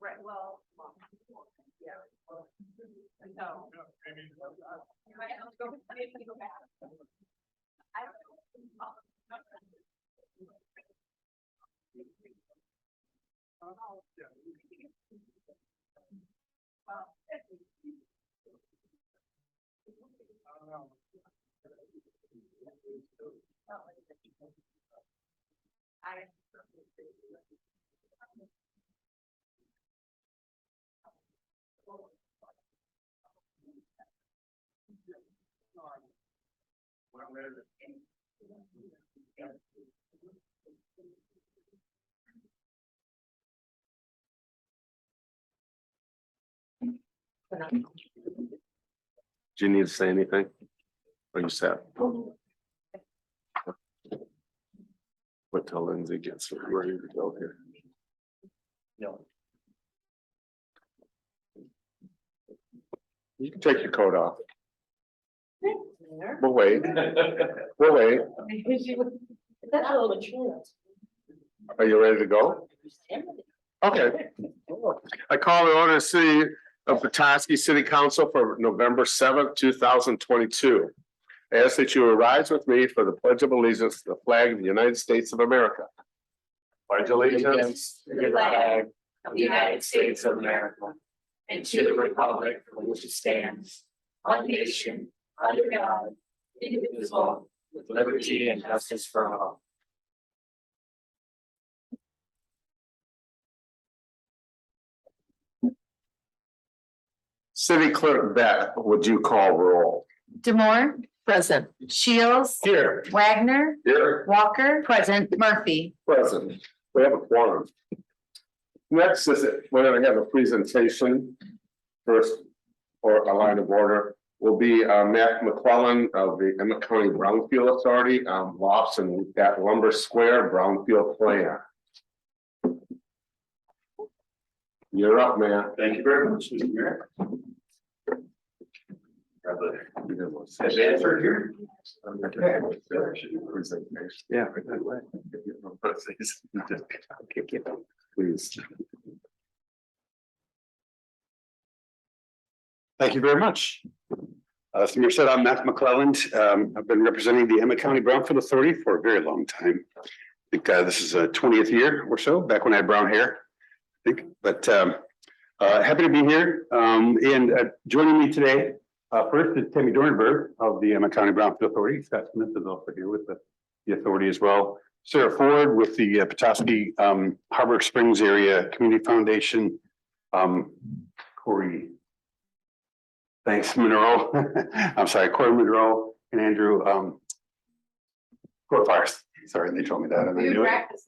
Right, well, yeah. No. You might have to go, maybe go back. I don't know. Do you need to say anything? Are you set? Wait till Lindsay gets ready to go here. No. You can take your coat off. We'll wait. We'll wait. That's a little chance. Are you ready to go? Okay. I call the order to City of Petoskey City Council for November 7th, 2022. I ask that you rise with me for the Pledge of Allegiance to the flag of the United States of America. Pledge allegiance To the flag of the United States of America and to the republic for which it stands, one nation, under God, indivisible, with liberty and justice for all. City Clerk Beck, would you call roll? Demore, present. Shields, Here. Wagner, Here. Walker, present. Murphy. Present. We have a quorum. Next is it, we're gonna have a presentation. First, or a line of order, will be Matt McClellan of the Emmett County Brownfield Authority, Lawson at Lumber Square Brownfield Plan. You're up, man. Thank you very much, Mr. Mayor. Advance for here. Yeah. Please. Thank you very much. As the mayor said, I'm Matt McClelland. I've been representing the Emmett County Brownfield Authority for a very long time. I think this is a 20th year or so, back when I had brown hair, I think, but happy to be here. And joining me today, first is Tammy Dornberg of the Emmett County Brownfield Authority. Scott Smith is also here with the authority as well. Sarah Ford with the Petoskey Harbor Springs Area Community Foundation. Corey. Thanks, Monroe. I'm sorry, Corey Monroe and Andrew Corfires. Sorry, they told me that and I You knew it. practiced.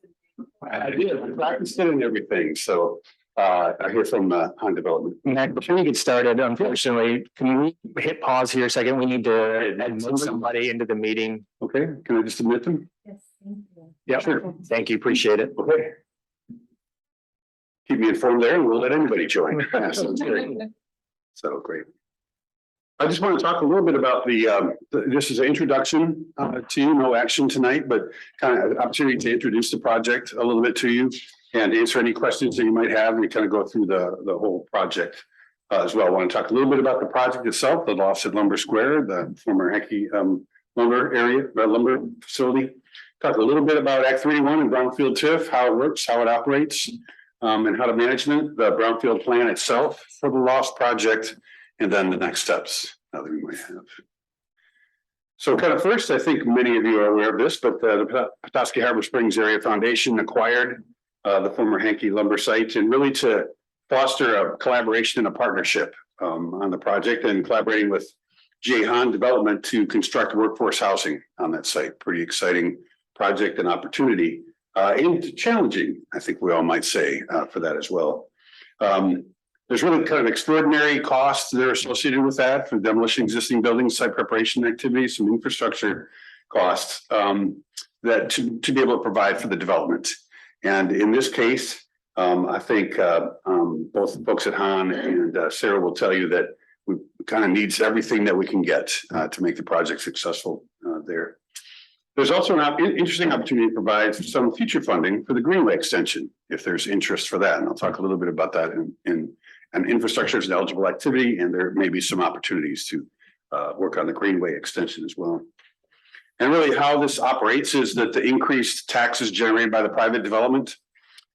I did, I practiced it and everything, so I hear from Han Development. Mac, before we get started, unfortunately, can we hit pause here a second? We need to admit somebody into the meeting. Okay, can I just admit them? Yes, thank you. Yeah, Sure. thank you, appreciate it. Okay. Keep me informed there and we'll let anybody join. Yeah, sounds great. So great. I just want to talk a little bit about this is an introduction to you, no action tonight, but kind of an opportunity to introduce the project a little bit to you and answer any questions that you might have and kind of go through the whole project as well. I want to talk a little bit about the project itself, the Lofted Lumber Square, the former Hankey lumber area, lumber facility. Talk a little bit about Act 31 and Brownfield TIF, how it works, how it operates, and how to manage it, the Brownfield plan itself for the Lost project, and then the next steps that we might have. So kind of first, I think many of you are aware of this, but the Petoskey Harbor Springs Area Foundation acquired the former Hankey lumber site and really to foster a collaboration and a partnership on the project and collaborating with J. Han Development to construct workforce housing on that site. Pretty exciting project and opportunity and challenging, I think we all might say, for that as well. There's really kind of extraordinary costs that are associated with that for demolishing existing buildings, site preparation activities, some infrastructure costs that to be able to provide for the development. And in this case, I think both the folks at Han and Sarah will tell you that we kind of needs everything that we can get to make the project successful there. There's also an interesting opportunity to provide some future funding for the Greenway extension, if there's interest for that. And I'll talk a little bit about that in infrastructure is an eligible activity, and there may be some opportunities to work on the Greenway extension as well. And really how this operates is that the increased taxes generated by the private development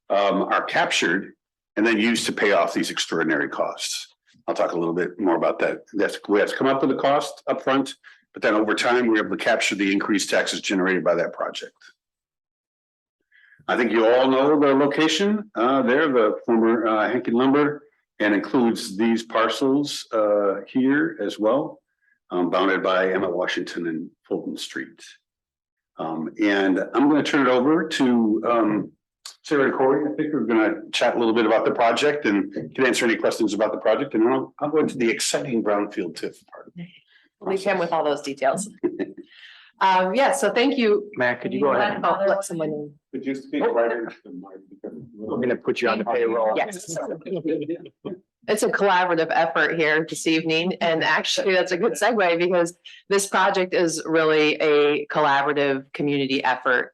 are captured and then used to pay off these extraordinary costs. I'll talk a little bit more about that. We have to come up with the cost upfront, but then over time, we're able to capture the increased taxes generated by that project. I think you all know the location there, the former Hankey Lumber, and includes these parcels here as well, bounded by Emma Washington and Fulton Street. And I'm going to turn it over to Sarah and Corey. I think we're going to chat a little bit about the project and can answer any questions about the project. And then I'll go into the exciting Brownfield TIF part. Leave him with all those details. Yeah, so thank you. Mac, could you go ahead? Oh, let someone in. Could you speak right into the mic? We're gonna put you on the payroll. Yes. It's a collaborative effort here this evening, and actually that's a good segue because this project is really a collaborative community effort.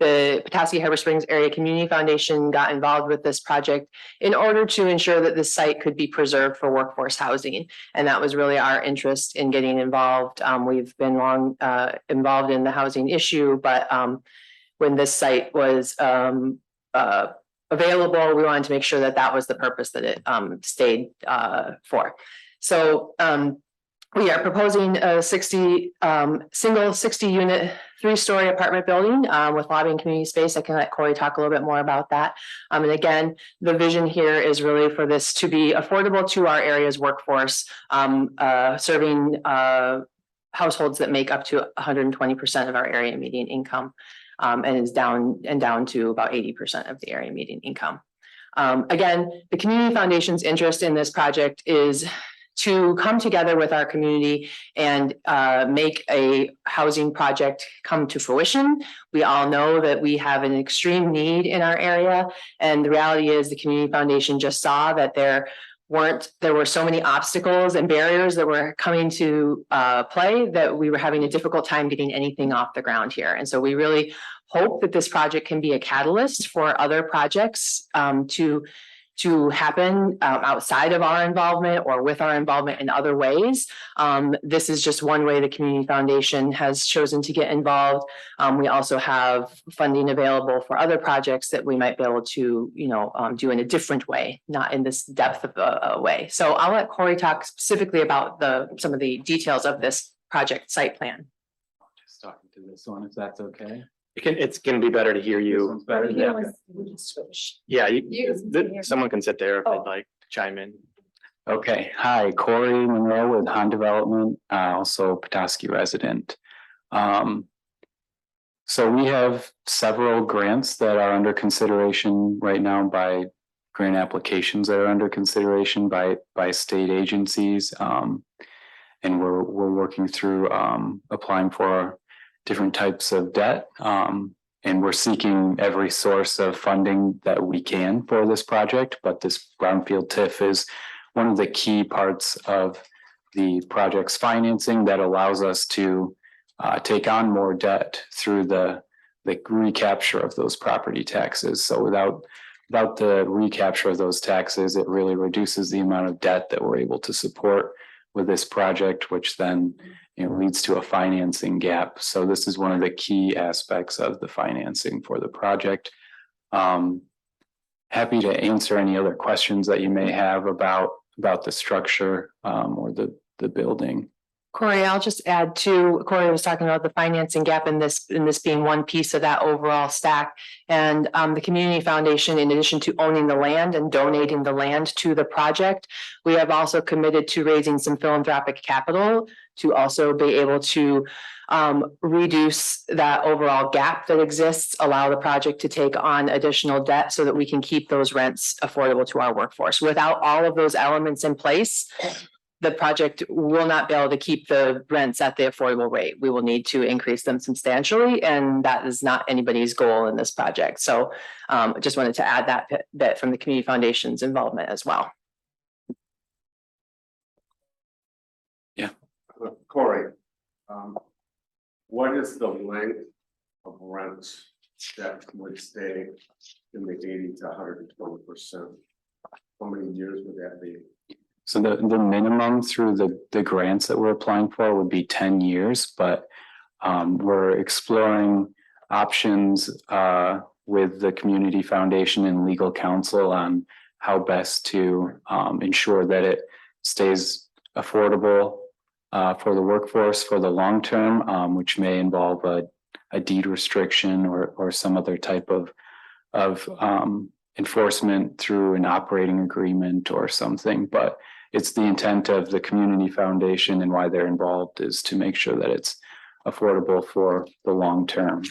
The Petoskey Harbor Springs Area Community Foundation got involved with this project in order to ensure that this site could be preserved for workforce housing. And that was really our interest in getting involved. We've been long involved in the housing issue, but when this site was available, we wanted to make sure that that was the purpose that it stayed for. So we are proposing a single 60-unit, 3-story apartment building with lobby and community space. I can let Corey talk a little bit more about that. And again, the vision here is really for this to be affordable to our area's workforce, serving households that make up to 120% of our area median income, and is down to about 80% of the area median income. Again, the Community Foundation's interest in this project is to come together with our community and make a housing project come to fruition. We all know that we have an extreme need in our area, and the reality is the Community Foundation just saw that there were so many obstacles and barriers that were coming to play that we were having a difficult time getting anything off the ground here. And so we really hope that this project can be a catalyst for other projects to happen outside of our involvement or with our involvement in other ways. This is just one way the Community Foundation has chosen to get involved. We also have funding available for other projects that we might be able to, do in a different way, not in this depth of a way. So I'll let Corey talk specifically about some of the details of this project site plan. Just talking to this one, if that's okay. It's gonna be better to hear This you. one's better. We can switch. Yeah, You- someone can sit there if they'd like to chime in. Okay, hi, Corey Monroe with Han Development, also Petoskey resident. So we have several grants that are under consideration right now by grant applications that are under consideration by state agencies. And we're working through applying for different types of debt. And we're seeking every source of funding that we can for this project, but this brownfield TIF is one of the key parts of the project's financing that allows us to take on more debt through the recapture of those property taxes. So without the recapture of those taxes, it really reduces the amount of debt that we're able to support with this project, which then leads to a financing gap. So this is one of the key aspects of the financing for the project. Happy to answer any other questions that you may have about the structure or the building. Corey, I'll just add to, Corey was talking about the financing gap in this being one piece of that overall stack. And the Community Foundation, in addition to owning the land and donating the land to the project, we have also committed to raising some philanthropic capital to also be able to reduce that overall gap that exists, allow the project to take on additional debt so that we can keep those rents affordable to our workforce. Without all of those elements in place, the project will not be able to keep the rents at the affordable rate. We will need to increase them substantially, and that is not anybody's goal in this project. So just wanted to add that bit from the Community Foundation's involvement as well. Yeah. Corey, what is the length of rent that would stay in the 80 to 120%? How many years would that be? So the minimum through the grants that we're applying for would be 10 years, but we're exploring options with the Community Foundation and legal counsel on how best to ensure that it stays affordable for the workforce for the long term, which may involve a deed restriction or some other type of enforcement through an operating agreement or something. But it's the intent of the Community Foundation and why they're involved is to make sure that it's affordable for the long term.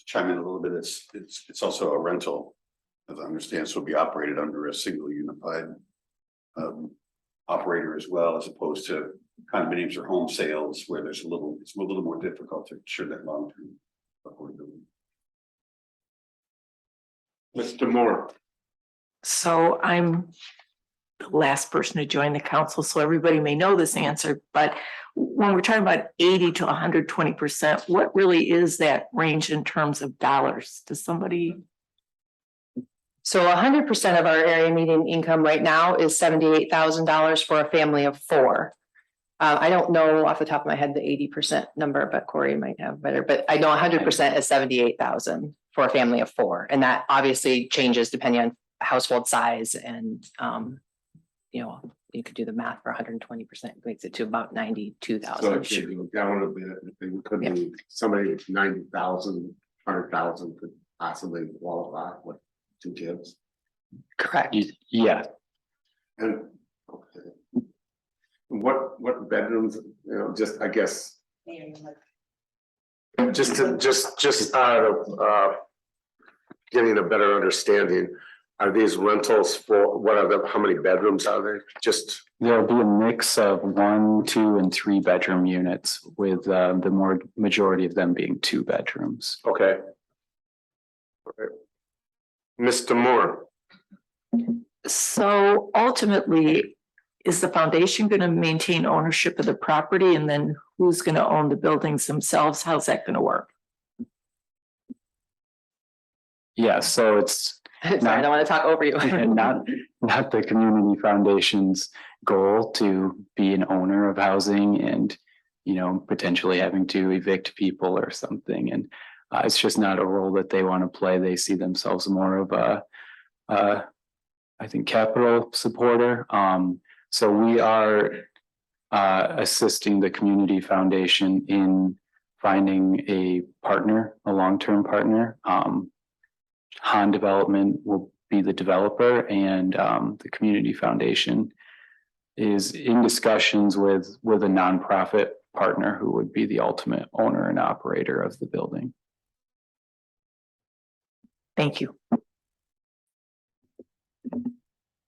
Chime in a little bit. It's also a rental, as I understand, so it'll be operated under a single unified operator as well, as opposed to condominiums or home sales where it's a little more difficult to ensure that long term affordability. Mr. Moore. So I'm the last person to join the council, so everybody may know this answer, but when we're talking about 80 to 120%, what really is that range in terms of dollars? Does somebody? So 100% of our area median income right now is $78,000 for a family of 4. I don't know off the top of my head the 80% number, but Corey might have better, but I know 100% is 78,000 for a family of 4. And that obviously changes depending on household size and, you could do the math for 120% makes it to about 92,000. So if you go down a bit, it could be somebody 90,000, 100,000 could possibly qualify with 2 kids. Correct. Yeah. And okay. What bedrooms, just I guess. Just out of getting a better understanding, are these rentals for how many bedrooms are they? Just There'll be a mix of 1, 2, and 3 bedroom units with the majority of them being 2 bedrooms. okay. All right. Mr. Moore. So ultimately, is the foundation going to maintain ownership of the property, and then who's going to own the buildings themselves? How's that going to work? Yeah, so it's Sorry, I don't want to talk over you. not the Community Foundation's goal to be an owner of housing and, potentially having to evict people or something. And it's just not a role that they want to play. They see themselves more of I think, capital supporter. So we are assisting the Community Foundation in finding a partner, a long-term partner. Han Development will be the developer, and the Community Foundation is in discussions with a nonprofit partner who would be the ultimate owner and operator of the building. Thank you.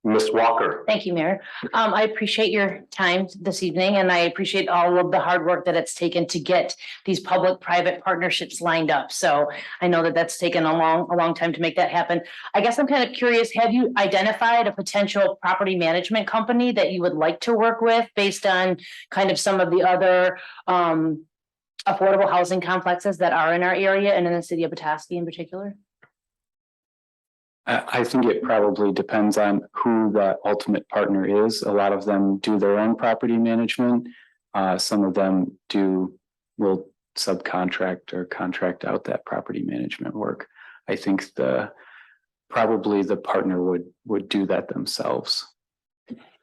Ms. Walker. Thank you, Mayor. I appreciate your time this evening and I appreciate all of the hard work that it's taken to get these public-private partnerships lined up. So I know that that's taken a long time to make that happen. I guess I'm kind of curious, have you identified a potential property management company that you would like to work with based on kind of some of the other affordable housing complexes that are in our area and in the city of Petoskey in particular? I think it probably depends on who that ultimate partner is. A lot of them do their own property management. Some of them will subcontract or contract out that property management work. I think probably the partner would do that themselves.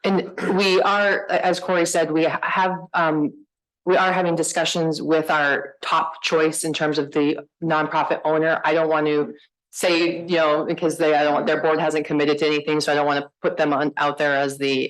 And we are, as Corey said, we are having discussions with our top choice in terms of the nonprofit owner. I don't want to say, because their board hasn't committed to anything, so I don't want to put them out there as the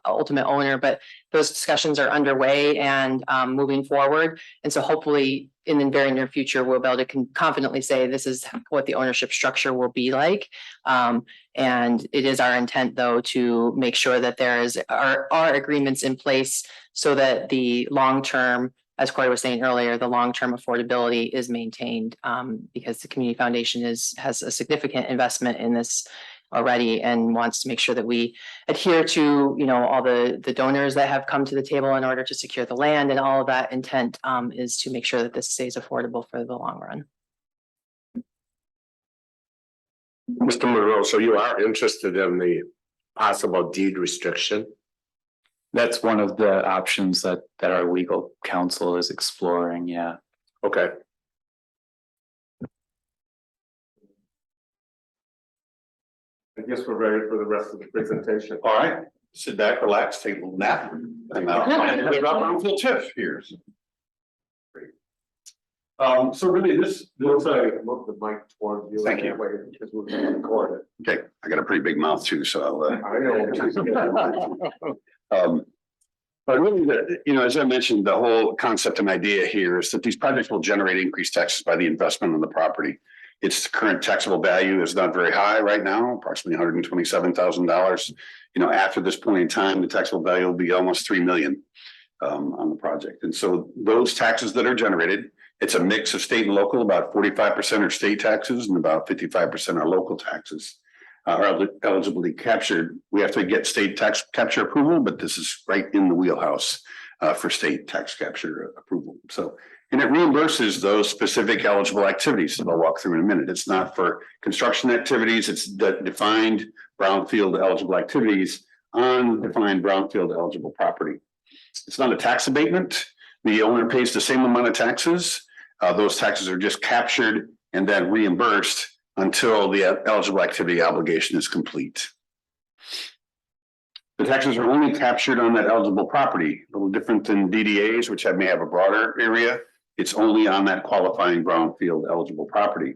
ultimate owner, but those discussions are underway and moving forward. And so hopefully in the very near future, we'll be able to confidently say this is what the ownership structure will be like. And it is our intent, though, to make sure that are agreements in place so that the long-term, as Corey was saying earlier, the long-term affordability is maintained because the community foundation has a significant investment in this already and wants to make sure that we adhere to, all the donors that have come to the table in order to secure the land, and all of that intent is to make sure that this stays affordable for the long run. Mr. Monroe, so you are interested in the possible deed restriction? That's one of the options that our legal counsel is exploring, yeah. Okay. I guess we're ready for the rest of the presentation. All right, sit back, relax, take a little nap. And Brownfield TIF here. So really this, Move the mic toward you. Thank you. Because we're going to record okay, I got a pretty big mouth too, so it. I know. But really, as I mentioned, the whole concept and idea here is that these projects will generate increased taxes by the investment on the property. Its current taxable value is not very high right now, approximately $127,000. After this point in time, the taxable value will be almost $3 million on the project. And so those taxes that are generated, it's a mix of state and local, about 45% are state taxes and about 55% are local taxes. Are eligibility captured. We have to get state tax capture approval, but this is right in the wheelhouse for state tax capture approval. So, and it reimburses those specific eligible activities that I'll walk through in a minute. It's not for construction activities. It's defined brownfield eligible activities on defined brownfield eligible property. It's not a tax abatement. The owner pays the same amount of taxes. Those taxes are just captured and then reimbursed until the eligible activity obligation is complete. The taxes are only captured on that eligible property, a little different than DDAs, which may have a broader area. It's only on that qualifying brownfield eligible property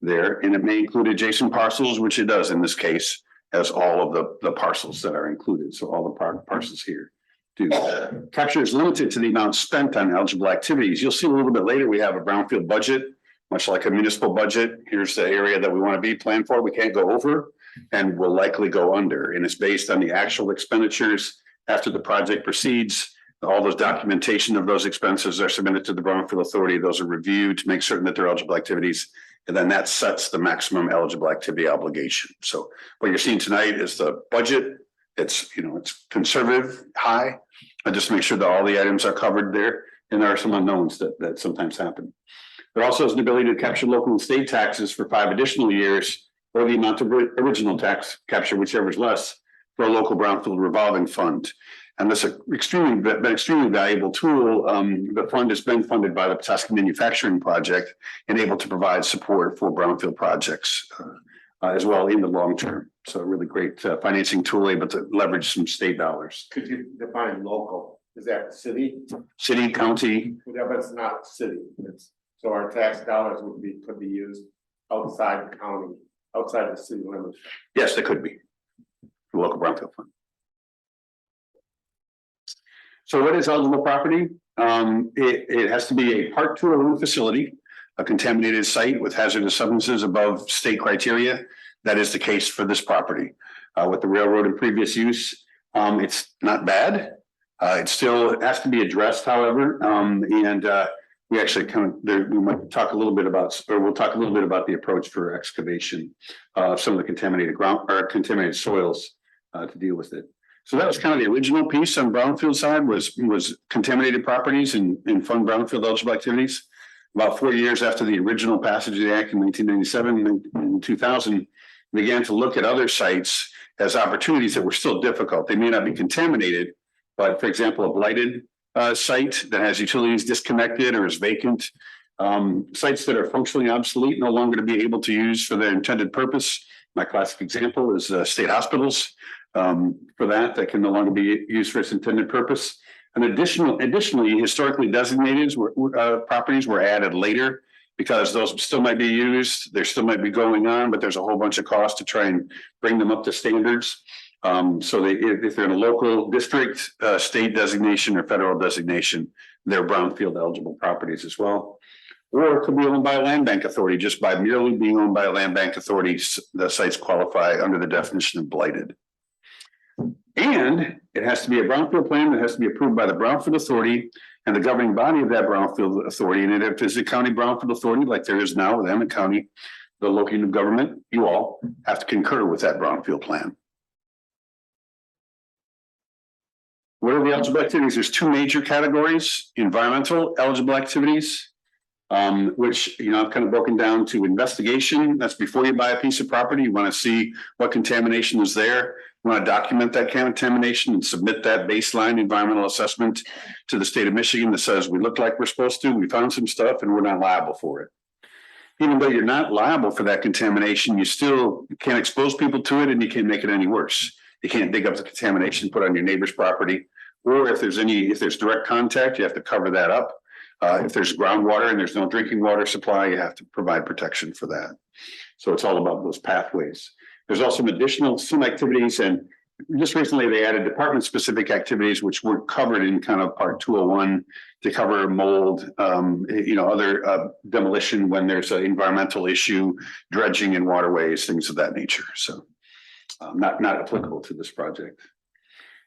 there, and it may include adjacent parcels, which it does in this case, as all of the parcels that are included. So all the parcels here do. Capture is limited to the amount spent on eligible activities. You'll see a little bit later, we have a brownfield budget. Much like a municipal budget, here's the area that we want to be planned for. We can't go over and will likely go under. And it's based on the actual expenditures after the project proceeds. All those documentation of those expenses are submitted to the Brownfield Authority. Those are reviewed to make certain that they're eligible activities. And then that sets the maximum eligible activity obligation. So what you're seeing tonight is the budget. It's conservative, high, and just make sure that all the items are covered there. And there are some unknowns that sometimes happen. There also is an ability to capture local and state taxes for 5 additional years, or the amount of original tax capture, whichever is less, for a local brownfield revolving fund. And this is extremely valuable tool. The fund has been funded by the Petoskey Manufacturing Project and able to provide support for brownfield projects as well in the long term. So a really great financing tool, able to leverage some state dollars. Could you define local? Is that city? City, county. Yeah, but it's not city. So our tax dollars could be used outside the county, outside the city limits. Yes, they could be. The local brownfield fund. So what is eligible property? It has to be a Part 201 facility, a contaminated site with hazardous substances above state criteria. That is the case for this property. With the railroad in previous use, it's not bad. It still has to be addressed, however, we actually we might talk a little bit about, or we'll talk a little bit about the approach for excavation of some of the contaminated ground or contaminated soils to deal with it. So that was kind of the original piece on brownfield side was contaminated properties and fund brownfield eligible activities. About 4 years after the original passage of the act in 1997 and 2000, began to look at other sites as opportunities that were still difficult. They may not be contaminated, but for example, a blighted site that has utilities disconnected or is vacant, sites that are functionally obsolete, no longer to be able to use for their intended purpose. My classic example is state hospitals for that can no longer be used for its intended purpose. And additionally, historically designated properties were added later because those still might be used, there still might be going on, but there's a whole bunch of costs to try and bring them up to standards. So if they're in a local district, state designation or federal designation, they're brownfield eligible properties as well. Or it could be owned by a land bank authority. Just by merely being owned by a land bank authority, the sites qualify under the definition of blighted. And it has to be a brownfield plan that has to be approved by the Brownfield Authority and the governing body of that Brownfield Authority. And if there's a county Brownfield Authority like there is now with Emmett County, the local unit of government, you all have to concur with that brownfield plan. What are the eligible activities? There's two major categories: environmental eligible activities, which, I've kind of broken down to investigation. That's before you buy a piece of property. You want to see what contamination is there. You want to document that contamination and submit that baseline environmental assessment to the state of Michigan that says we look like we're supposed to, we found some stuff and we're not liable for it. Even though you're not liable for that contamination, you still can't expose people to it and you can't make it any worse. You can't dig up the contamination, put it on your neighbor's property. Or if there's direct contact, you have to cover that up. If there's groundwater and there's no drinking water supply, you have to provide protection for that. So it's all about those pathways. There's also some activities, and just recently they added department-specific activities, which were covered in kind of Part 201 to cover mold, other demolition when there's an environmental issue, dredging in waterways, things of that nature. So not applicable to this project.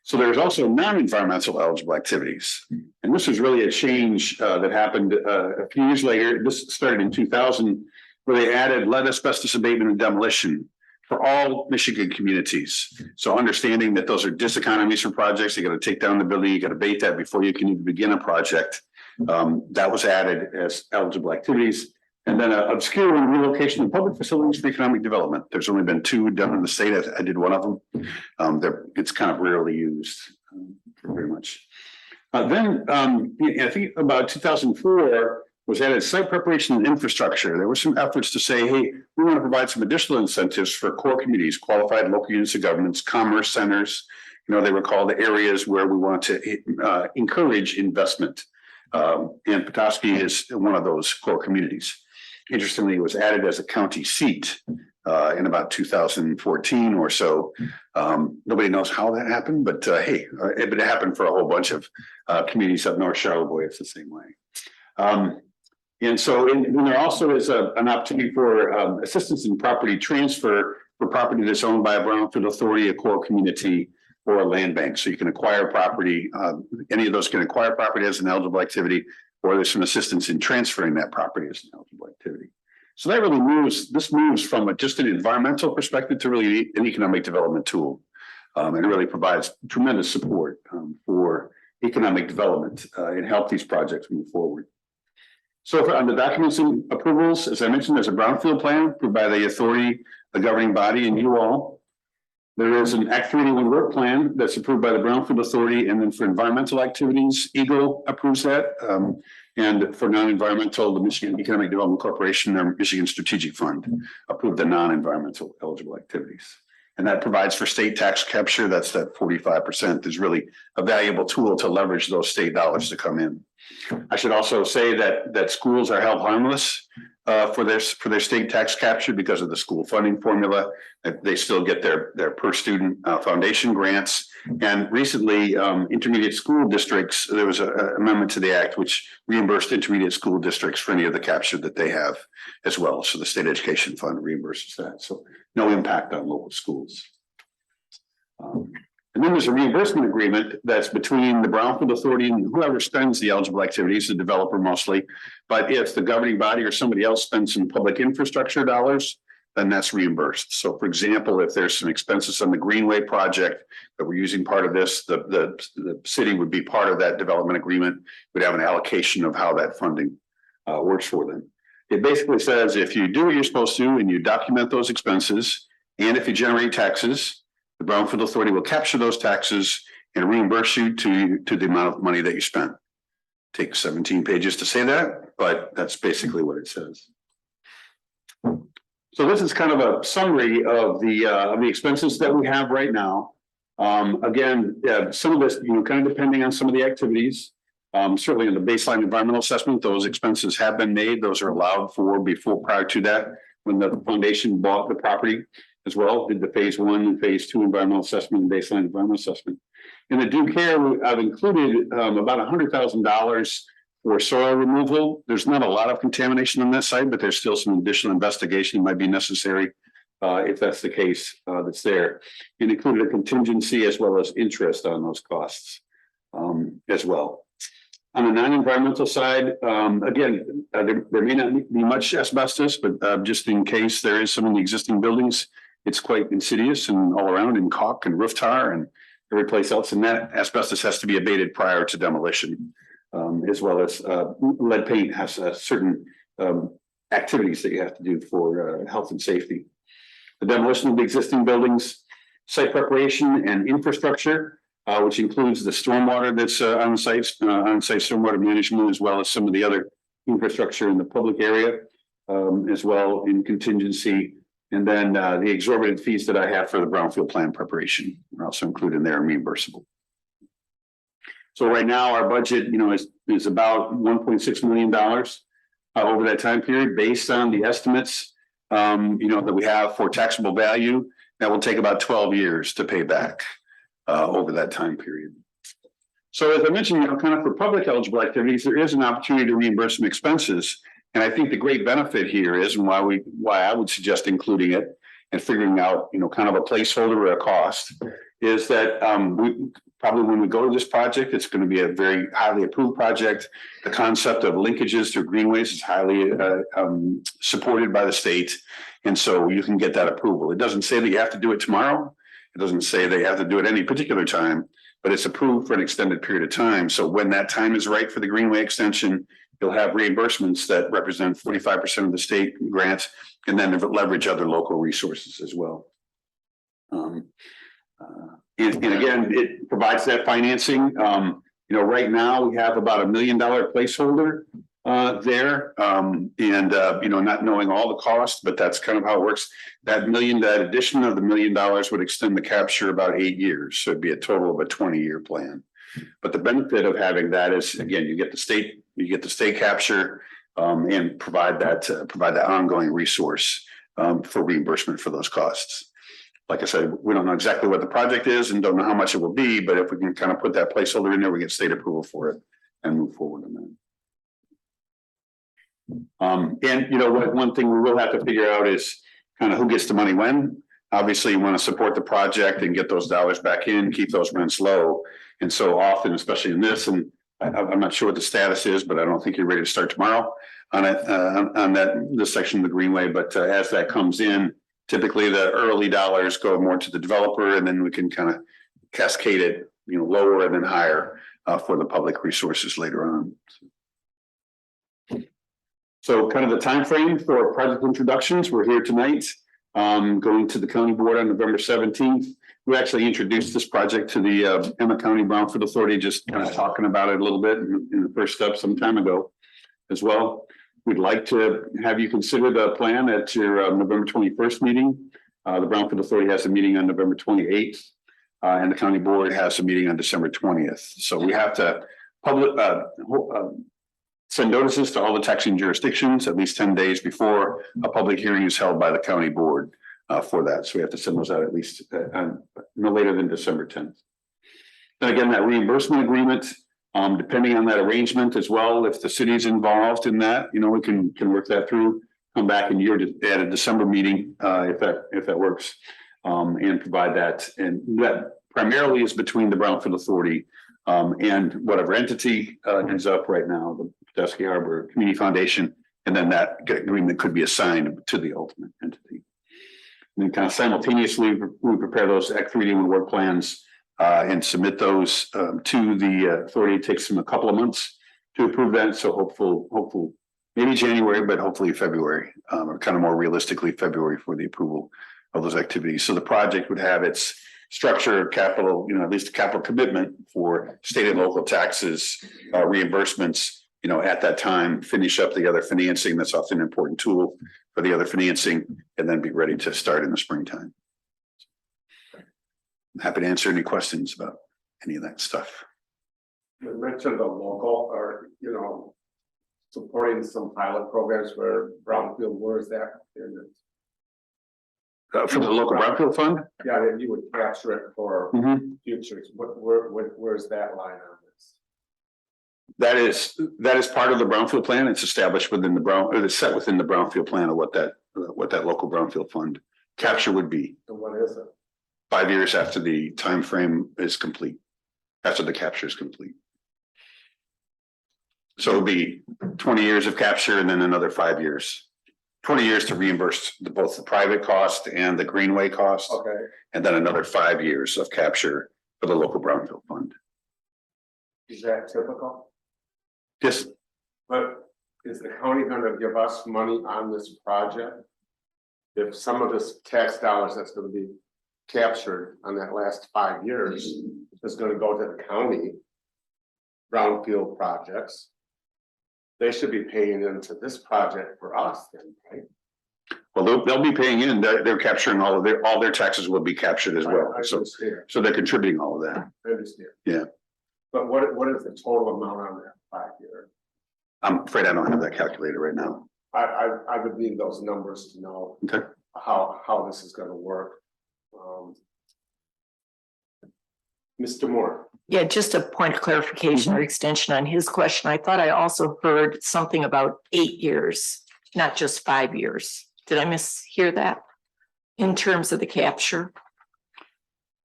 So there's also non-environmental eligible activities. And this was really a change that happened a few years later. This started in 2000, where they added lead asbestos abatement and demolition for all Michigan communities. So understanding that those are diseconomies from projects, you got to take down the building, you got to abate that before you can even begin a project. That was added as eligible activities. And then obscure and relocation of public facilities for economic development. There's only been 2 done in the state. I did one of them. It's kind of rarely used very much. Then I think about 2004 was added site preparation and infrastructure. There were some efforts to say, hey, we want to provide some additional incentives for core communities, qualified local units of governments, commerce centers. They were called the areas where we want to encourage investment. And Petoskey is one of those core communities. Interestingly, it was added as a county seat in about 2014 or so. Nobody knows how that happened, but it happened for a whole bunch of communities up North Charlevoix. It's the same way. And so there also is an opportunity for assistance in property transfer for property that's owned by a brownfield authority, a core community, or a land bank. So you can acquire property. Any of those can acquire property as an eligible activity, or there's some assistance in transferring that property as an eligible activity. So that really moves from just an environmental perspective to really an economic development tool. And it really provides tremendous support for economic development and help these projects move forward. So on the documents and approvals, as I mentioned, there's a brownfield plan approved by the authority, the governing body, and you all. There is an Act 381 work plan that's approved by the Brownfield Authority, and then for environmental activities, EGLE approves that. And for non-environmental, the Michigan Economic Development Corporation, their Michigan Strategic Fund, approved the non-environmental eligible activities. And that provides for state tax capture. That's that 45% is really a valuable tool to leverage those state dollars to come in. I should also say that schools are held harmless for their state tax capture because of the school funding formula. They still get their per student foundation grants, And recently, intermediate school districts, there was an amendment to the act which reimbursed intermediate school districts for any of the capture that they have as well. So the state education fund reimburses that. So no impact on local schools. And then there's a reimbursement agreement that's between the Brownfield Authority and whoever spends the eligible activities, the developer mostly. But if the governing body or somebody else spends some public infrastructure dollars, then that's reimbursed. So for example, if there's some expenses on the Greenway project that we're using part of this, the city would be part of that development agreement. We'd have an allocation of how that funding works for them. It basically says if you do what you're supposed to and you document those expenses, and if you generate taxes, the Brownfield Authority will capture those taxes and reimburse you to the amount of money that you spent. Takes 17 pages to say that, but that's basically what it says. So this is kind of a summary of the expenses that we have right now. Again, some of this, kind of depending on some of the activities. Certainly in the baseline environmental assessment, those expenses have been made. Those are allowed for prior to that, when the foundation bought the property as well, did the phase 1 and phase 2 environmental assessment and baseline environmental assessment. In the due care, I've included about $100,000 for soil removal. There's not a lot of contamination on that site, but there's still some additional investigation that might be necessary if that's the case that's there. It included a contingency as well as interest on those costs as well. On the non-environmental side, again, there may not be much asbestos, but just in case there is some in the existing buildings, it's quite insidious and all around in caulk and roof tar and every place else. And that asbestos has to be abated prior to demolition, as well as lead paint has certain activities that you have to do for health and safety. The demolition of the existing buildings, site preparation and infrastructure, which includes the stormwater that's on site stormwater management, as well as some of the other infrastructure in the public area, as well in contingency. And then the exorbitant fees that I have for the brownfield plan preparation are also included in there and reimbursable. So right now our budget, is about $1.6 million over that time period, based on the estimates, that we have for taxable value. That will take about 12 years to pay back over that time period. So as I mentioned, kind of for public eligible activities, there is an opportunity to reimburse some expenses. And I think the great benefit here is, and why I would suggest including it and figuring out, kind of a placeholder or a cost, is that we probably, when we go to this project, it's going to be a very highly approved project. The concept of linkages through greenways is highly supported by the state. And so you can get that approval. It doesn't say that you have to do it tomorrow. It doesn't say they have to do it any particular time, but it's approved for an extended period of time. So when that time is right for the greenway extension, you'll have reimbursements that represent 45% of the state grants, and then leverage other local resources as well. And again, it provides that financing. Right now we have about $1 million placeholder there, not knowing all the costs, but that's kind of how it works. That addition of the $1 million would extend the capture about 8 years. So it'd be a total of a 20-year plan. But the benefit of having that is, again, you get the state capture and provide that ongoing resource for reimbursement for those costs. Like I said, we don't know exactly what the project is and don't know how much it will be, but if we can kind of put that placeholder in there, we get state approval for it and move forward on that. One thing we will have to figure out is kind of who gets the money when. Obviously, you want to support the project and get those dollars back in, keep those rents low. And so often, especially in this, and I'm not sure what the status is, but I don't think you're ready to start tomorrow on this section of the Greenway. But as that comes in, typically the early dollars go more to the developer, and then we can kind of cascade it, lower and then higher for the public resources later on. So kind of the time frame for project introductions. We're here tonight, going to the county board on November 17th. We actually introduced this project to the Emmet County Brownfield Authority, just kind of talking about it a little bit in the first step some time ago as well. We'd like to have you consider the plan at your November 21st meeting. The Brownfield Authority has a meeting on November 28th, and the county board has a meeting on December 20th. So we have to send notices to all the taxing jurisdictions at least 10 days before a public hearing is held by the county board for that. So we have to send those out at least no later than December 10th. And again, that reimbursement agreement, depending on that arrangement as well, if the city's involved in that, you know, we can work that through. Come back in year at a December meeting, if that works, and provide that. And that primarily is between the Brownfield Authority and whatever entity ends up right now, the Petoskey Harbor Community Foundation, and then that agreement could be assigned to the ultimate entity. And then kind of simultaneously, we prepare those Act 3D work plans and submit those to the authority. It takes them a couple of months to approve that. So hopeful, maybe January, but hopefully February, or kind of more realistically February for the approval of those activities. So the project would have its structure, capital, you know, at least a capital commitment for state and local taxes, reimbursements, you know, at that time, finish up the other financing. That's often an important tool for the other financing, and then be ready to start in the springtime. I'm happy to answer any questions about any of that stuff. You mentioned the local or, you know, supporting some pilot programs where Brownfield, where is that? For the local Brownfield Fund? Yeah, and you would capture it for futures. Where's that line on this? That is part of the Brownfield plan. It's established within the it's set within the Brownfield plan of what that local Brownfield Fund capture would be. And what is it? 5 years after the time frame is complete, after the capture is complete. So it'll be 20 years of capture and then another 5 years. 20 years to reimburse both the private cost and the Greenway cost. Okay. And then another 5 years of capture for the local Brownfield Fund. Is that typical? Yes, But is the county gonna give us money on this project? If some of this tax dollars that's gonna be captured on that last 5 years is gonna go to the county. Brownfield projects. They should be paying into this project for us then, right? well, they'll be paying in, they're capturing all their taxes will be captured as well. I So understand, they're contributing all of that. I understand. Yeah. But what is the total amount on that 5 year? I'm afraid I don't have that calculator right now. I would need those numbers to know. Okay. How this is gonna work. Mr. Moore. Yeah, just a point of clarification or extension on his question. I thought I also heard something about 8 years, not just 5 years. Did I mishear that? In terms of the capture?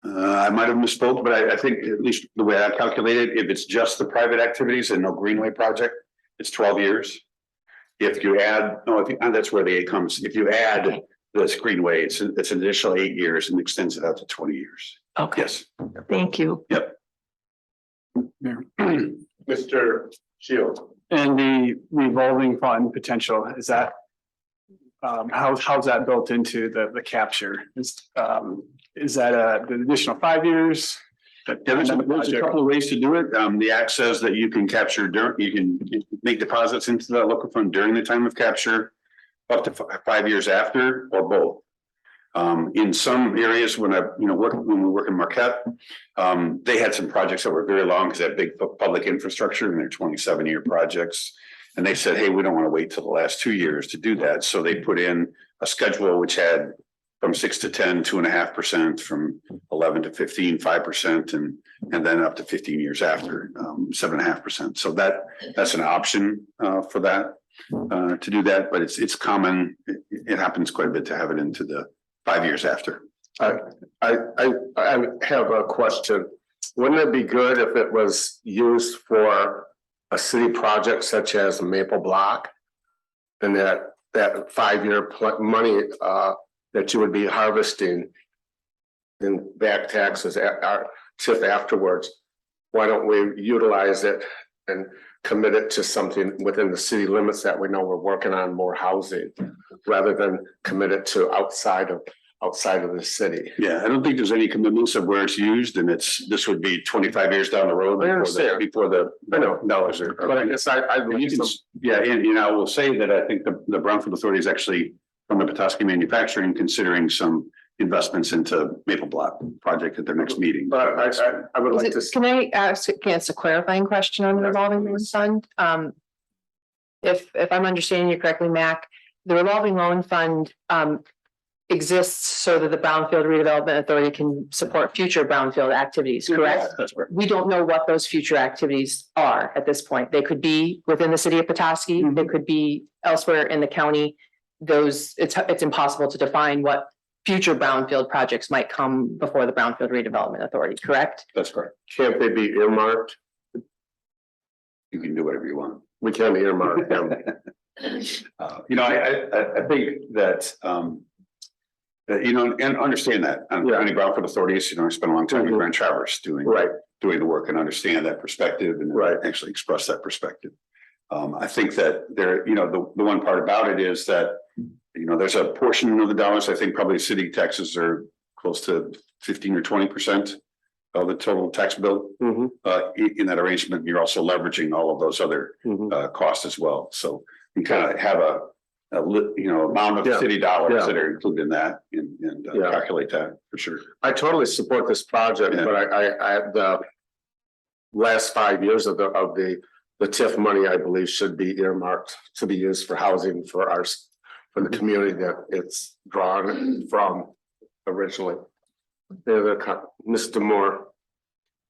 I might have misspoke, but I think at least the way I calculated, if it's just the private activities and no Greenway project, it's 12 years. If you add, no, I think that's where the 8 comes. If you add this Greenway, it's an additional 8 years and extends it out to 20 years. Okay, Yes. thank you. Mr. Shields. And the revolving fund potential, is that? How's that built into the capture? Is that the additional 5 years? Yeah, there's a couple of ways to do it. The act says that you can capture you can make deposits into the local fund during the time of capture, up to 5 years after, or both. In some areas, when we work in Marquette, they had some projects that were very long because they had big public infrastructure and they're 27-year projects. And they said, hey, we don't want to wait till the last 2 years to do that. So they put in a schedule which had from 6 to 10, 2.5%, from 11 to 15, 5%, and then up to 15 years after, 7.5%. So that's an option for that to do that, but it's common. It happens quite a bit to have it into the 5 years after. I have a question. Wouldn't it be good if it was used for a city project such as Maple Block? And that 5 year money that you would be harvesting in back taxes tip afterwards. Why don't we utilize it and commit it to something within the city limits that we know we're working on more housing, rather than commit it to outside of the city? Yeah, I don't think there's any commitments of where it's used, and this would be 25 years down the road. I understand. Before the dollars are. But I guess I You can, yeah, and I will say that I think the Brownfield Authority is actually from the Petoskey Manufacturing considering some investments into Maple Block project at their next meeting. But I would like to. Can I ask a clarifying question on the revolving loan fund? If I'm understanding you correctly, Mac, the revolving loan fund, exists so that the Brownfield Redevelopment Authority can support future brownfield activities, correct? That's correct. We don't know what those future activities are at this point. They could be within the city of Petoskey, they could be elsewhere in the county. It's impossible to define what future brownfield projects might come before the Brownfield Redevelopment Authority, correct? That's correct. Can't they be earmarked? You can do whatever you want. We can't earmark them. I think that, and understand that, County Brownfield Authorities, I spent a long time in Grand Traverse doing the work and understand that perspective and actually express that perspective. I think that there, the one part about it is that, there's a portion of the dollars, I think probably city taxes are close to 15 or 20% of the total tax bill. In that arrangement, you're also leveraging all of those other costs as well. So you kind of have a amount of city dollars that are included in that and calculate that for sure. I totally support this project, but I the last 5 years of the TIF money, I believe, should be earmarked to be used for housing for the community that it's drawn from originally. Mr. Moore.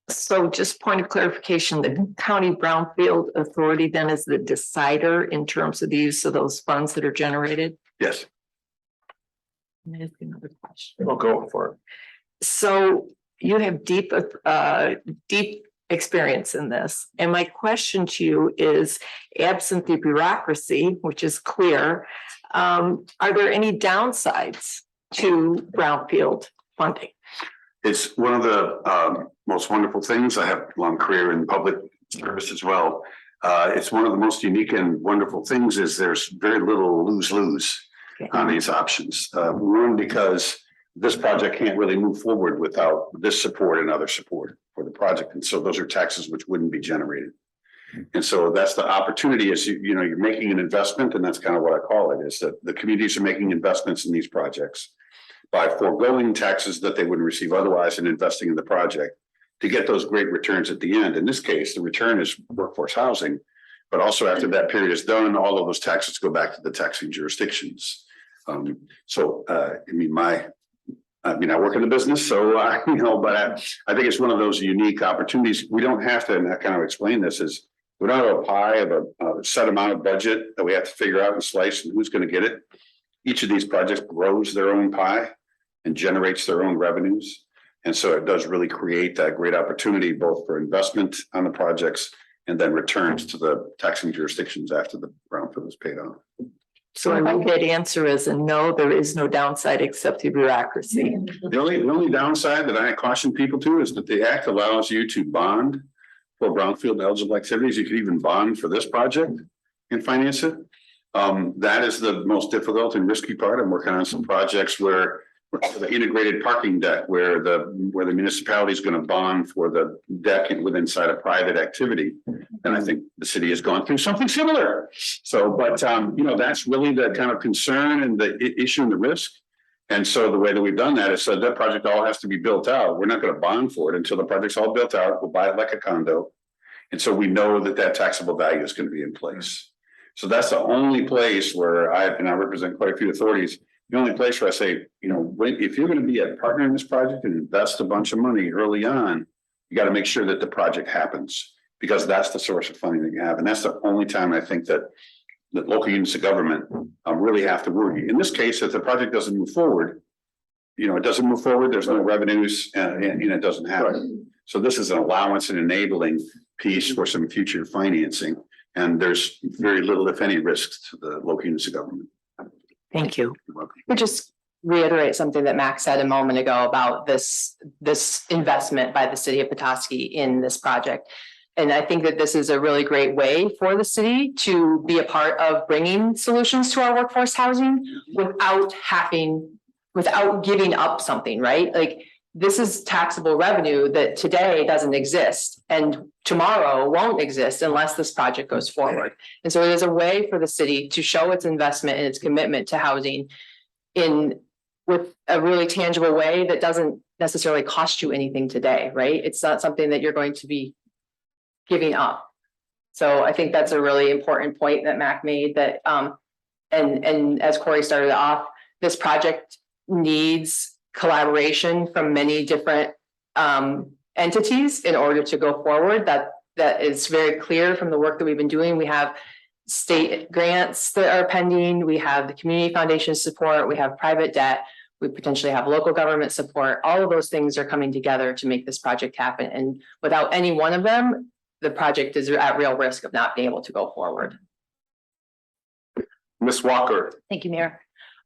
So just point of clarification, the County Brownfield Authority then is the decider in terms of the use of those funds that are generated? Yes. Another question. I'll go for it. So you have deep experience in this. And my question to you is, absent the bureaucracy, which is clear, are there any downsides to brownfield funding? It's one of the most wonderful things. I have a long career in public service as well. It's one of the most unique and wonderful things is there's very little lose-lose on these options. One, because this project can't really move forward without this support and other support for the project. And so those are taxes which wouldn't be generated. And so that's the opportunity is, you're making an investment, and that's kind of what I call it, is that the communities are making investments in these projects by foregoing taxes that they wouldn't receive otherwise and investing in the project to get those great returns at the end. In this case, the return is workforce housing, but also after that period is done, all of those taxes go back to the taxing jurisdictions. I work in the business, so but I think it's one of those unique opportunities. We don't have to, and I kind of explain this is we don't have a pie of a set amount of budget that we have to figure out and slice and who's going to get it. Each of these projects grows their own pie and generates their own revenues. And so it does really create that great opportunity both for investment on the projects and then returns to the taxing jurisdictions after the brownfield is paid off. So I think that answer is a no, there is no downside except the bureaucracy. The only downside that I caution people to is that the act allows you to bond for brownfield eligible activities. You could even bond for this project and finance it. That is the most difficult and risky part. I'm working on some projects where the integrated parking deck, where the municipality is going to bond for the deck and inside a private activity. And I think the city has gone through something similar. So, but that's really the kind of concern and the issue and the risk. And so the way that we've done that is so that project all has to be built out. We're not going to bond for it until the project's all built out. We'll buy it like a condo. And so we know that taxable value is going to be in place. So that's the only place where I represent quite a few authorities. The only place where I say, if you're going to be a partner in this project and invest a bunch of money early on, you got to make sure that the project happens because that's the source of funding that you have. And that's the only time I think that local units of government really have to worry. In this case, if the project doesn't move forward, it doesn't move forward, there's no revenues and it doesn't happen. So this is an allowance and enabling piece for some future financing. And there's very little, if any, risks to the local units of government. Thank you. You're welcome. We just reiterate something that Max said a moment ago about this investment by the city of Petoskey in this project. And I think that this is a really great way for the city to be a part of bringing solutions to our workforce housing without giving up something, right? Like this is taxable revenue that today doesn't exist and tomorrow won't exist unless this project goes forward. And so it is a way for the city to show its investment and its commitment to housing with a really tangible way that doesn't necessarily cost you anything today, right? It's not something that you're going to be giving up. So I think that's a really important point that Mac made that, and as Corey started off, this project needs collaboration from many different entities in order to go forward. That is very clear from the work that we've been doing. We have state grants that are pending. We have the community foundation support. We have private debt. We potentially have local government support. All of those things are coming together to make this project happen. And without any one of them, the project is at real risk of not being able to go forward. Ms. Walker. Thank you, Mayor.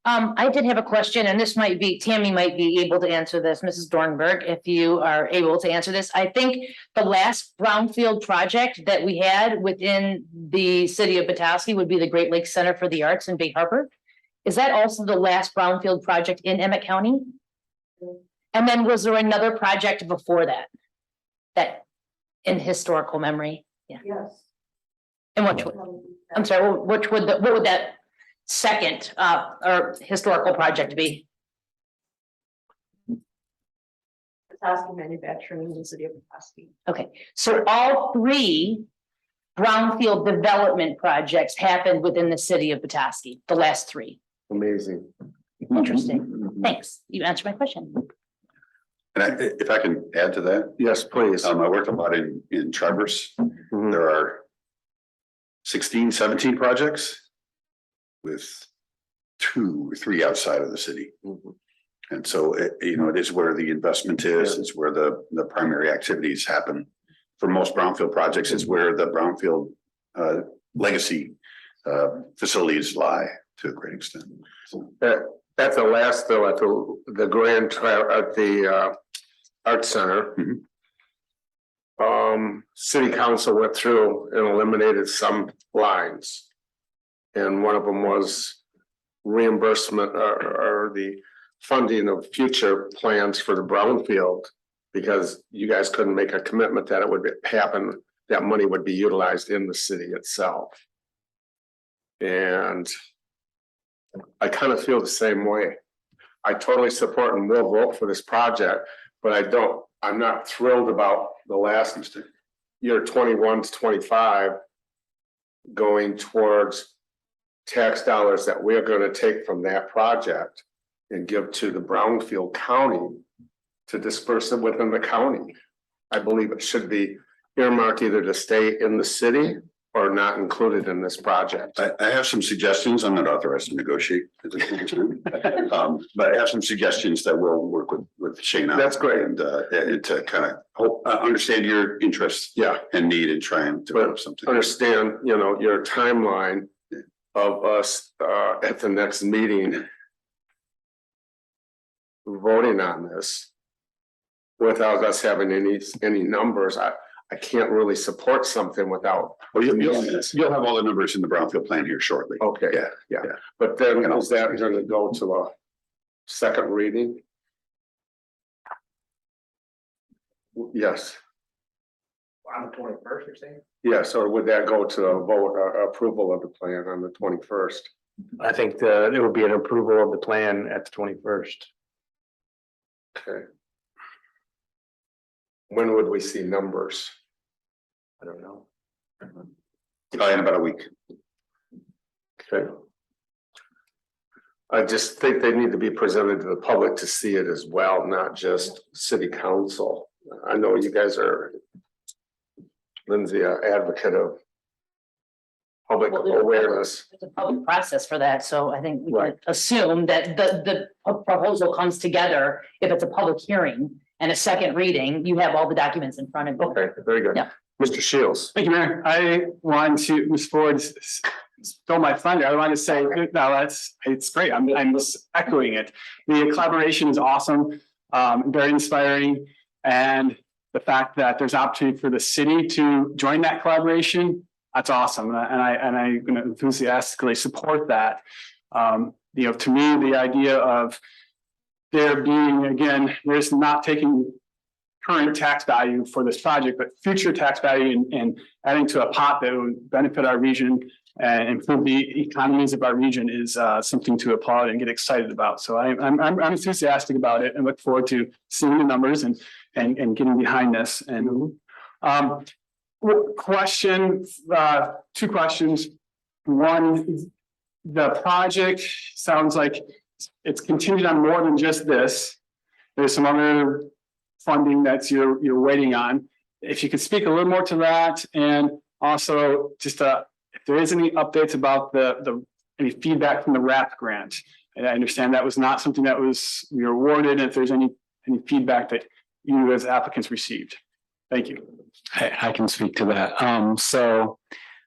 I did have a question, and this might be, Tammy might be able to answer this, Mrs. Dornberg, if you are able to answer this. I think the last brownfield project that we had within the city of Petoskey would be the Great Lakes Center for the Arts in Bay Harbor. Is that also the last brownfield project in Emmett County? And then was there another project before that? That in historical memory? Yeah. Yes. And which, I'm sorry, what would that second or historical project be? Petoskey Manufacturing in the city of Petoskey. Okay, so all three brownfield development projects happened within the city of Petoskey, the last three. Amazing. Interesting. Thanks. You answered my question. And if I can add to that, Yes, please. I worked a lot in Traverse. Mhm. There are 16, 17 projects with 2 or 3 outside of the city. Mhm. And so it is where the investment is, it's where the primary activities happen. For most brownfield projects, it's where the brownfield legacy facilities lie to a great extent. So, At the last, though, at the at the Art Center. City council went through and eliminated some lines. And one of them was reimbursement or the funding of future plans for the brownfield. Because you guys couldn't make a commitment that it would happen, that money would be utilized in the city itself. And I kind of feel the same way. I totally support and will vote for this project, but I'm not thrilled about the last year 21 to 25 going towards tax dollars that we're going to take from that project and give to the brownfield county to disperse it within the county. I believe it should be earmarked either to stay in the city or not included in this project. I have some suggestions. I'm not authorized to negotiate at this point in time. But I have some suggestions that will work with Shayna. That's great. And to kind of understand your interests Yeah, and need and try and develop something. understand, your timeline of us at the next meeting voting on this without us having any numbers. I can't really support something without. Well, you'll have all the numbers in the brownfield plan here shortly. Okay, Yeah. yeah, but then is that going to go to a second reading? Yes, On the 21st, you're saying? yes, or would that go to a vote, approval of the plan on the 21st? I think it would be an approval of the plan at the 21st. Okay. When would we see numbers? I don't know. In about a week. Okay. I just think they need to be presented to the public to see it as well, not just city council. I know you guys are, Lindsay, an advocate of public awareness. It's a public process for that, so I think we can Right. assume that the proposal comes together. If it's a public hearing and a second reading, you have all the documents in front of you. Okay, very good. Yeah. Mr. Shields. Thank you, Mayor. I want to, Ms. Ford, stole my thunder. I want to say, no, it's great. I'm just echoing it. The collaboration is awesome, very inspiring. And the fact that there's opportunity for the city to join that collaboration, that's awesome. And I'm going to enthusiastically support that. To me, the idea of there being, again, there's not taking current tax value for this project, but future tax value and adding to a pot that would benefit our region and improve the economies of our region is something to applaud and get excited about. So I'm enthusiastic about it and look forward to seeing the numbers and getting behind this. And question, 2 questions. One, the project sounds like it's continued on more than just this. There's some other funding that's you're waiting on. If you could speak a little more to that, and also just if there is any updates about any feedback from the RAP grant. And I understand that was not something that we were awarded, and if there's any feedback that you as applicants received. Thank you. I can speak to that. So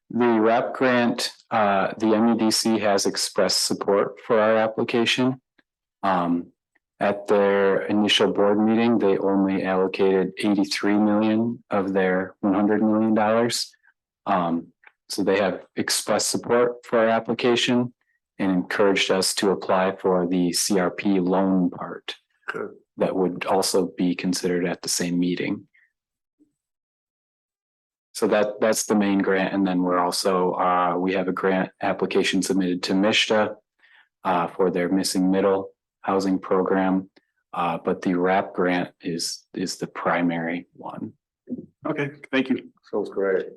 the RAP grant, the MEDC has expressed support for our application. At their initial board meeting, they only allocated 83 million of their $100 million. So they have expressed support for our application and encouraged us to apply for the CRP loan part. Good. That would also be considered at the same meeting. So that's the main grant. And then we're also, we have a grant application submitted to MISTA for their missing middle housing program. But the RAP grant is the primary one. Okay, thank you. Sounds great.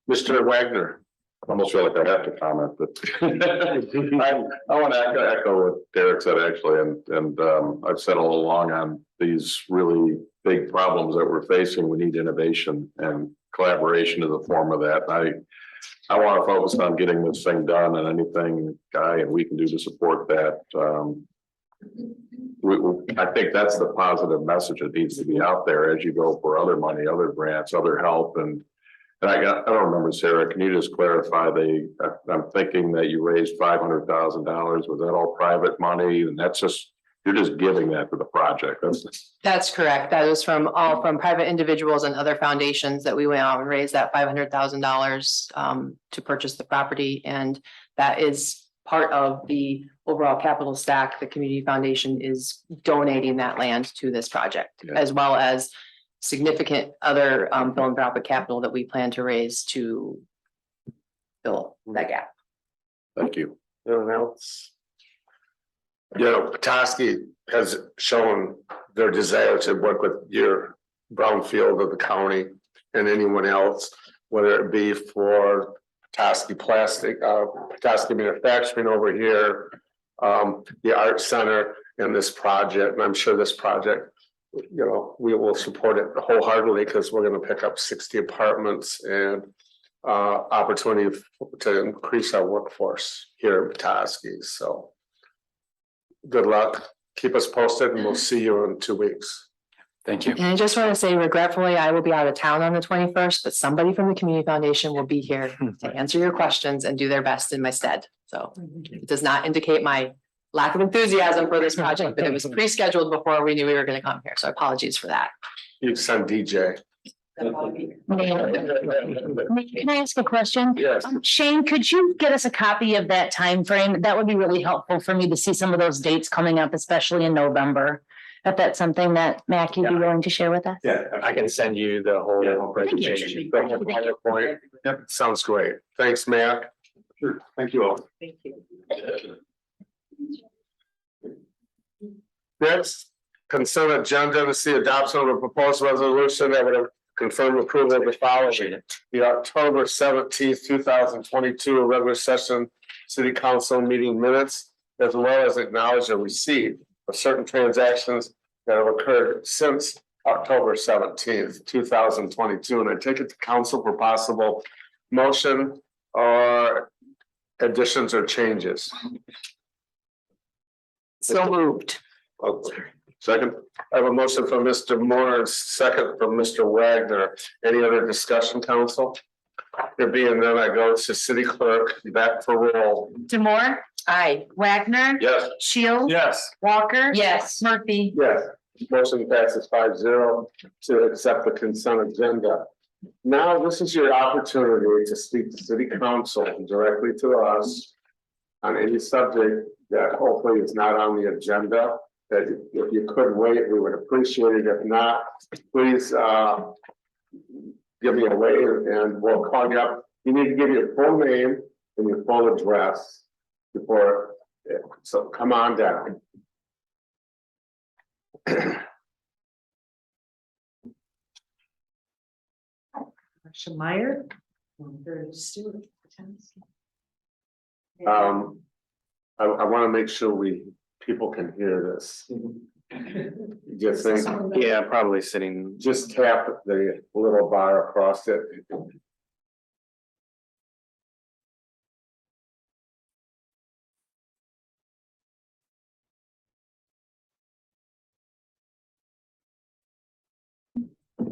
Mr. Wagner. I almost feel like I have to comment, but I want to echo what Derek said actually, and I've said all along on these really big problems that we're facing. We need innovation, and collaboration is a form of that. I want to focus on getting this thing done, and anything Guy and we can do to support that. I think that's the positive message that needs to be out there as you go for other money, other grants, other help. And I don't remember, Sarah, can you just clarify I'm thinking that you raised $500,000. Was that all private money? And that's just, you're just giving that to the project. That's correct. That was from private individuals and other foundations that we went out and raised that $500,000 to purchase the property. And that is part of the overall capital stack. The community foundation is donating that land to this project, as well as significant other philanthropic capital that we plan to raise to fill that gap. Thank you. Anyone else? You know, Petoskey has shown their desire to work with your brownfield of the county and anyone else, whether it be for Petoskey Plastic, Petoskey Manufacturing over here, the Art Center, and this project. And I'm sure this project, you know, we will support it wholeheartedly because we're going to pick up 60 apartments and opportunity to increase our workforce here in Petoskey. So good luck. Keep us posted, and we'll see you in 2 weeks. Thank you. And I just want to say regretfully, I will be out of town on the 21st, but somebody from the community foundation will be here to answer your questions and do their best in my stead. So it does not indicate my lack of enthusiasm for this project, but it was pre-scheduled before we knew we were going to come here. So apologies for that. You send DJ. Can I ask a question? Yes. Shane, could you get us a copy of that time frame? That would be really helpful for me to see some of those dates coming up, especially in November. If that's something that Mac, you'd be willing to share with us? Yeah, I can send you the whole presentation. The whole PowerPoint. Yep, sounds great. Thanks, Matt. Sure, thank you all. Thank you. Next, consent agenda to see adoption of a proposed resolution that would confirm approval of the following. The October 17th, 2022 regular session city council meeting minutes, as well as acknowledge the receipt of certain transactions that have occurred since October 17th, 2022. And I take it to council for possible motion or additions or changes. So moved. Second, I have a motion from Mr. Moore, and second from Mr. Wagner. Any other discussion, council? There being none, I go to city clerk, back for roll. Demore, Aye. Wagner, Yes. Shields, Yes. Walker. Yes. Murphy. Yes. Motion passes 5-0 to accept the consent agenda. Now, this is your opportunity to speak to city council directly to us on any subject that hopefully is not on the agenda. That if you could wait, we would appreciate it. If not, please give me a wave and we'll call you up. You need to give your full name and your full address before, so come on down. Marsha Meyer. Stewart. I want to make sure people can hear this. Just think, Yeah, probably sitting. just tap the little bar across it.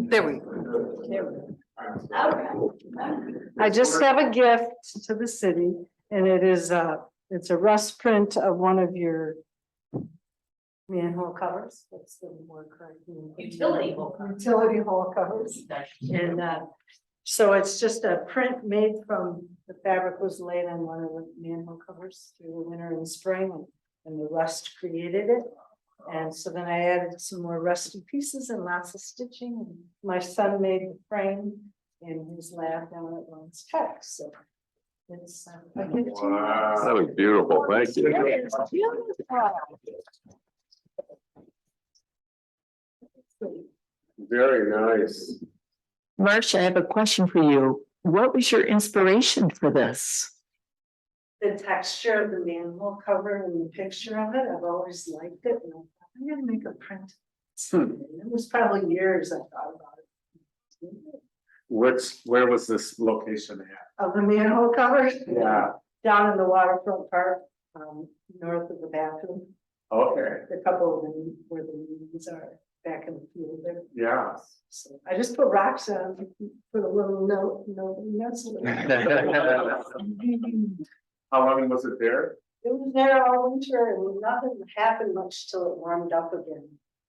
There we go. I just have a gift to the city and it's a rust print of one of your manhole covers. What's the word correct? Utility hole covers. Utility hole covers. And so it's just a print made from, the fabric was laid on one of the manhole covers through the winter and spring and the rust created it. And so then I added some more rusty pieces and lots of stitching. And my son made the frame in his lab down at Lawrence Tech, so it's. I give it to you. Wow. That was beautiful. Thank you. It's beautiful. Very nice. Marcia, I have a question for you. What was your inspiration for this? The texture of the manhole cover and the picture of it, I've always liked it, and I thought, I'm gonna make a print. It was probably years I thought about it. Where was this location at? Of the manhole cover? Yeah. Down in the waterfront park, north of the bathroom, Okay, a couple of them where the meetings are, back in the field there. yeah. So I just put rocks on, put a little note, nobody messes with it. How long was it there? It was there all winter and nothing happened much till it warmed up again.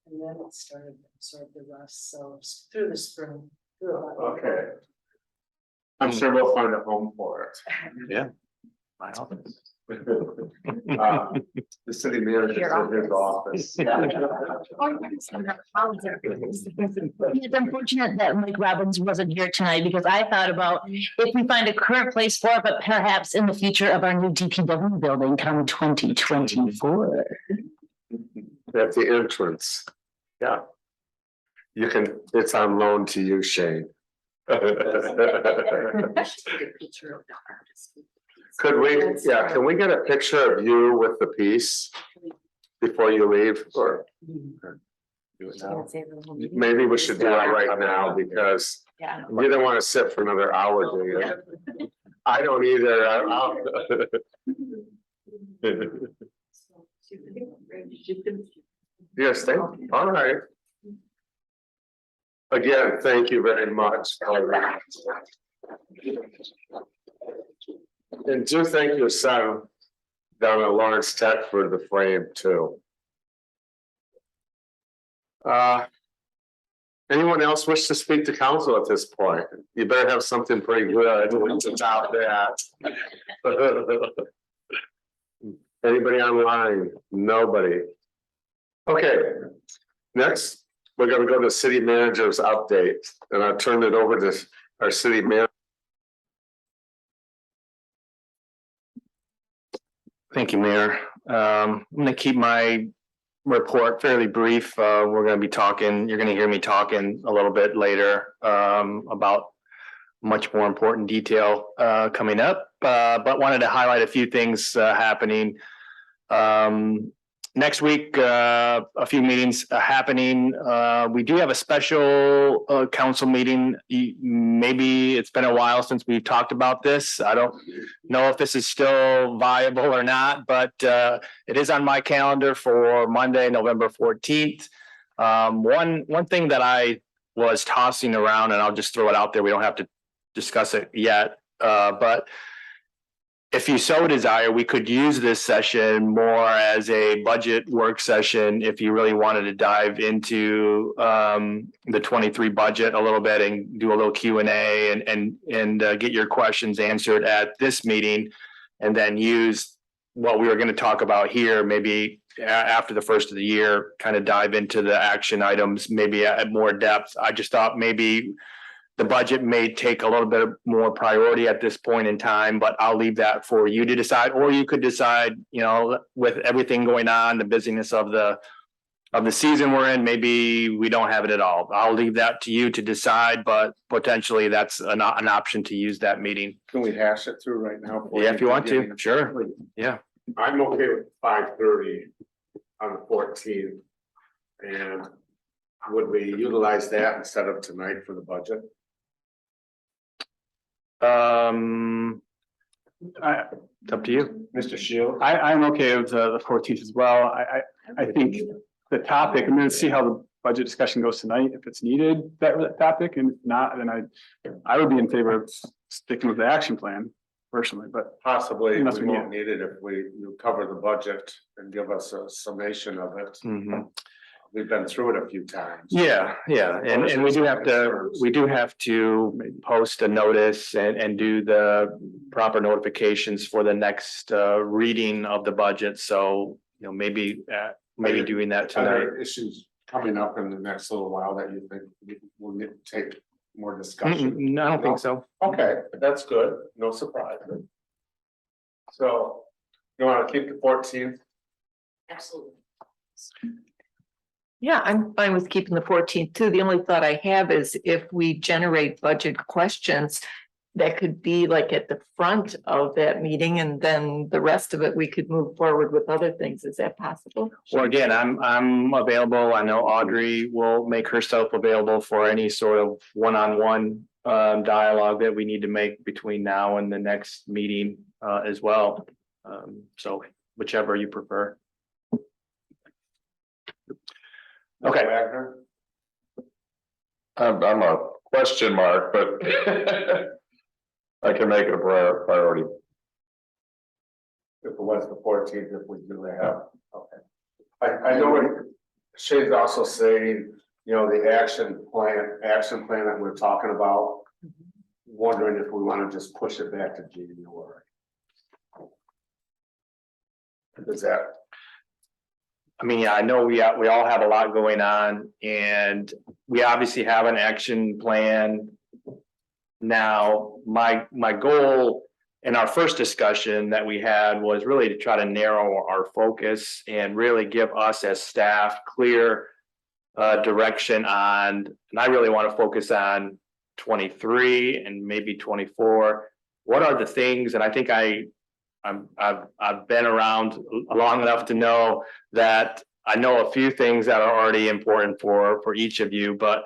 And then it started to absorb the rust, so it's through the spring. Okay. I'm sure we'll find a home for it. Yeah. The city manager in his office. It's unfortunate that Mike Robbins wasn't here tonight because I thought about if we find a current place for it, but perhaps in the future of our new DPW building come 2024. At the entrance. Yeah. You can, it's on loan to you, Shane. Could we, yeah, can we get a picture of you with the piece before you leave or? Do it now? Maybe we should do it right now because Yeah. you don't want to sit for another hour, do you? I don't either. Yes, thank, all right. Again, thank you very much. And do thank your son down at Lawrence Tech for the frame too. Anyone else wish to speak to council at this point? You better have something pretty good to top that. Anybody online? Nobody. Okay, next, we're gonna go to city manager's update, and I'll turn it over to our city manager. Thank you, Mayor. I'm gonna keep my report fairly brief. We're gonna be talking, you're gonna hear me talking a little bit later about much more important detail coming up, but wanted to highlight a few things happening. Next week, a few meetings happening. We do have a special council meeting. Maybe it's been a while since we've talked about this. I don't know if this is still viable or not, but it is on my calendar for Monday, November 14th. One thing that I was tossing around, and I'll just throw it out there, we don't have to discuss it yet, but if you so desire, we could use this session more as a budget work session if you really wanted to dive into the 23 budget a little bit and do a little Q&A and get your questions answered at this meeting, and then use what we were going to talk about here maybe after the first of the year, kind of dive into the action items maybe at more depth. I just thought maybe the budget may take a little bit more priority at this point in time, but I'll leave that for you to decide, or you could decide, you know, with everything going on, the busyness of the season we're in, maybe we don't have it at all. I'll leave that to you to decide, but potentially that's an option to use that meeting. Can we hash it through right now? Yeah, if you want to, sure. Yeah. I'm okay with 5:30 on the 14th. And would we utilize that instead of tonight for the budget? It's up to you. Mr. Shield? I'm okay with the 14th as well. I think the topic, I'm gonna see how the budget discussion goes tonight, if it's needed, that topic, and if not, then I would be in favor of sticking with the action plan personally, but Possibly, we Unless we won't need it if you cover the budget and give us a summation of it. Mhm. We've been through it a few times. Yeah, and we do have to post a notice and do the proper notifications for the next reading of the budget, so, you know, maybe doing that Are tonight. there issues coming up in the next little while that you think will need to take more discussion? No, I don't think so. Okay, that's good, no surprise. So, you wanna keep the 14th? Absolutely. Yeah, I'm fine with keeping the 14th too. The only thought I have is if we generate budget questions, that could be like at the front of that meeting, and then the rest of it, we could move forward with other things. Is that possible? Well, again, I'm available. I know Audrey will make herself available for any sort of one-on-one dialogue that we need to make between now and the next meeting as well. So whichever you prefer. Okay. Wagner? I'm a question mark, but I can make it a priority. If it was the 14th, if we do have, okay. I know what Shane's also saying, you know, the action plan that we're talking about. Wondering if we want to just push it back to January. Is that? I mean, yeah, I know we all have a lot going on, and we obviously have an action plan. Now, my goal in our first discussion that we had was really to try to narrow our focus and really give us as staff clear direction on, and I really want to focus on 23 and maybe 24. What are the things, and I think I've been around long enough to know that I know a few things that are already important for each of you, but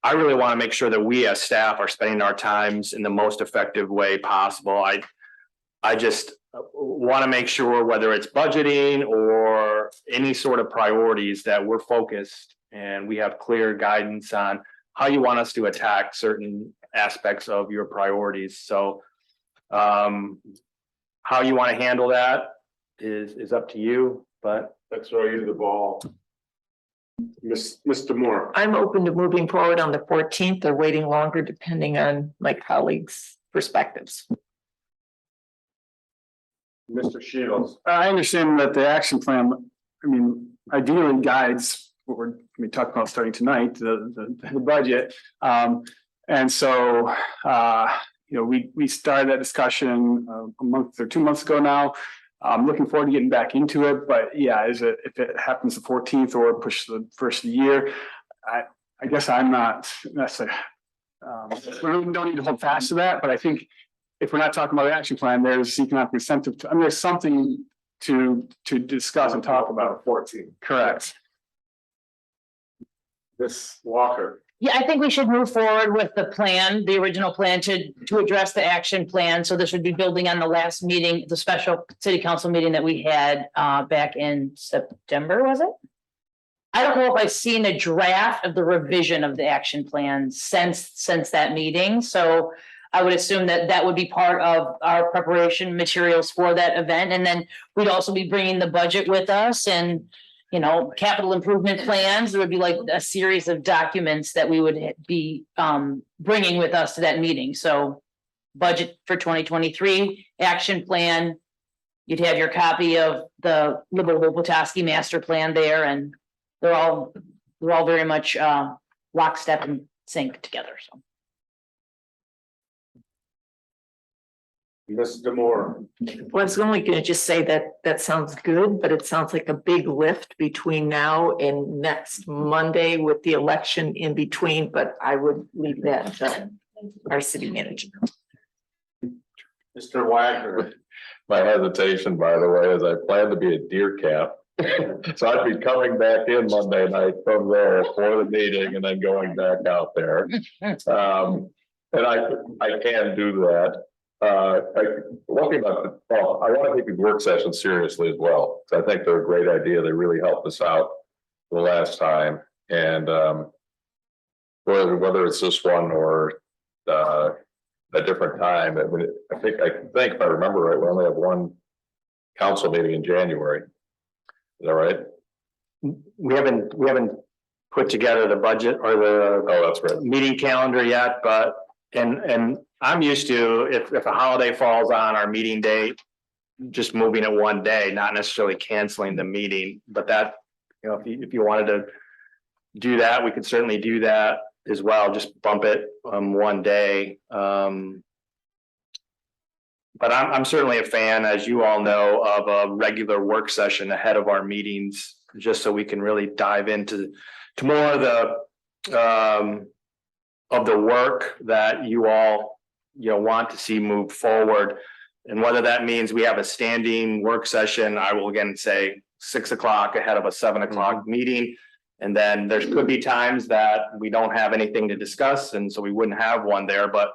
I really want to make sure that we as staff are spending our times in the most effective way possible. I just want to make sure, whether it's budgeting or any sort of priorities, that we're focused and we have clear guidance on how you want us to attack certain aspects of your priorities. So how you want to handle that is up to you, but Let's throw you the ball. Mr. Moore. I'm open to moving forward on the 14th or waiting longer, depending on my colleagues' perspectives. Mr. Shields. I understand that the action plan, I mean, ideally guides what we're gonna be talking about starting tonight, the budget. And so, you know, we started that discussion a month or 2 months ago now. I'm looking forward to getting back into it, but yeah, if it happens the 14th or push the first of the year, I guess I'm not necessarily. We don't need to hold fast to that, but I think if we're not talking about the action plan, there's economic incentive to, I mean, there's something to discuss and talk about. 14. Correct. Ms. Walker. Yeah, I think we should move forward with the plan, the original plan to address the action plan. So this would be building on the last meeting, the special city council meeting that we had back in September, was it? I don't know if I've seen a draft of the revision of the action plan since that meeting. So I would assume that that would be part of our preparation materials for that event. And then we'd also be bringing the budget with us and, you know, capital improvement plans. There would be like a series of documents that we would be bringing with us to that meeting. So budget for 2023, action plan. You'd have your copy of the Liberal Petoskey master plan there, and they're all very much lockstep and sync together. So. Mr. Moore. Well, I was only going to just say that sounds good, but it sounds like a big lift between now and next Monday with the election in between, but I would leave that to our city manager. Mr. Wagner. my hesitation, by the way, is I plan to be a deer camp. So I'd be coming back in Monday night from there for the meeting and then going back out there. And I can do that. One thing about, well, I want to take these work sessions seriously as well. So I think they're a great idea. They really helped us out the last time. And whether it's this one or a different time, I mean, I think if I remember right, we only have one council meeting in January. Is that right? We haven't put together the budget or the Oh, that's right. meeting calendar yet, but, and I'm used to, if a holiday falls on our meeting date, just moving it one day, not necessarily canceling the meeting, but that, you know, if you wanted to do that, we could certainly do that as well, just bump it one day. But I'm certainly a fan, as you all know, of a regular work session ahead of our meetings, just so we can really dive into more of the work that you all, you know, want to see move forward. And whether that means we have a standing work session, I will again say 6 o'clock ahead of a 7 o'clock meeting. And then there could be times that we don't have anything to discuss, and so we wouldn't have one there. But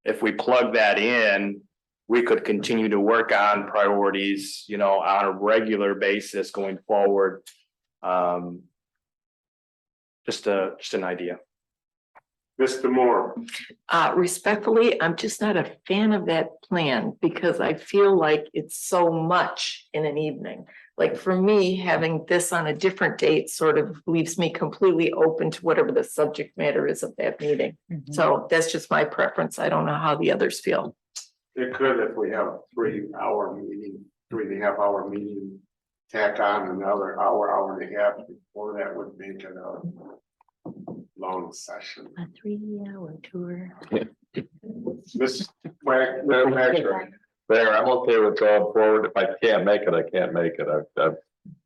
if we plug that in, we could continue to work on priorities, you know, on a regular basis going forward. Just an idea. Mr. Moore. Respectfully, I'm just not a fan of that plan because I feel like it's so much in an evening. Like for me, having this on a different date sort of leaves me completely open to whatever the subject matter is of that meeting. So that's just my preference. I don't know how the others feel. It could, if we have a 3-hour meeting, 3.5-hour meeting, tack on another hour and a half before that would make it a long session. A 3-hour tour. This, Madam Manager, There, I'm okay with going forward. If I can't make it, I can't make it. I've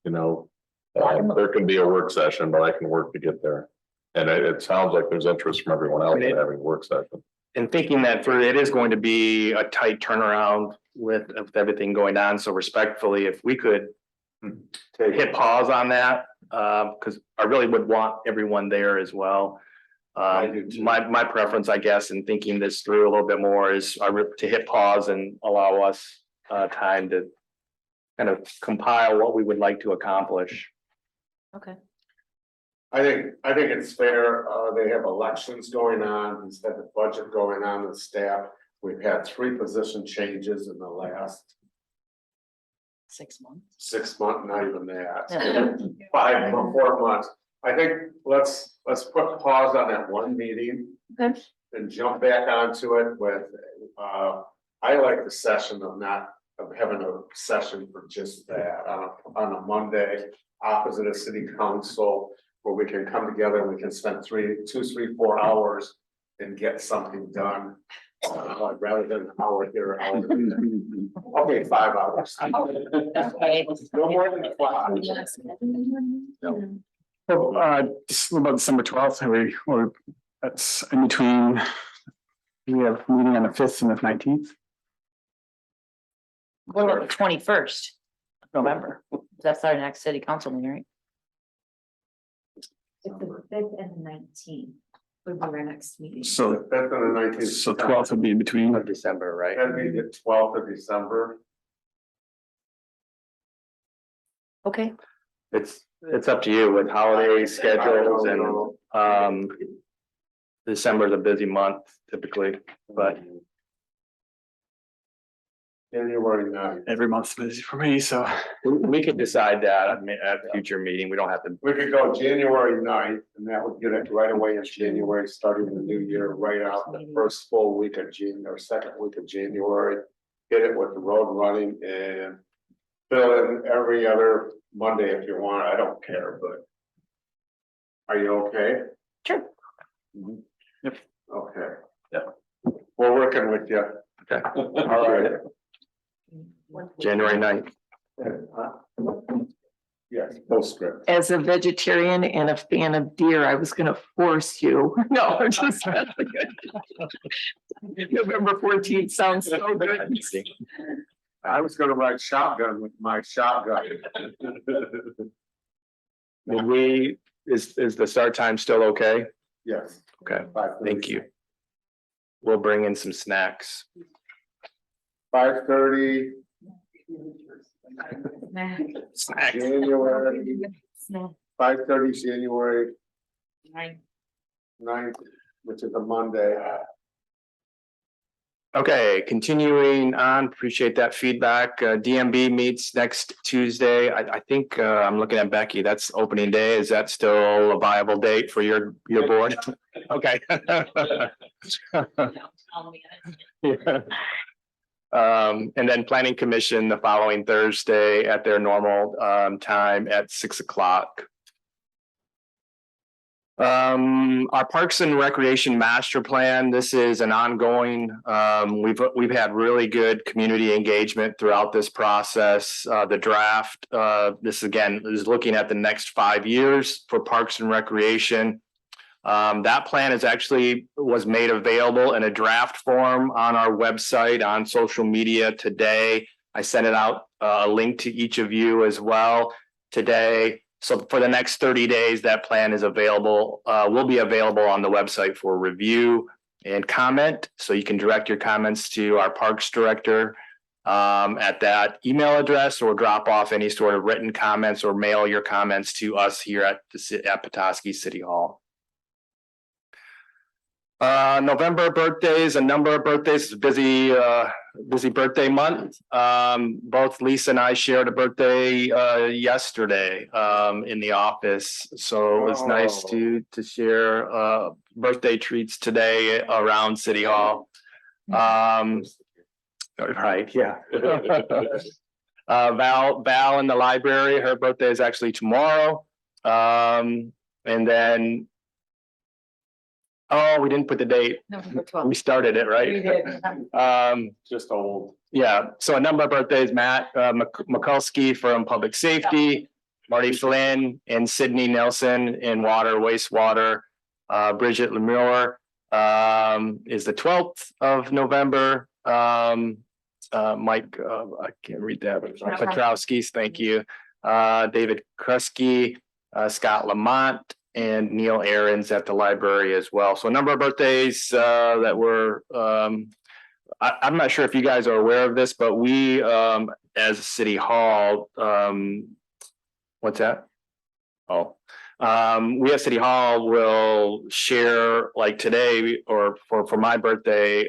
you know, there can be a work session, but I can work to get there. And it sounds like there's interest from everyone else in having a work session. And thinking that through, it is going to be a tight turnaround with everything going on. So respectfully, if we could to hit pause on that, because I really would want everyone there as well. I do too. My preference, I guess, in thinking this through a little bit more is to hit pause and allow us time to kind of compile what we would like to accomplish. Okay. I think it's fair, they have elections going on, instead of budget going on with staff. We've had 3 position changes in the last 6 months. 6 months, not even that. 4 months. I think let's put pause on that one meeting. Okay. And jump back onto it with, I like the session of having a session for just that on a Monday, opposite of city council, where we can come together and we can spend 2, 3, 4 hours and get something done. Rather than an hour here, an hour there. Okay, 5 hours. No more than 5. Just about December 12th, or that's in between. We have a meeting on the 5th and the 19th. What about the 21st of November? That's our next city council meeting, right? It's the 5th and the 19th would be our next meeting. So, The 5th and the 19th. so 12th would be in between. Of December, right? That'd be the 12th of December. Okay. It's up to you with holiday schedules and December is a busy month typically, but January 9th. Every month's busy for me, so. we could decide that at a future meeting. We don't have to. We could go January 9th, and that would get it right away in January, starting the new year, right out the first full week of June or second week of January. Get it with the road running and fill in every other Monday if you want. I don't care, but. Are you okay? Sure. Yep. Okay. Yeah. We're working with you. Okay. All right. January 9th. Yes, postscript. As a vegetarian and a fan of deer, I was gonna force you. No, I'm just. November 14th sounds so good. I was gonna write shotgun with my shotgun. Did we, is the start time still okay? Yes. Okay, thank you. We'll bring in some snacks. 5:30, Snacks. January, 5:30, January 9th, which is a Monday. Okay, continuing on, appreciate that feedback. DMB meets next Tuesday. I think, I'm looking at Becky, that's opening day. Is that still a viable date for your board? Okay. Yeah. And then planning commission the following Thursday at their normal time at 6 o'clock. Our Parks and Recreation Master Plan, this is an ongoing, we've had really good community engagement throughout this process. The draft, this again is looking at the next 5 years for Parks and Recreation. That plan is actually was made available in a draft form on our website, on social media today. I sent it out, a link to each of you as well today. So for the next 30 days, that plan is available, will be available on the website for review and comment. So you can direct your comments to our Parks Director at that email address, or drop off any sort of written comments or mail your comments to us here at Petoskey City Hall. November birthdays, a number of birthdays, busy birthday month. Both Lisa and I shared a birthday yesterday in the office. So it was nice to share birthday treats today around City Hall. Right, yeah. Val in the library, her birthday is actually tomorrow. And then we didn't put the date. We started it, right? Just old. Yeah, so a number of birthdays, Matt Mikulski from Public Safety, Marty Flynn and Sydney Nelson in Water, Wastewater. Bridget Lemure is the 12th of November. Mike, I can't read that, but Petrowski's, thank you. David Krusky, Scott Lamont, and Neil Aarons at the library as well. So a number of birthdays that were, I'm not sure if you guys are aware of this, but we, as City Hall, what's that? We at City Hall will share, like today, or for my birthday,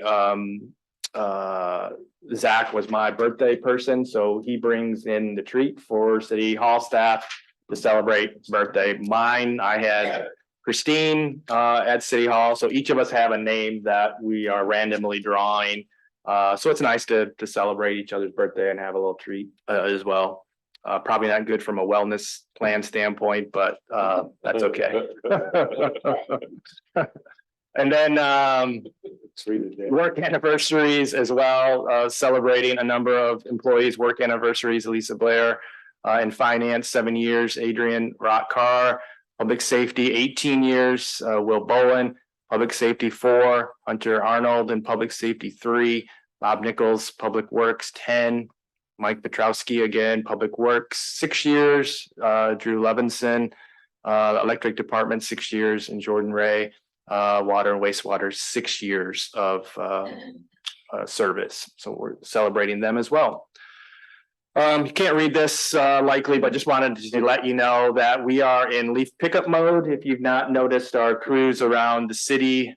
Zach was my birthday person, so he brings in the treat for City Hall staff to celebrate birthday. Mine, I had Christine at City Hall, so each of us have a name that we are randomly drawing. So it's nice to celebrate each other's birthday and have a little treat as well. Probably not good from a wellness plan standpoint, but that's okay. And then work anniversaries as well, celebrating a number of employees' work anniversaries. Lisa Blair in finance, 7 years. Adrian Rockcar, public safety, 18 years. Will Bowen, public safety 4. Hunter Arnold in public safety 3. Bob Nichols, public works 10. Mike Petrowski again, public works 6 years. Drew Levinson, electric department 6 years, and Jordan Ray, water and wastewater 6 years of service. So we're celebrating them as well. You can't read this likely, but just wanted to let you know that we are in leaf pickup mode. If you've not noticed our cruise around the city,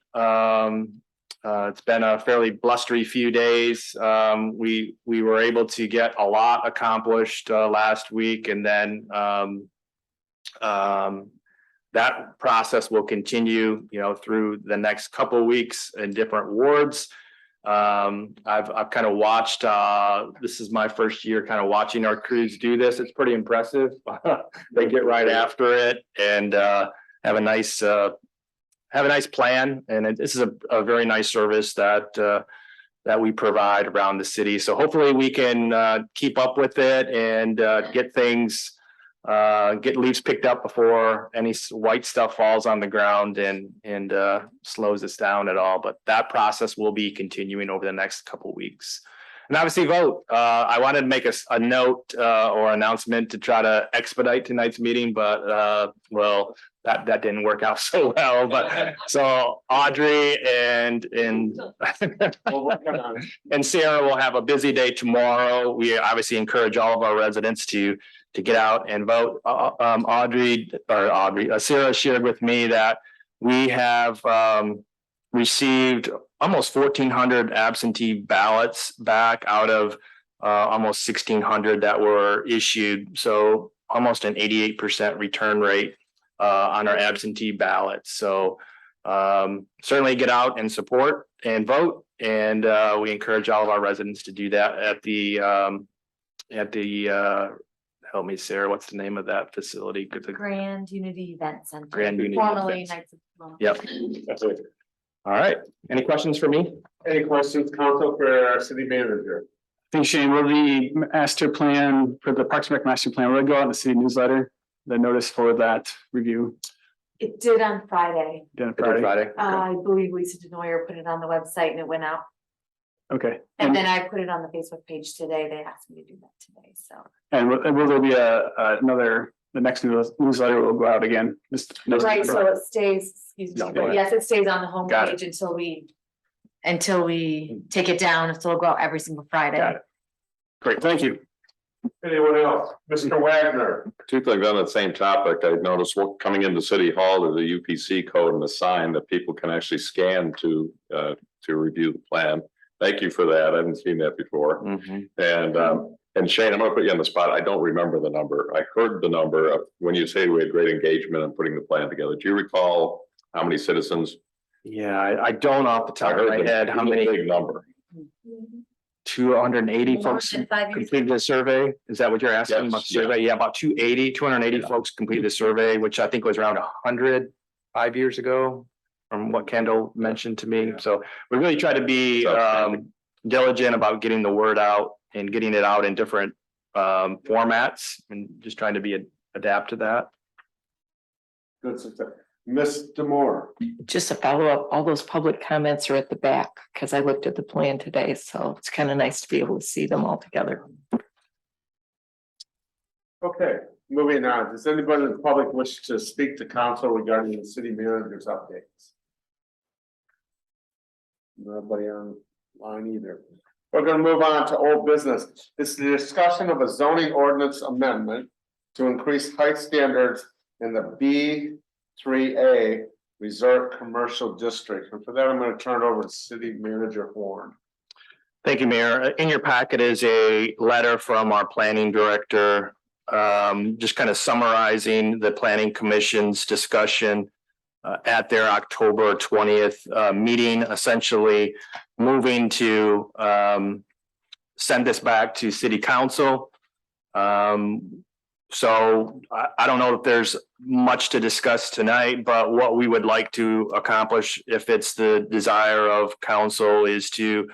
it's been a fairly blustery few days. We were able to get a lot accomplished last week, and then that process will continue, through the next couple of weeks in different wards. I've kind of watched, this is my first year kind of watching our crews do this. It's pretty impressive. They get right after it and have a nice plan. And this is a very nice service that we provide around the city. So hopefully we can keep up with it and get things, get leaves picked up before any white stuff falls on the ground and slows us down at all. But that process will be continuing over the next couple of weeks. And obviously vote. I wanted to make a note or announcement to try to expedite tonight's meeting, but well, that didn't work out so well. But so Audrey and and Sarah will have a busy day tomorrow. We obviously encourage all of our residents to get out and vote. Sarah shared with me that we have received almost 1,400 absentee ballots back out of almost 1,600 that were issued. So almost an 88% return rate on our absentee ballots. So certainly get out and support and vote. And we encourage all of our residents to do that at the help me, Sarah, what's the name of that facility? Grand Unity Event Center. Grand Unity Formerly Event Knights of Columbus. Yep. All right. Any questions for me? Any questions, council, for our city manager? I think Shane, will the master plan for the Parks and Rec master plan, will it go out in the city newsletter? The notice for that review? It did on Friday. Done on Friday? Friday. I believe Lisa Denoyer put it on the website and it went out. Okay. And then I put it on the Facebook page today. They asked me to do that today, so. And will there be the next newsletter will go out again? Right, so it stays, excuse me, No, go but ahead. yes, it stays on the Got it. homepage until we take it down. So it'll go out every single Friday. Got it. Great, thank you. Anyone else? Mr. Wagner? Two things on the same topic. I noticed coming into City Hall, there's a UPC code and a sign that people can actually scan to review the plan. Thank you for that. I hadn't seen that before. And Shane, I'm gonna put you on the spot. I don't remember the number. I heard the number of when you say we had great engagement on putting the plan together. Do you recall how many citizens? Yeah, I don't off the top of my head how many. Big number. 280 More folks than 5 years completed the survey. Is that what you're asking Yes, about the survey? Yeah, about 280 folks completed the survey, which I think was around 100 5 years ago. From what Kendall mentioned to me. So we really try to be diligent about getting the word out and getting it out in different formats and just trying to adapt to that. Good success. Mr. Moore? Just a follow up, all those public comments are at the back because I looked at the plan today, so it's kind of nice to be able to see them all together. Okay, moving on. Does anybody in the public wish to speak to council regarding the city manager's updates? Nobody online either. We're gonna move on to old business. It's the discussion of a zoning ordinance amendment to increase height standards in the B3A Reserve Commercial District. And for that, I'm gonna turn it over to City Manager Horn. Thank you, Mayor. In your packet is a letter from our planning director. Just kind of summarizing the planning commission's discussion at their October 20th meeting, essentially moving to send this back to city council. So I don't know if there's much to discuss tonight, but what we would like to accomplish, if it's the desire of council, is to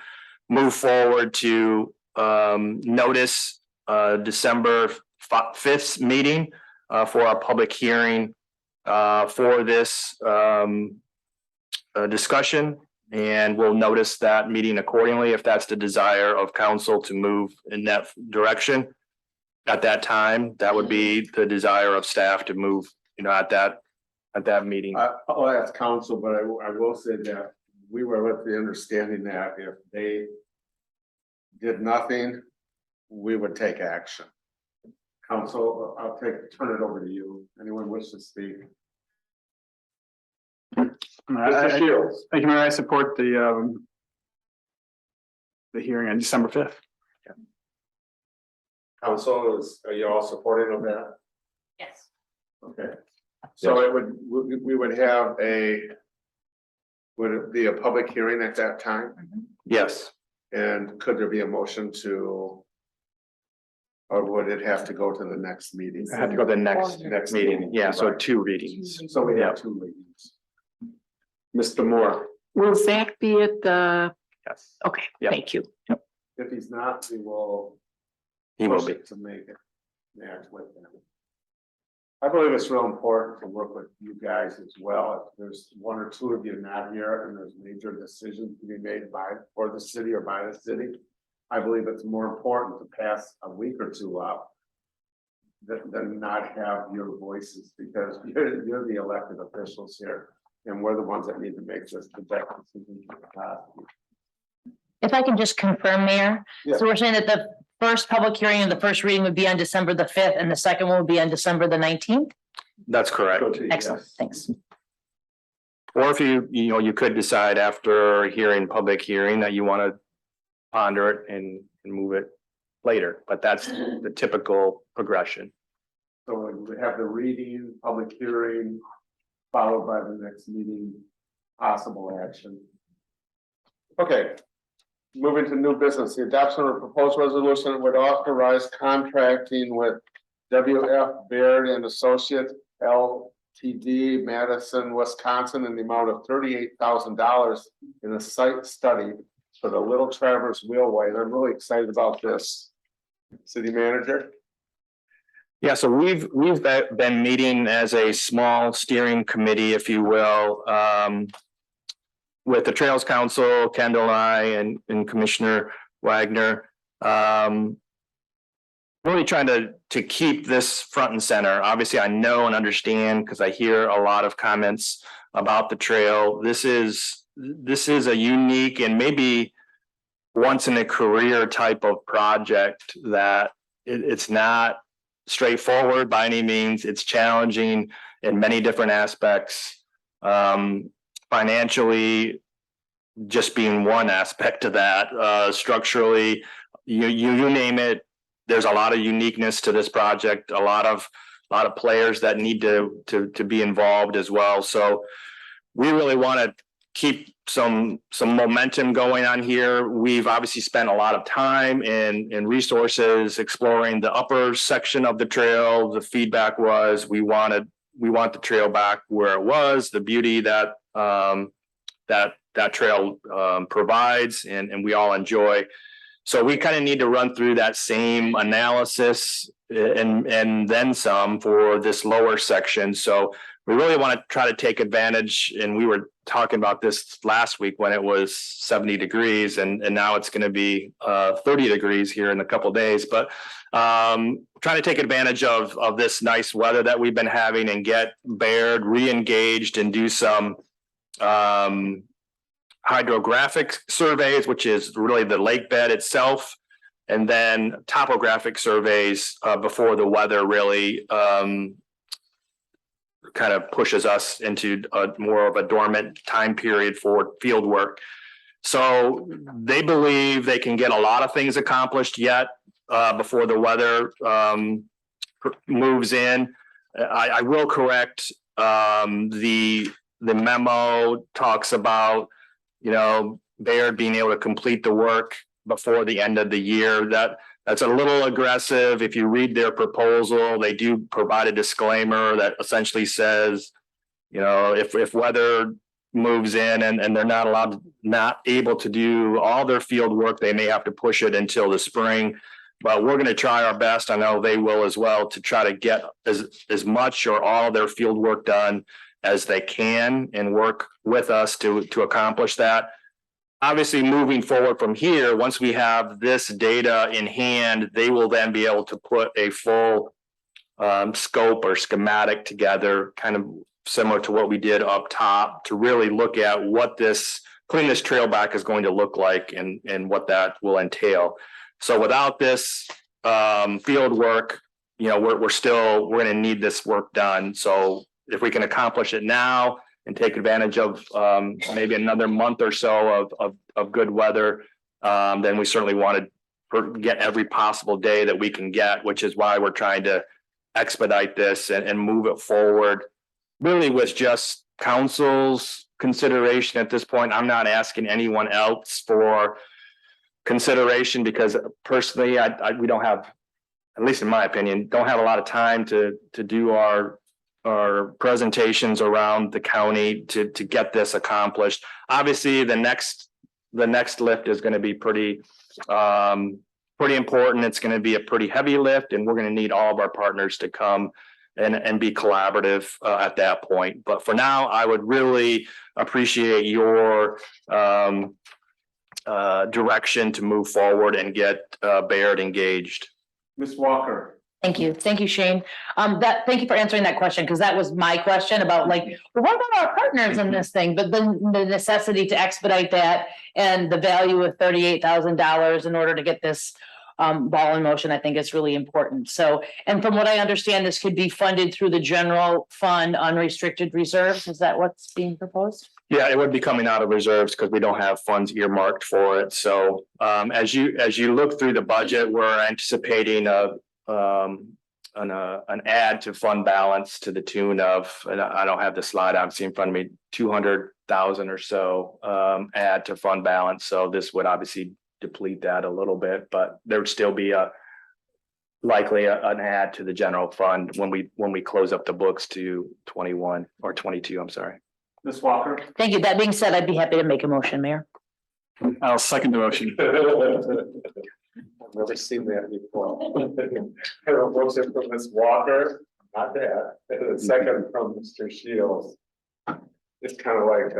move forward to notice December 5th meeting for our public hearing for this discussion, and we'll notice that meeting accordingly if that's the desire of council to move in that direction. At that time, that would be the desire of staff to move, at that meeting. I'll ask council, but I will say that we were with the understanding that if they did nothing, we would take action. Council, turn it over to you. Anyone wish to speak? Mr. Shields. Thank you, Mayor. I support the hearing on December 5th. Council, are you all supporting of that? Yes. Okay, so it would, we would have would it be a public hearing at that time? Yes. And could there be a motion to? Or would it have to go to the next meeting? I have to go to the next Next meeting. Yeah, so Right. 2 readings. So we have 2 meetings. Mr. Moore, Will Zach be at the, Yes, okay, Yep. thank you. if he's not, we will. he will push be. it To make it. Yeah, with them. I believe it's real important to work with you guys as well. If there's 1 or 2 of you not here and there's major decisions to be made for the city or by the city. I believe it's more important to pass a week or two up than not have your voices, because you're the elected officials here, and we're the ones that need to make this the best decision. If I can just confirm, Mayor, Yeah. so we're saying that the first public hearing and the first reading would be on December the 5th and the second one would be on December the 19th? That's correct. Excellent, thanks. Or if you could decide after hearing public hearing that you want to ponder it and move it later, but that's the typical progression. So we have the reading, public hearing, followed by the next meeting, possible action. Okay. Moving to new business, the adoption of a proposed resolution would authorize contracting with WF Baird and Associates LTD, Madison, Wisconsin, in the amount of $38,000 in a site study for the Little Traverse Wheelway. And I'm really excited about this. City manager? Yeah, so we've been meeting as a small steering committee, if you will, with the Trails Council, Kendall and I, and Commissioner Wagner. Really trying to keep this front and center. Obviously, I know and understand because I hear a lot of comments about the trail. This is a unique and maybe once in a career type of project that it's not straightforward by any means. It's challenging in many different aspects. Financially, just being one aspect of that, structurally, you name it. There's a lot of uniqueness to this project, a lot of players that need to be involved as well. So we really want to keep some momentum going on here. We've obviously spent a lot of time and resources exploring the upper section of the trail. The feedback was we want the trail back where it was, the beauty that that trail provides and we all enjoy. So we kind of need to run through that same analysis and then some for this lower section. So we really want to try to take advantage, and we were talking about this last week when it was 70 degrees and now it's going to be 30 degrees here in a couple of days. But trying to take advantage of this nice weather that we've been having and get Baird re-engaged and do some hydrographic surveys, which is really the lake bed itself, and then topographic surveys before the weather really kind of pushes us into more of a dormant time period for field work. So they believe they can get a lot of things accomplished yet before the weather moves in. I will correct, the memo talks about, Baird being able to complete the work before the end of the year. That's a little aggressive. If you read their proposal, they do provide a disclaimer that essentially says, if weather moves in and they're not able to do all their field work, they may have to push it until the spring. But we're going to try our best. I know they will as well, to try to get as much or all their field work done as they can and work with us to accomplish that. Obviously, moving forward from here, once we have this data in hand, they will then be able to put a full scope or schematic together, kind of similar to what we did up top, to really look at what putting this trail back is going to look like and what that will entail. So without this field work, we're going to need this work done. So if we can accomplish it now and take advantage of maybe another month or so of good weather, then we certainly want to get every possible day that we can get, which is why we're trying to expedite this and move it forward, really with just council's consideration at this point. I'm not asking anyone else for consideration because personally, we don't have, at least in my opinion, don't have a lot of time to do our presentations around the county to get this accomplished. Obviously, the next lift is going to be pretty important. It's going to be a pretty heavy lift, and we're going to need all of our partners to come and be collaborative at that point. But for now, I would really appreciate your direction to move forward and get Baird engaged. Ms. Walker. Thank you, Shane. Thank you for answering that question, because that was my question about like, well, what about our partners in this thing? But then the necessity to expedite that and the value of $38,000 in order to get this ball in motion, I think is really important. So, and from what I understand, this could be funded through the general fund unrestricted reserves. Is that what's being proposed? Yeah, it would be coming out of reserves because we don't have funds earmarked for it. So as you look through the budget, we're anticipating an add to fund balance to the tune of, and I don't have the slide obviously in front of me, 200,000 or so add to fund balance. So this would obviously deplete that a little bit, but there would still be likely an add to the general fund when we close up the books to 21 or 22, I'm sorry. Ms. Walker. Thank you. That being said, I'd be happy to make a motion, Mayor. I'll second the motion. I've never seen that before. I have a motion from Ms. Walker, not that, and a second from Mr. Shields. It's kind of like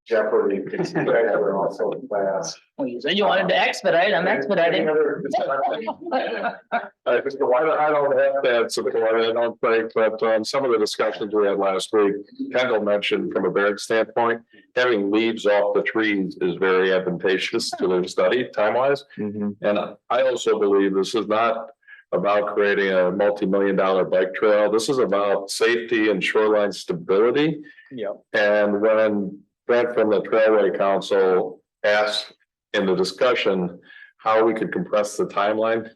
Jeopardy, because you guys are also in class. Well, you said you wanted to expedite, I'm expediting. I don't have that support, I don't think, but some of the discussions we had last week, Kendall mentioned from a Baird standpoint, having leaves off the trees is very advantageous to their study time-wise. And I also believe this is not about creating a multi-million-dollar bike trail. This is about safety and shoreline stability. Yeah. And when Brent from the Trailway Council asked in the discussion how we could compress the timeline,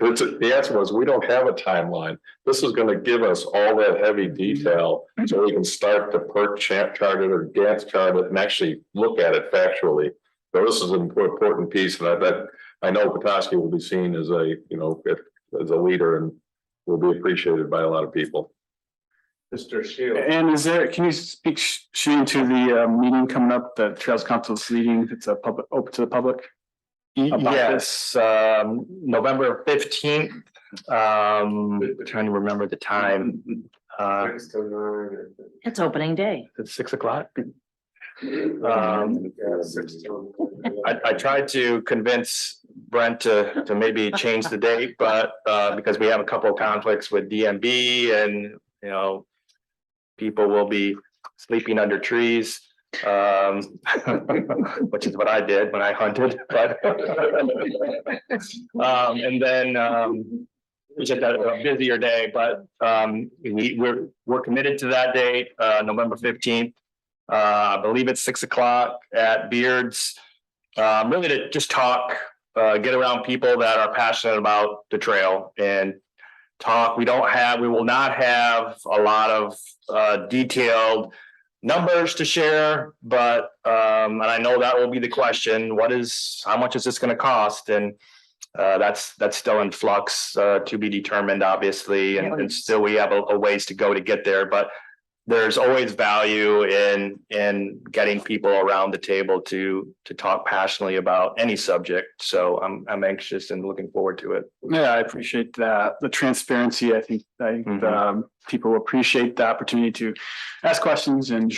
the answer was, we don't have a timeline. This is going to give us all that heavy detail so we can start to PERT chart it or Gantt chart it and actually look at it factually. So this is an important piece, and I know Petoskey will be seen as a, as a leader and will be appreciated by a lot of people. Mr. Shields. And can you speak, Shane, to the meeting coming up, the Trails Council's leading, it's a public, open to the public? Yes, November 15th. Trying to remember the time. 6 to 9. It's opening day. It's 6 o'clock. Yeah, 6 to 9. I tried to convince Brent to maybe change the date, but because we have a couple of conflicts with DMB and, people will be sleeping under trees. Which is what I did when I hunted, but and then it's just a busier day, but we're committed to that date, November 15th. I believe it's 6 o'clock at Beard's, really to just talk, get around people that are passionate about the trail and talk. We will not have a lot of detailed numbers to share, but and I know that will be the question, how much is this going to cost? And that's still in flux, to be determined, obviously, and still we have a ways to go to get there, but there's always value in getting people around the table to talk passionately about any subject. So I'm anxious and looking forward to it. Yeah, I appreciate that. The transparency, I think people appreciate the opportunity to ask questions and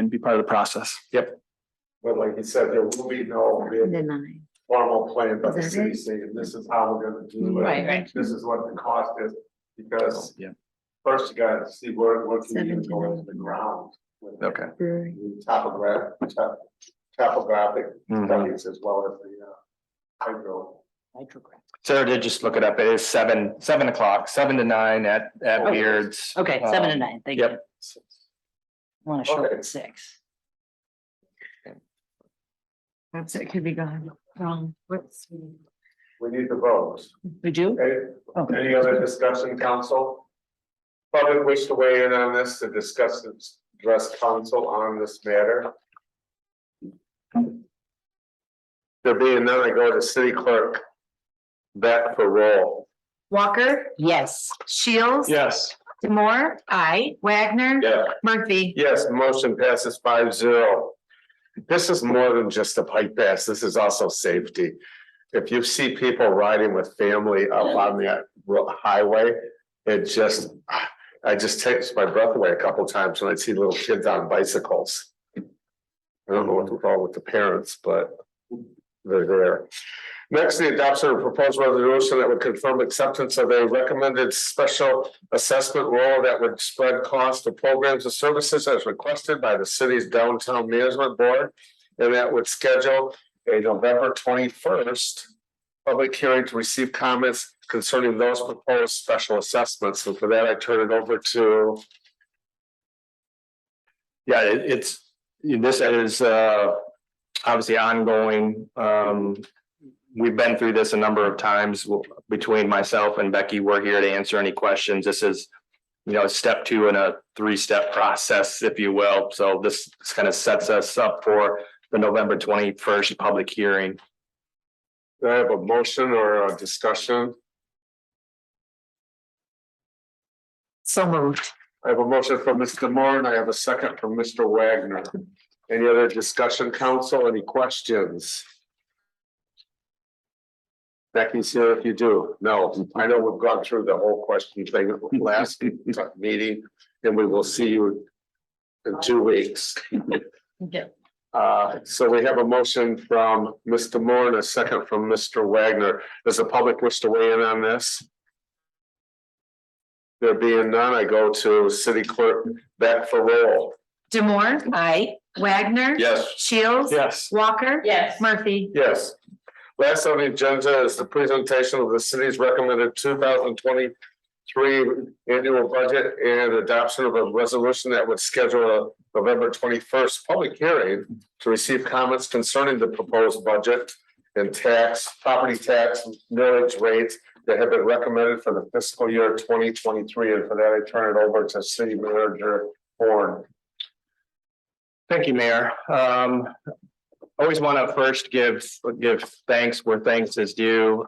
be part of the process. Yep. But like you said, there will be no formal plan by the city saying this is how we're going to do it. Right. This is what the cost is, because first you got to see where can you go into the ground. Okay. Topographic studies as well as the hydro. Sarah did just look it up. It is 7 o'clock, 7 to 9 at Beard's. Okay, 7 to 9. Thank you. Yep. I want to show it at 6. Perhaps it could be gone wrong. We need the votes. We do? Okay. Any other discussion, council? Public wish to weigh in on this, to discuss and address council on this matter? There being none, I go to city clerk. Back for roll. Walker, Yes. Shields. Yes. Moore, aye. Wagner. Yeah. Murphy. Yes, motion passes 5-0. This is more than just a bike pass. This is also safety. If you see people riding with family up on that highway, I just takes my breath away a couple times when I see little kids on bicycles. I don't know what's wrong with the parents, but they're there. Next, the adoption of a proposed resolution that would confirm acceptance of a recommended special assessment role that would spread cost of programs and services as requested by the city's downtown management board. And that would schedule a November 21st public hearing to receive comments concerning those proposed special assessments. And for that, I turn it over to. Yeah, this is obviously ongoing. We've been through this a number of times between myself and Becky. We're here to answer any questions. This is, step 2 in a 3-step process, if you will. So this kind of sets us up for the November 21st public hearing. Do I have a motion or a discussion? So moved. I have a motion from Mr. Moore and I have a second from Mr. Wagner. Any other discussion, council? Any questions? Becky's here if you do. No, I know we've gone through the whole question thing last meeting, and we will see you in 2 weeks. Yeah. So we have a motion from Mr. Moore and a second from Mr. Wagner. Does the public wish to weigh in on this? There being none, I go to City Clerk Beck for roll. Demore, Aye. Wagner. Yes. Shields. Yes. Walker. Yes. Murphy. Yes. Last on the agenda is the presentation of the city's recommended 2023 annual budget and adoption of a resolution that would schedule a November 21st public hearing to receive comments concerning the proposed budget and property tax millage rates that have been recommended for the fiscal year 2023. And for that, I turn it over to City Manager Horn. Thank you, Mayor. Always want to first give thanks where thanks is due.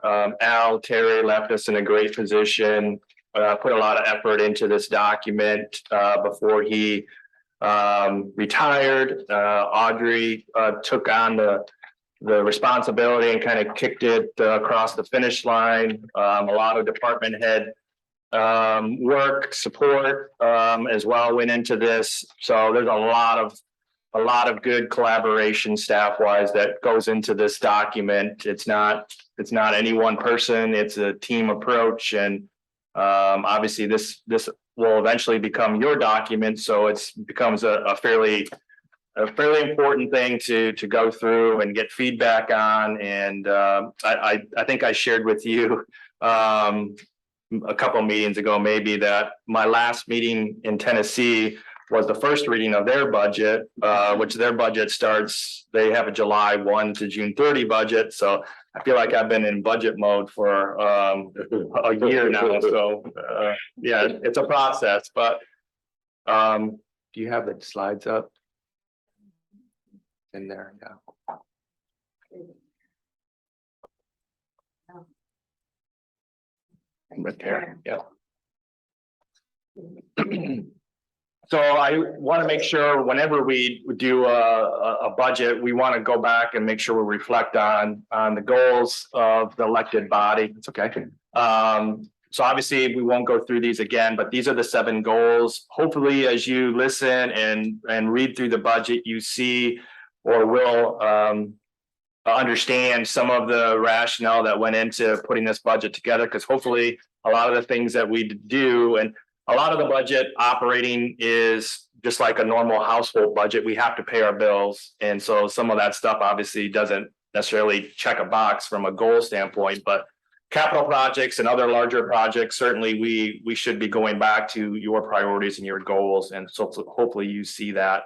Terry left us in a great position, put a lot of effort into this document before he retired. Audrey took on the responsibility and kind of kicked it across the finish line. A lot of department head work, support as well went into this. So there's a lot of good collaboration staff wise that goes into this document. It's not any one person, it's a team approach. And obviously this will eventually become your document. So it becomes a fairly important thing to go through and get feedback on. And I think I shared with you a couple meetings ago, maybe, that my last meeting in Tennessee was the first reading of their budget, which their budget starts, they have a July 1 to June 30 budget. So I feel like I've been in budget mode for a year now. So yeah, it's a process, but do you have the slides up? In there, yeah. Right there, yeah. So I want to make sure whenever we do a budget, we want to go back and make sure we reflect on the goals of the elected body. It's okay. So obviously we won't go through these again, but these are the 7 goals. Hopefully, as you listen and read through the budget, you see or will understand some of the rationale that went into putting this budget together, because hopefully a lot of the things that we do, and a lot of the budget operating is just like a normal household budget. We have to pay our bills. And so some of that stuff obviously doesn't necessarily check a box from a goal standpoint, but capital projects and other larger projects, certainly we should be going back to your priorities and your goals. And so hopefully you see that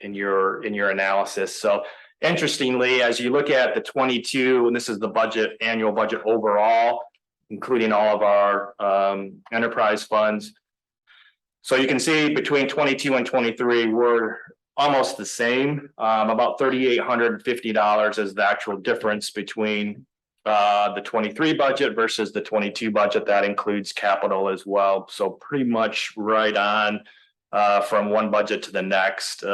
in your analysis. So interestingly, as you look at the 22, and this is the budget, annual budget overall, including all of our enterprise funds. So you can see between 22 and 23, we're almost the same. About $3,850 is the actual difference between the 23 budget versus the 22 budget. That includes capital as well. So pretty much right on from one budget to the next.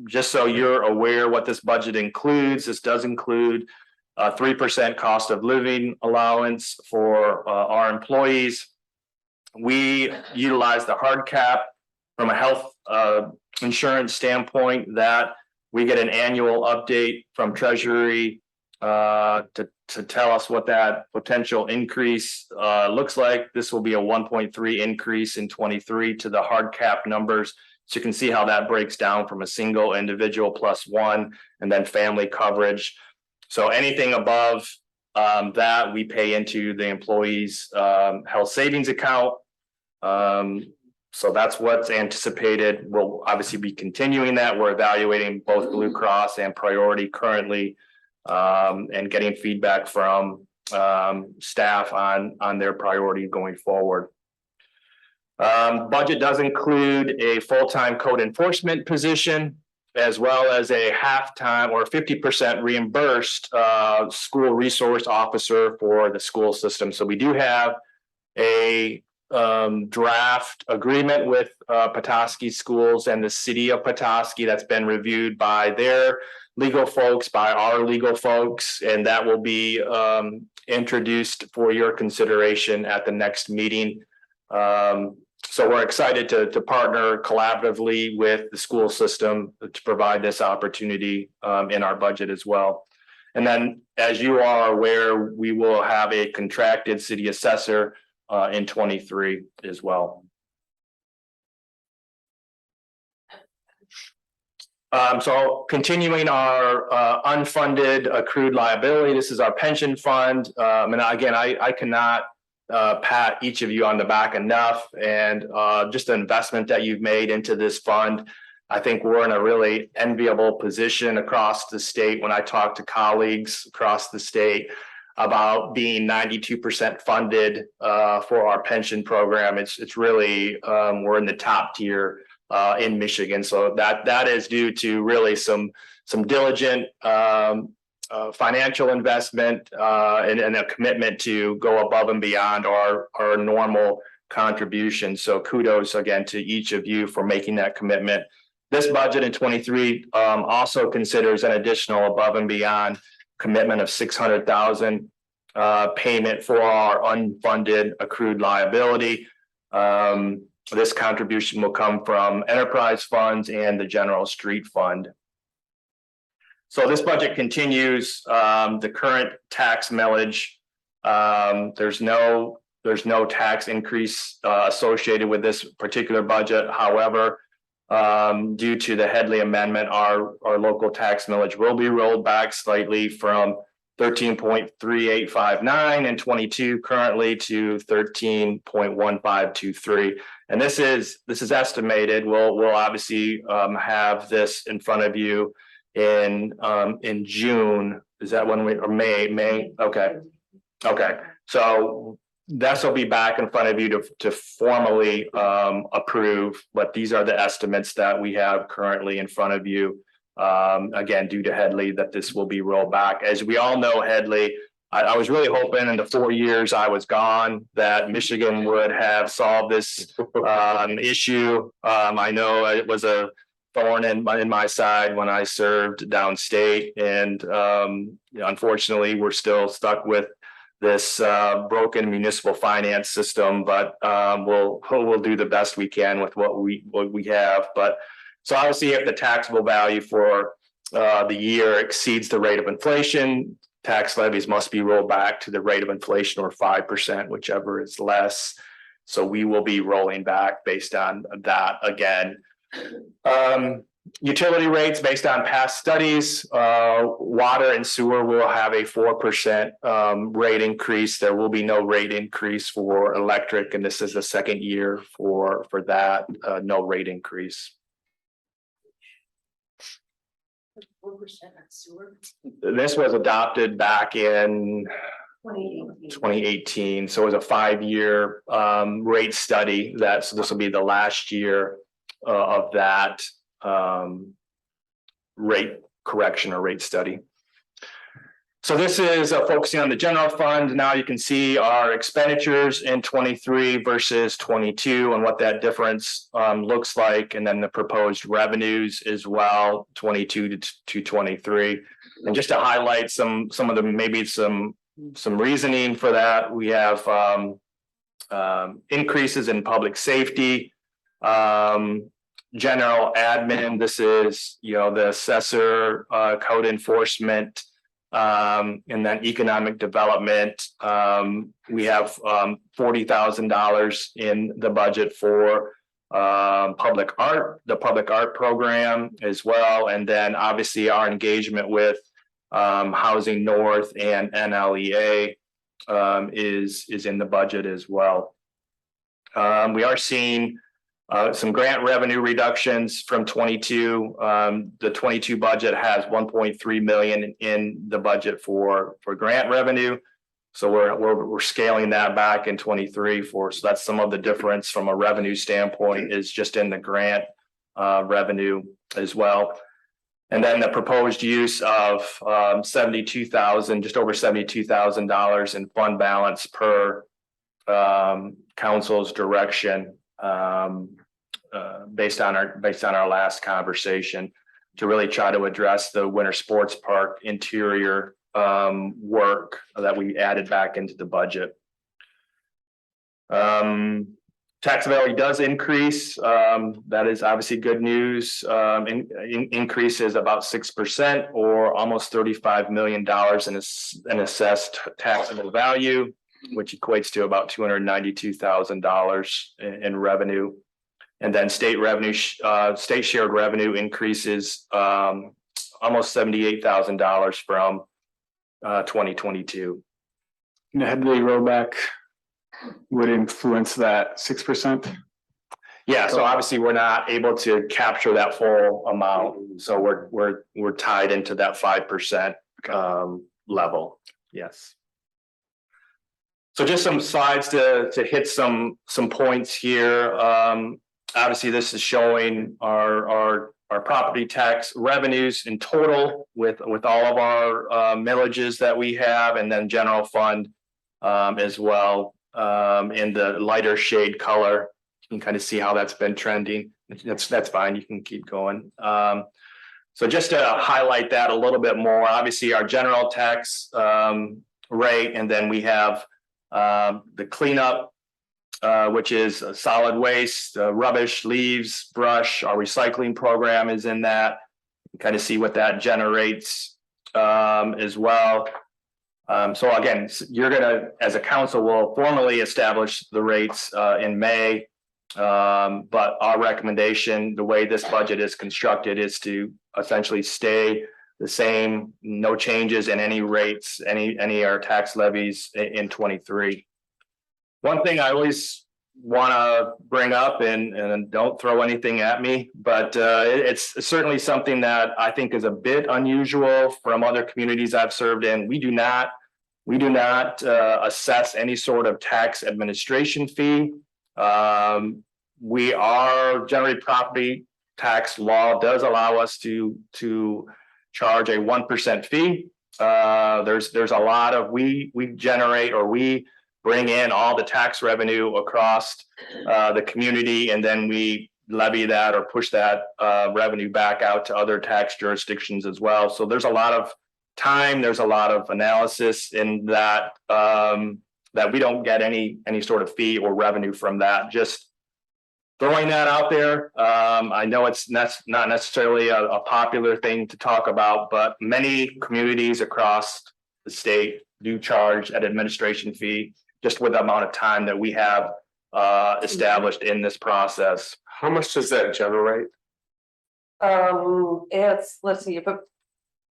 Just so you're aware what this budget includes, this does include 3% cost of living allowance for our employees. We utilize the hard cap from a health insurance standpoint, that we get an annual update from Treasury to tell us what that potential increase looks like. This will be a 1.3 increase in 23 to the hard cap numbers. So you can see how that breaks down from a single individual plus one and then family coverage. So anything above that we pay into the employee's health savings account. So that's what's anticipated. We'll obviously be continuing that. We're evaluating both Blue Cross and Priority currently and getting feedback from staff on their priority going forward. Budget does include a full-time code enforcement position, as well as a half-time or 50% reimbursed school resource officer for the school system. So we do have a draft agreement with Petoskey Schools and the city of Petoskey that's been reviewed by their legal folks, by our legal folks, and that will be introduced for your consideration at the next meeting. So we're excited to partner collaboratively with the school system to provide this opportunity in our budget as well. And then, as you are aware, we will have a contracted city assessor in 23 as well. So continuing our unfunded accrued liability, this is our pension fund. And again, I cannot pat each of you on the back enough, and just the investment that you've made into this fund. I think we're in a really enviable position across the state. When I talk to colleagues across the state about being 92% funded for our pension program, it's really we're in the top tier in Michigan. So that is due to really some diligent financial investment and a commitment to go above and beyond our normal contribution. So kudos again to each of you for making that commitment. This budget in 23 also considers an additional above and beyond commitment of $600,000 payment for our unfunded accrued liability. This contribution will come from enterprise funds and the general street fund. So this budget continues the current tax millage. There's no tax increase associated with this particular budget. However, due to the Headley Amendment, our local tax millage will be rolled back slightly from 13.3859 and 22 currently to 13.1523. And this is estimated. We'll obviously have this in front of you in June. Is that when or May? Okay. So this will be back in front of you to formally approve, but these are the estimates that we have currently in front of you. Again, due to Headley, that this will be rolled back. As we all know, Headley, I was really hoping in the 4 years I was gone that Michigan would have solved this issue. I know it was a thorn in my side when I served downstate, and unfortunately, we're still stuck with this broken municipal finance system. But we'll do the best we can with what we have. But so obviously, if the taxable value for the year exceeds the rate of inflation, tax levies must be rolled back to the rate of inflation or 5%, whichever is less. So we will be rolling back based on that again. Utility rates based on past studies, water and sewer will have a 4% rate increase. There will be no rate increase for electric, and this is the second year for that, no rate increase. 4% on sewer. This was adopted back in 2018. 2018. So it was a 5-year rate study. So this will be the last year of that rate correction or rate study. So this is focusing on the general fund. Now you can see our expenditures in 23 versus 22 and what that difference looks like, and then the proposed revenues as well, 22 to 23. And just to highlight some of the maybe some reasoning for that, we have increases in public safety. general admin. This is, the assessor, code enforcement, and then economic development. We have $40,000 in the budget for public art, the public art program as well, and then obviously our engagement with Housing North and NLEA is in the budget as well. We are seeing some grant revenue reductions from 22. The 22 budget has 1.3 million in the budget for grant revenue. So we're scaling that back in 23 so that's some of the difference from a revenue standpoint is just in the grant revenue as well. And then the proposed use of just over $72,000 in fund balance per council's direction, based on our last conversation, to really try to address the winter sports park interior work that we added back into the budget. Taxability does increase. That is obviously good news. Increases about 6% or almost $35 million in assessed taxable value, which equates to about $292,000 in revenue. And then state shared revenue increases almost $78,000 from 2022. And the Headley rollback would influence that 6%. Yeah, so obviously we're not able to capture that full amount, so we're tied into that 5% level. Yes. So just some slides to hit some points here. Obviously, this is showing our property tax revenues in total with all of our millages that we have, and then general fund as well. In the lighter shade color, you can kind of see how that's been trending. That's fine. You can keep going. So just to highlight that a little bit more, obviously our general tax rate, and then we have the cleanup, which is solid waste, rubbish, leaves, brush. Our recycling program is in that. You can kind of see what that generates as well. So again, you're gonna, as a council, will formally establish the rates in May. But our recommendation, the way this budget is constructed, is to essentially stay the same, no changes in any rates, any of our tax levies in 23. One thing I always want to bring up, and don't throw anything at me, but it's certainly something that I think is a bit unusual from other communities I've served in. We do not assess any sort of tax administration fee. We are generally, property tax law does allow us to charge a 1% fee. There's a lot of, we generate, or we bring in all the tax revenue across the community, and then we levy that or push that revenue back out to other tax jurisdictions as well. So there's a lot of time, there's a lot of analysis in that, that we don't get any sort of fee or revenue from that. Just throwing that out there. I know it's not necessarily a popular thing to talk about, but many communities across the state do charge an administration fee just with the amount of time that we have established in this process. How much does that generate? It's, let's see,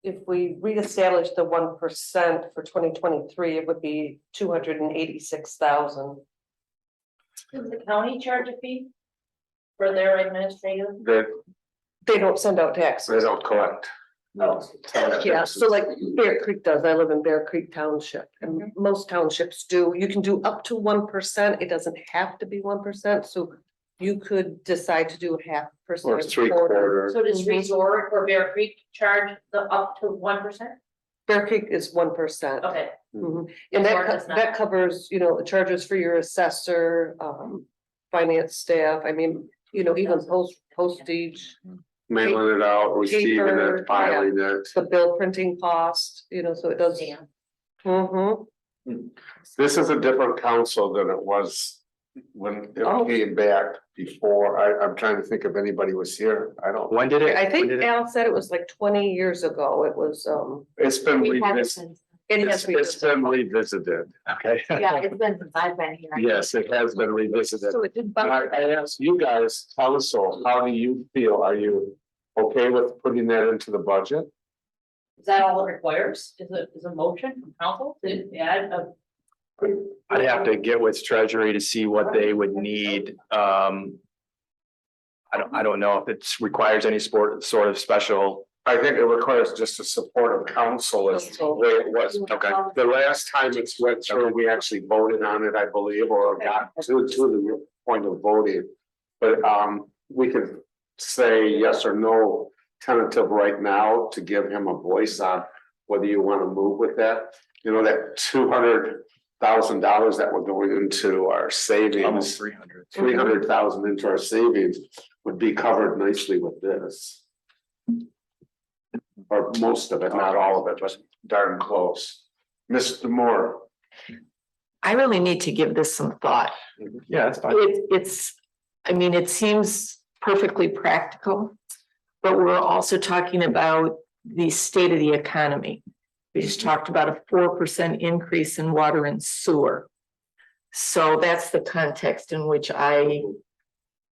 if we reestablish the 1% for 2023, it would be 286,000. Does the county charge a fee for their administrative? They don't send out taxes. They don't collect. Oh, yeah, so like Bear Creek does. I live in Bear Creek Township, and most townships do. You can do up to 1%. It doesn't have to be 1%, so you could decide to do 0.5%. Or 3/4. So does Resort or Bear Creek charge the up to 1%? Bear Creek is 1%. Okay. Mhm. And that covers, the charges for your assessor, finance staff. I mean, even postage, Mailing it out, receiving paper, it, filing it. the bill printing cost, so it does. Damn. Mhm. This is a different council than it was when it came back before, I'm trying to think if anybody was here. I don't. When did it? I when think did it- Al said it was like 20 years ago. It was, It's been We haven't revisited. been- It's been revisited. Okay. Yeah, it's been since I've been here. Yes, it has been revisited. so it did. And I ask you guys, council, how do you feel? Are you okay with putting that into the budget? Is that all it requires? Is a motion from council to add a? I'd have to get with Treasury to see what they would need. I don't know if it requires any sort of special. I think it requires just the support of council as the way it was. Okay. The last time it's went through, we actually voted on it, I believe, or got to the point of voting. But we could say yes or no tentative right now to give him a voice on whether you want to move with that. You know, that $200,000 that we're going into our savings. Almost 300. 300,000 into our savings would be covered nicely with this. Or most of it, not all of it, but darn close. Mr. Moore. I really need to give this some thought. Yeah, that's fine. I mean, it seems perfectly practical, but we're also talking about the state of the economy. We just talked about a 4% increase in water and sewer. So that's the context in which I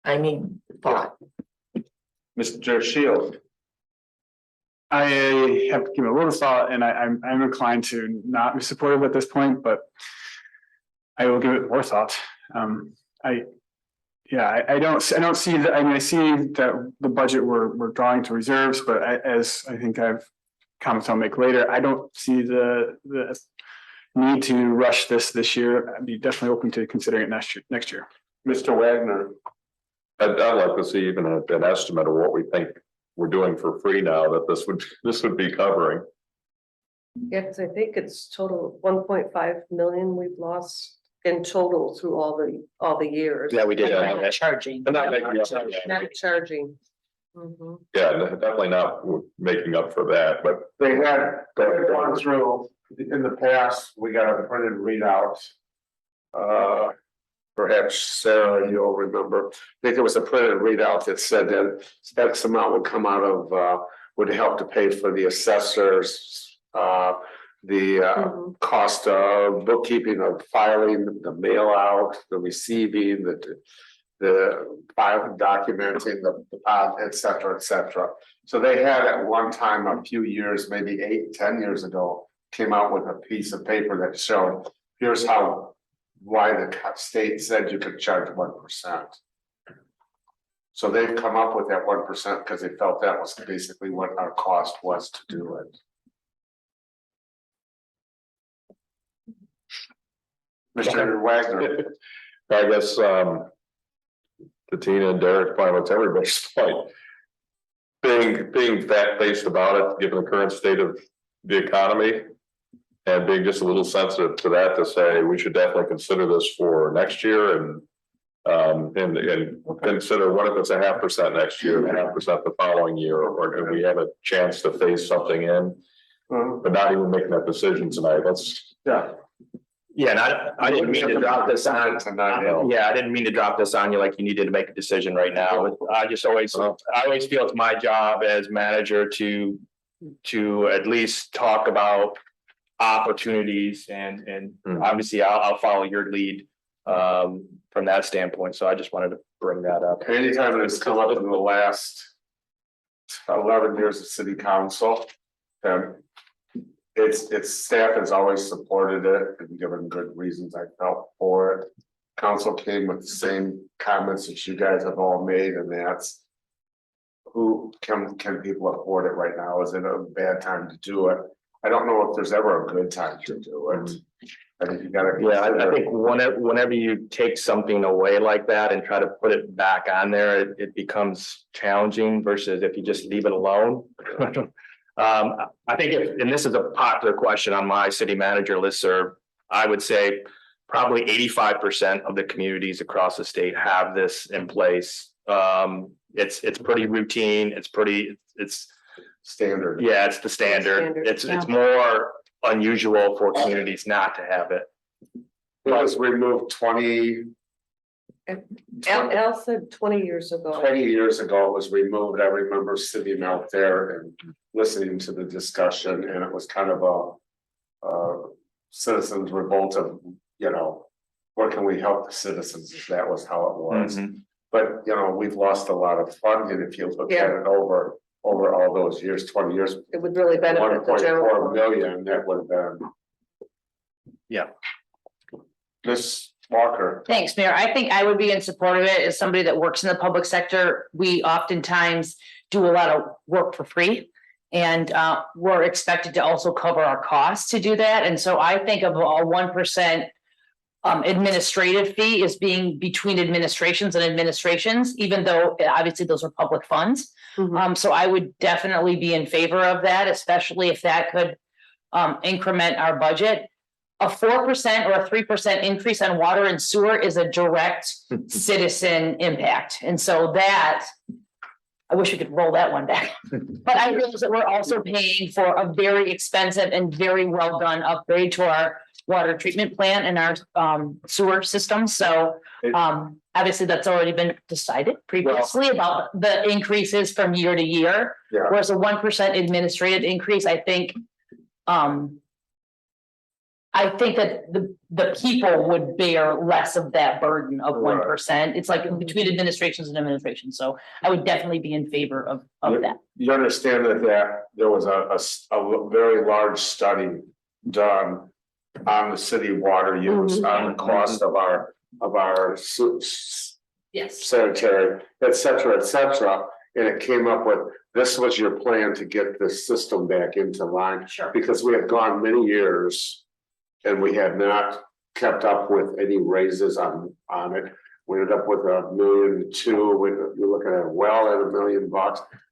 need thought. Mr. Shield. I have to give it a little thought and I'm inclined to not be supportive at this point, but I will give it more thought. I don't see that. I mean, I see that the budget we're drawing to reserves, but as I think I've comments I'll make later, I don't see the need to rush this year. I'd be definitely open to considering it next year. Mr. Wagner. I'd like to see even an estimate of what we think we're doing for free now that this would be covering. Yeah, because I think it's total 1.5 million we've lost in total through all the years. Yeah, we did. Charging. I'm not making up. Not charging. Mhm. Yeah, definitely not making up for that, but They had gone through, in the past, we got a printed readout. Perhaps Sarah, you'll remember, I think there was a printed readout that said that X amount would come out of, would help to pay for the assessors. The cost of bookkeeping, of filing, the mail out, the receiving, the file documenting, the et cetera, et cetera. So they had at one time, a few years, maybe 8-10 years ago, came out with a piece of paper that showed, here's why the state said you could charge 1%. So they've come up with that 1% because they felt that was basically what our cost was to do it. Mr. Wagner. I guess to Tina and Derek, fine, what's everybody's point? Being fact-based about it, given the current state of the economy. And being just a little sensitive to that, to say we should definitely consider this for next year and consider what if it's 0.5% next year, 0.5% the following year, or do we have a chance to phase something in? But not even making that decision tonight, that's. Yeah, and I didn't mean to drop this on. Tonight. Yeah, I didn't mean to drop this on you like you needed to make a decision right now. I always feel it's my job as manager to at least talk about opportunities and obviously I'll follow your lead from that standpoint. So I just wanted to bring that up. Anytime it's come up in the last 11 years of city council, its staff has always supported it and given good reasons, I felt, for it. Council came with the same comments that you guys have all made, and that's who can people afford it right now? Is it a bad time to do it? I don't know if there's ever a good time to do it. I think you gotta. Yeah, I think whenever you take something away like that and try to put it back on there, it becomes challenging versus if you just leave it alone. I think and this is a popular question on my city manager listserv, I would say probably 85% of the communities across the state have this in place. It's pretty routine. It's standard. Yeah, it's the standard. It's more unusual for communities not to have it. It was removed Al said 20 years ago. 20 years ago, it was removed. I remember sitting out there and listening to the discussion, and it was kind of a citizens revolt of, where can we help the citizens? That was how it was. But, we've lost a lot of funding if you look at it over all those years, 20 years. It would really benefit the general. 1.4 million, that would have been. Yeah. Ms. Walker. Thanks, Mayor. I think I would be in support of it as somebody that works in the public sector. We oftentimes do a lot of work for free. And we're expected to also cover our costs to do that. And so I think of a 1% administrative fee as being between administrations and administrations, even though obviously those are public funds. So I would definitely be in favor of that, especially if that could increment our budget. A 4% or a 3% increase on water and sewer is a direct citizen impact. And so that, I wish we could roll that one back. But I realize that we're also paying for a very expensive and very well done upgrade to our water treatment plant and our sewer system. So obviously that's already been decided previously about the increases from year to year. Yeah. Whereas a 1% administrative increase, I think that the people would bear less of that burden of 1%. It's like between administrations and administrations. So I would definitely be in favor of that. You understand that there was a very large study done on the city water use, on the cost of our Yes. sanitary, et cetera, and it came up with, this was your plan to get this system back into line. Sure. Because we had gone many years and we had not kept up with any raises on it. We ended up with $1.2 million. We're looking at well at $1 million.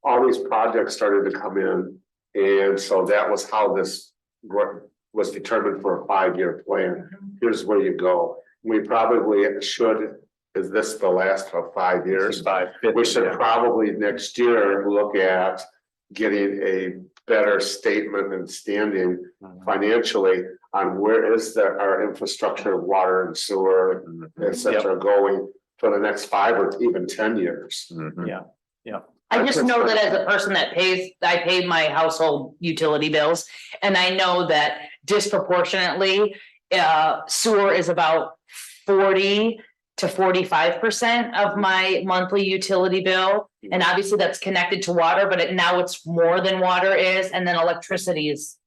All these projects started to come in. And so that was how this was determined for a 5-year plan. Here's where you go. We probably should, is this the last of 5 years? We should probably next year look at getting a better statement and standing financially on where is our infrastructure of water and sewer, et cetera, going for the next 5 or even 10 years. I just know that as a person that I pay my household utility bills, and I know that disproportionately, sewer is about 40 to 45% of my monthly utility bill. And obviously that's connected to water, but now it's more than water is, and then electricity is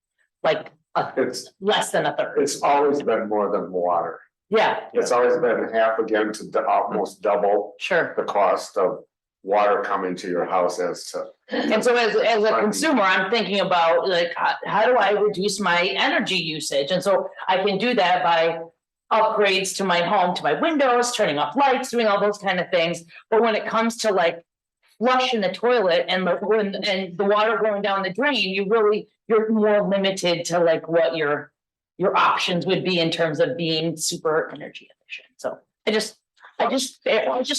like It's less than a third. It's always been more than water. Yeah, It's always been half again to almost double sure. the cost of water coming to your house as to. And so as a consumer, I'm thinking about like, how do I reduce my energy usage? And so I can do that by upgrades to my home, to my windows, turning off lights, doing all those kind of things. But when it comes to like flushing the toilet and the water going down the drain, you're more limited to like what your options would be in terms of being super energy efficient. So I just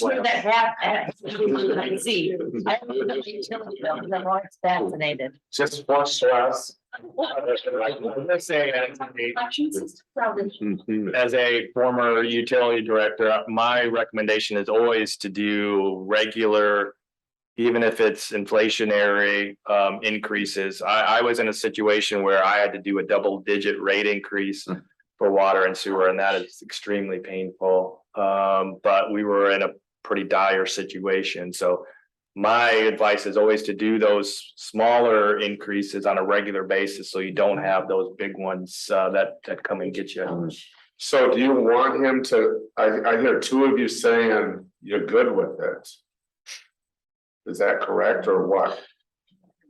wear that hat. I can see. I don't know the utility bill, because I'm always fascinated. Just flush to us. Let's say as a former utility director, my recommendation is always to do regular, even if it's inflationary increases. I was in a situation where I had to do a double-digit rate increase for water and sewer, and that is extremely painful. But we were in a pretty dire situation. So my advice is always to do those smaller increases on a regular basis, so you don't have those big ones that come and get you. So do you want him to, I hear two of you saying you're good with it. Is that correct or what?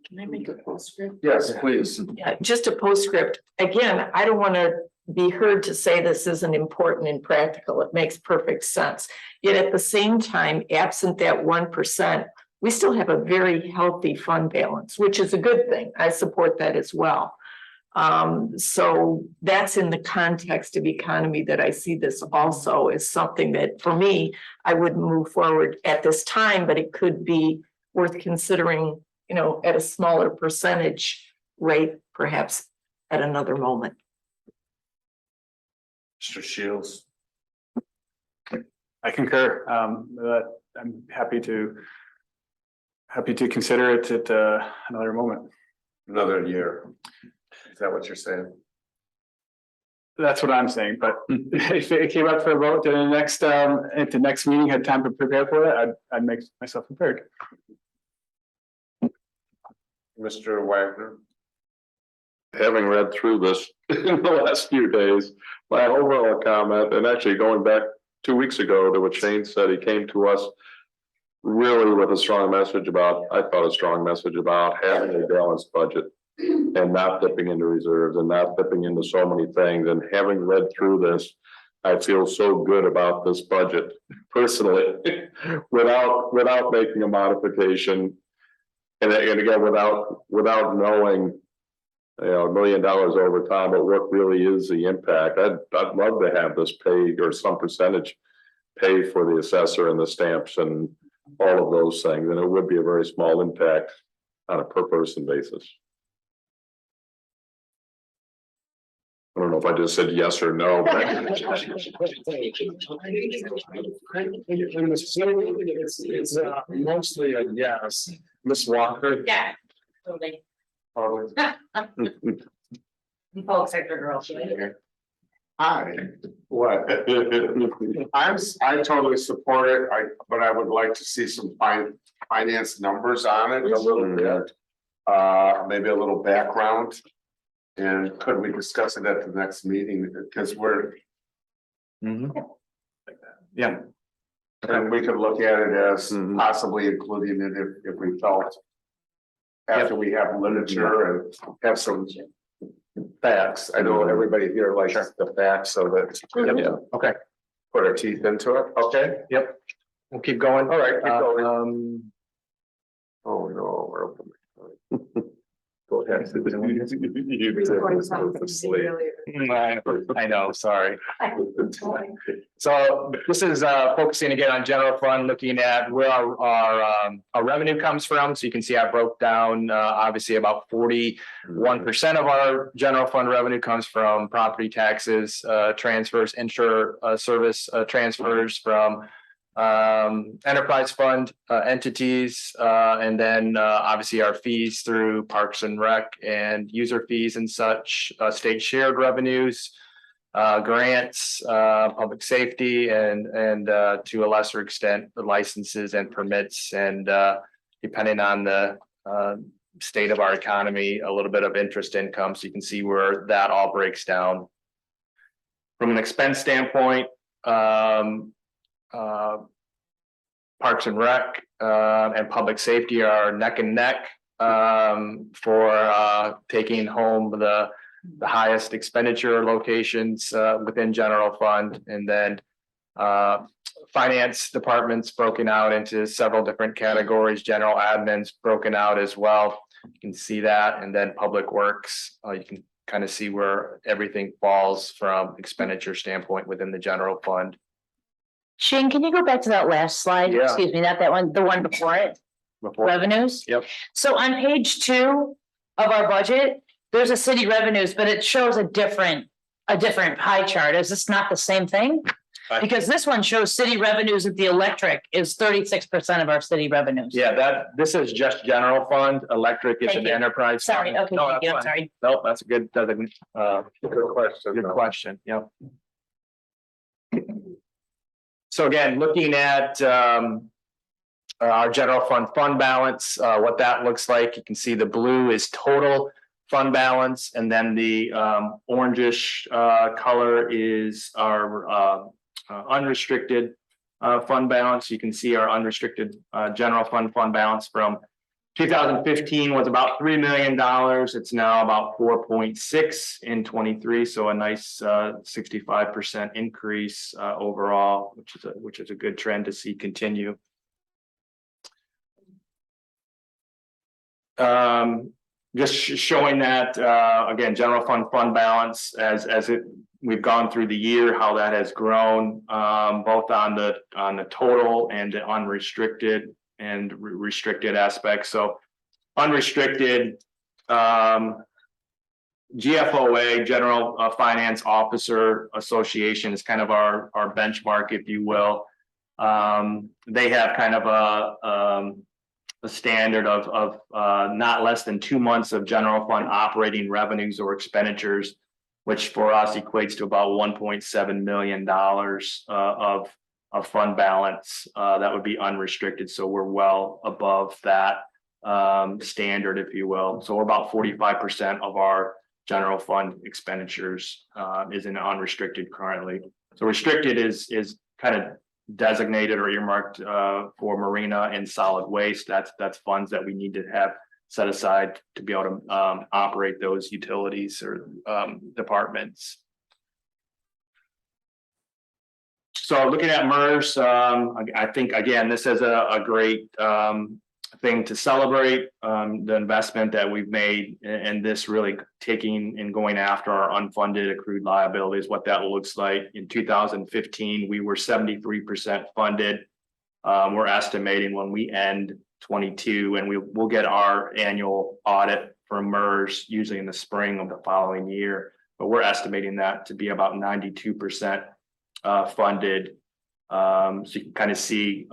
Can I make a postscript? Yes, please. Yeah, just a postscript. Again, I don't want to be heard to say this isn't important and practical. It makes perfect sense. Yet at the same time, absent that 1%, we still have a very healthy fund balance, which is a good thing. I support that as well. So that's in the context of economy that I see this also as something that for me, I wouldn't move forward at this time, but it could be worth considering, at a smaller percentage rate, perhaps at another moment. Mr. Shields. I concur, I'm happy to consider it at another moment. Another year. Is that what you're saying? That's what I'm saying, but if it came up for a vote at the next meeting, had time to prepare for it, I'd make myself prepared. Mr. Wagner? Having read through this in the last few days, my overall comment, and actually going back 2 weeks ago to what Shane said, he came to us really with a strong message about, I thought a strong message about having a balanced budget and not dipping into reserves and not dipping into so many things. And having read through this, I feel so good about this budget personally, without making a modification. And again, without knowing, $1 million over time, but what really is the impact? I'd love to have this paid or some percentage paid for the assessor and the stamps and all of those things. And it would be a very small impact on a per person basis. I don't know if I just said yes or no, but It's mostly a yes. Ms. Walker? Yeah. Totally. Folk sector girl. Hi, what? I totally support it, but I would like to see some finance numbers on it a little bit. Maybe a little background. And could we discuss it at the next meeting, because we're. Yeah. And we could look at it as possibly including it if we felt. After we have literature and have some facts. I know everybody here likes the facts, so that. Yeah. Okay. Put our teeth into it, okay? Yep. We'll keep going. All right, keep going. Oh, no, we're open. Go ahead. I know, sorry. So this is focusing again on general fund, looking at where our revenue comes from. So you can see I broke down, obviously about 41% of our general fund revenue comes from property taxes, transfers, service transfers from enterprise fund entities, and then obviously our fees through Parks and Rec and user fees and such, state shared revenues, grants, public safety, and to a lesser extent, the licenses and permits, and depending on the state of our economy, a little bit of interest income. So you can see where that all breaks down. From an expense standpoint, Parks and Rec and public safety are neck and neck for taking home the highest expenditure locations within general fund. And then finance departments broken out into several different categories, general admins broken out as well. You can see that. And then public works, you can kind of see where everything falls from expenditure standpoint within the general fund. Shane, can you go back to that last slide? Yeah. Excuse me, not that one, the one before it, revenues? Yep. So on page 2 of our budget, there's a city revenues, but it shows a different pie chart. Is this not the same thing? Because this one shows city revenues at the electric is 36% of our city revenues. Yeah, this is just general fund. Electric is Thank an you. enterprise. Sorry, fund. okay, No, thank you, I'm that's fine. sorry. No, that's a good Good question. Yep. So again, looking at our general fund balance, what that looks like, you can see the blue is total fund balance, and then the orangish color is our unrestricted fund balance. You can see our unrestricted general fund balance from 2015 was about $3 million. It's now about 4.6 in 23. So a nice 65% increase overall, which is a good trend to see continue. Just showing that again, general fund balance as we've gone through the year, how that has grown both on the total and the unrestricted and restricted aspects. So unrestricted, GFOA, General Finance Officer Association, is kind of our benchmark, if you will. They have kind of a standard of not less than 2 months of general fund operating revenues or expenditures, which for us equates to about $1.7 million of fund balance that would be unrestricted. So we're well above that standard, if you will. So we're about 45% of our general fund expenditures is in unrestricted currently. So restricted is kind of designated or earmarked for marina and solid waste. That's funds that we need to have set aside to be able to operate those utilities or departments. So looking at MERS, I think, again, this is a great thing to celebrate, the investment that we've made and this really taking and going after our unfunded accrued liabilities, what that looks like. In 2015, we were 73% funded. We're estimating when we end 22, and we'll get our annual audit from MERS usually in the spring of the following year, but we're estimating that to be about 92% funded. So you can kind of see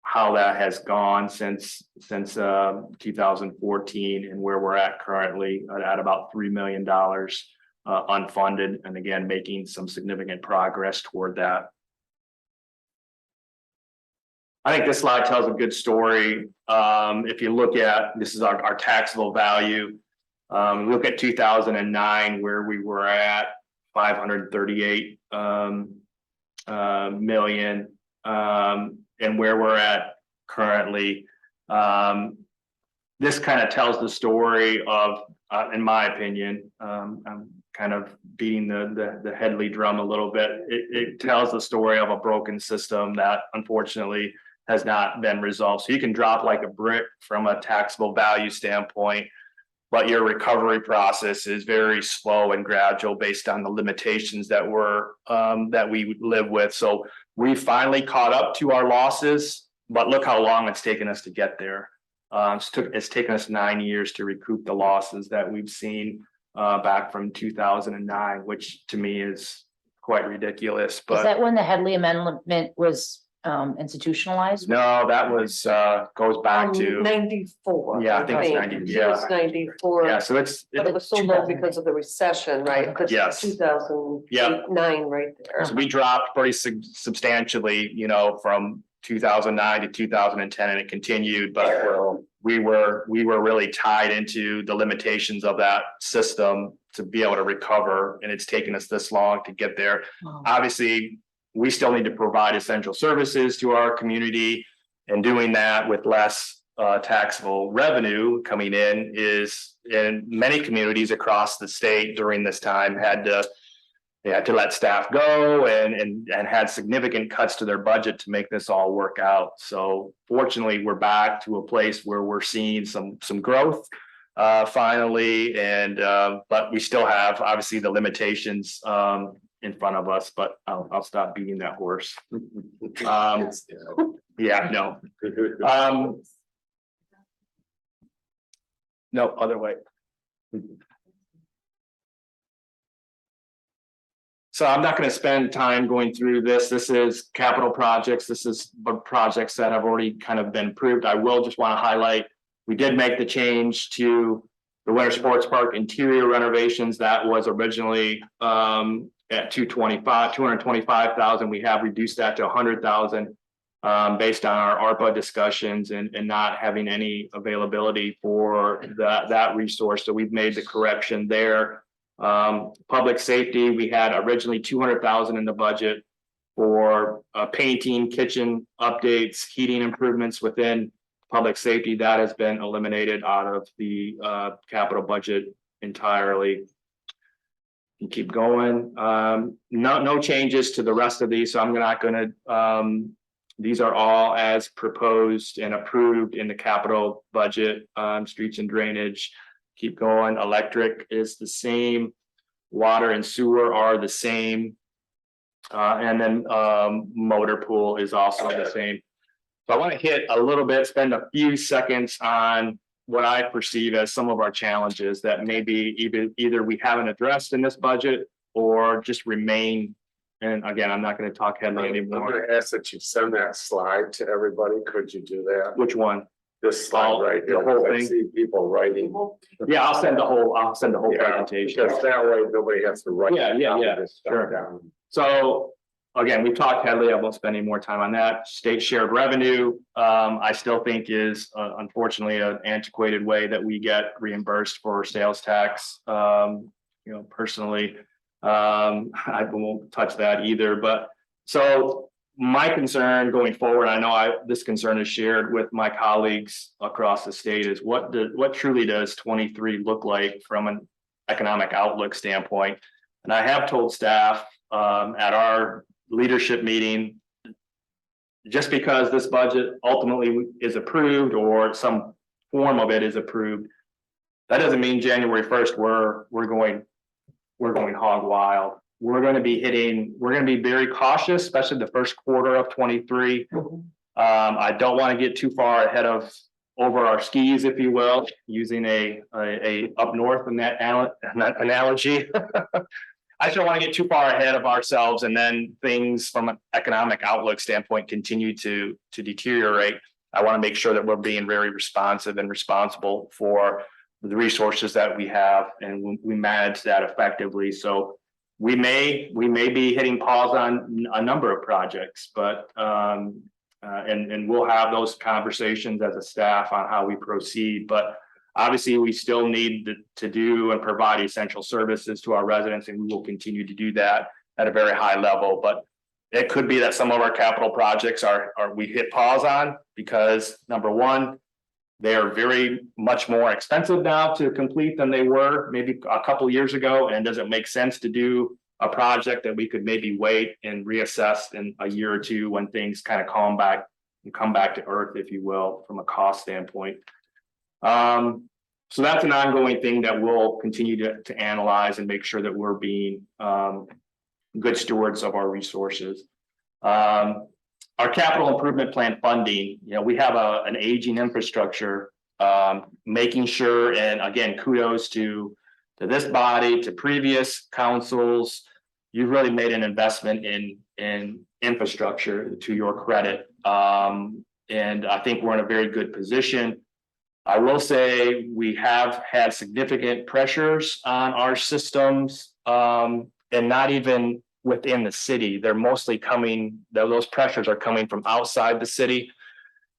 how that has gone since 2014 and where we're at currently at about $3 million unfunded, and again making some significant progress toward that. I think this slide tells a good story. If you look at, this is our taxable value. Look at 2009 where we were at 538 million, and where we're at currently. This kind of tells the story of, in my opinion, I'm kind of beating the Headley drum a little bit. It tells the story of a broken system that unfortunately has not been resolved. So you can drop like a brick from a taxable value standpoint, but your recovery process is very slow and gradual based on the limitations that we live with. So we finally caught up to our losses, but look how long it's taken us to get there. It's taken us 9 years to recoup the losses that we've seen back from 2009, which to me is quite ridiculous. But Is that when the Headley Amendment was institutionalized? no, that was goes back to 94. Yeah, I think it's 90, It yeah. was 94. yeah. So it's But it was so low because of the recession, right? Because Yes. 2009 right there. So we dropped pretty substantially, you know, from 2009 to 2010, and it continued, but we were really tied into the limitations of that system to be able to recover, and it's taken us this long to get there. Wow. Obviously, we still need to provide essential services to our community, and doing that with less taxable revenue coming in is, in many communities across the state during this time had to let staff go and had significant cuts to their budget to make this all work out. So fortunately, we're back to a place where we're seeing some growth finally, and but we still have obviously the limitations in front of us, but I'll stop beating that horse. Yeah, no. No, other way. So I'm not going to spend time going through this. This is capital projects. This is projects that have already kind of been approved. I will just want to highlight, we did make the change to the Winter Sports Park interior renovations. That was originally at 225,000. We have reduced that to 100,000 based on our ARPA discussions and not having any availability for that resource. So we've made the correction there. Public safety, we had originally 200,000 in the budget for painting, kitchen updates, heating improvements within public safety. That has been eliminated out of the capital budget entirely. You keep going. No changes to the rest of these, so I'm not going to. These are all as proposed and approved in the capital budget. Streets and drainage. Keep going. Electric is the same. Water and sewer are the same. And then motor pool is also the same. So I want to hit a little bit, spend a few seconds on what I perceive as some of our challenges that maybe either we haven't addressed in this budget or just remain And again, I'm not gonna talk Headley I'm anymore. gonna ask that you send that slide to everybody. Could you do that? Which one? This slide right The here. whole I thing? see people writing. Yeah, I'll send the whole Yeah, presentation. because that way nobody has to write. Yeah, yeah, yeah, this stuff sure. down. So again, we've talked Headley. I won't spend any more time on that. State shared revenue, I still think is unfortunately an antiquated way that we get reimbursed for sales tax. You know, personally, I won't touch that either, but so my concern going forward, I know this concern is shared with my colleagues across the state is what truly does 23 look like from an economic outlook standpoint? And I have told staff at our leadership meeting, just because this budget ultimately is approved or some form of it is approved, that doesn't mean January 1st, we're going hog wild. We're going to be very cautious, especially the first quarter of 23. I don't want to get too far ahead of over our skis, if you will, using a up north in that analogy. I just don't want to get too far ahead of ourselves and then things from an economic outlook standpoint continue to deteriorate. I want to make sure that we're being very responsive and responsible for the resources that we have and we manage that effectively. So we may be hitting pause on a number of projects, but and we'll have those conversations as a staff on how we proceed. But obviously, we still need to do and provide essential services to our residents, and we will continue to do that at a very high level. But it could be that some of our capital projects are we hit pause on because number one, they are very much more expensive now to complete than they were maybe a couple years ago. And does it make sense to do a project that we could maybe wait and reassess in a year or two when things kind of calm back and come back to earth, if you will, from a cost standpoint? So that's an ongoing thing that we'll continue to analyze and make sure that we're being good stewards of our resources. Our capital improvement plan funding, you know, we have an aging infrastructure, making sure, and again, kudos to this body, to previous councils. You've really made an investment in infrastructure, to your credit. And I think we're in a very good position. I will say we have had significant pressures on our systems, and not even within the city. They're mostly coming, those pressures are coming from outside the city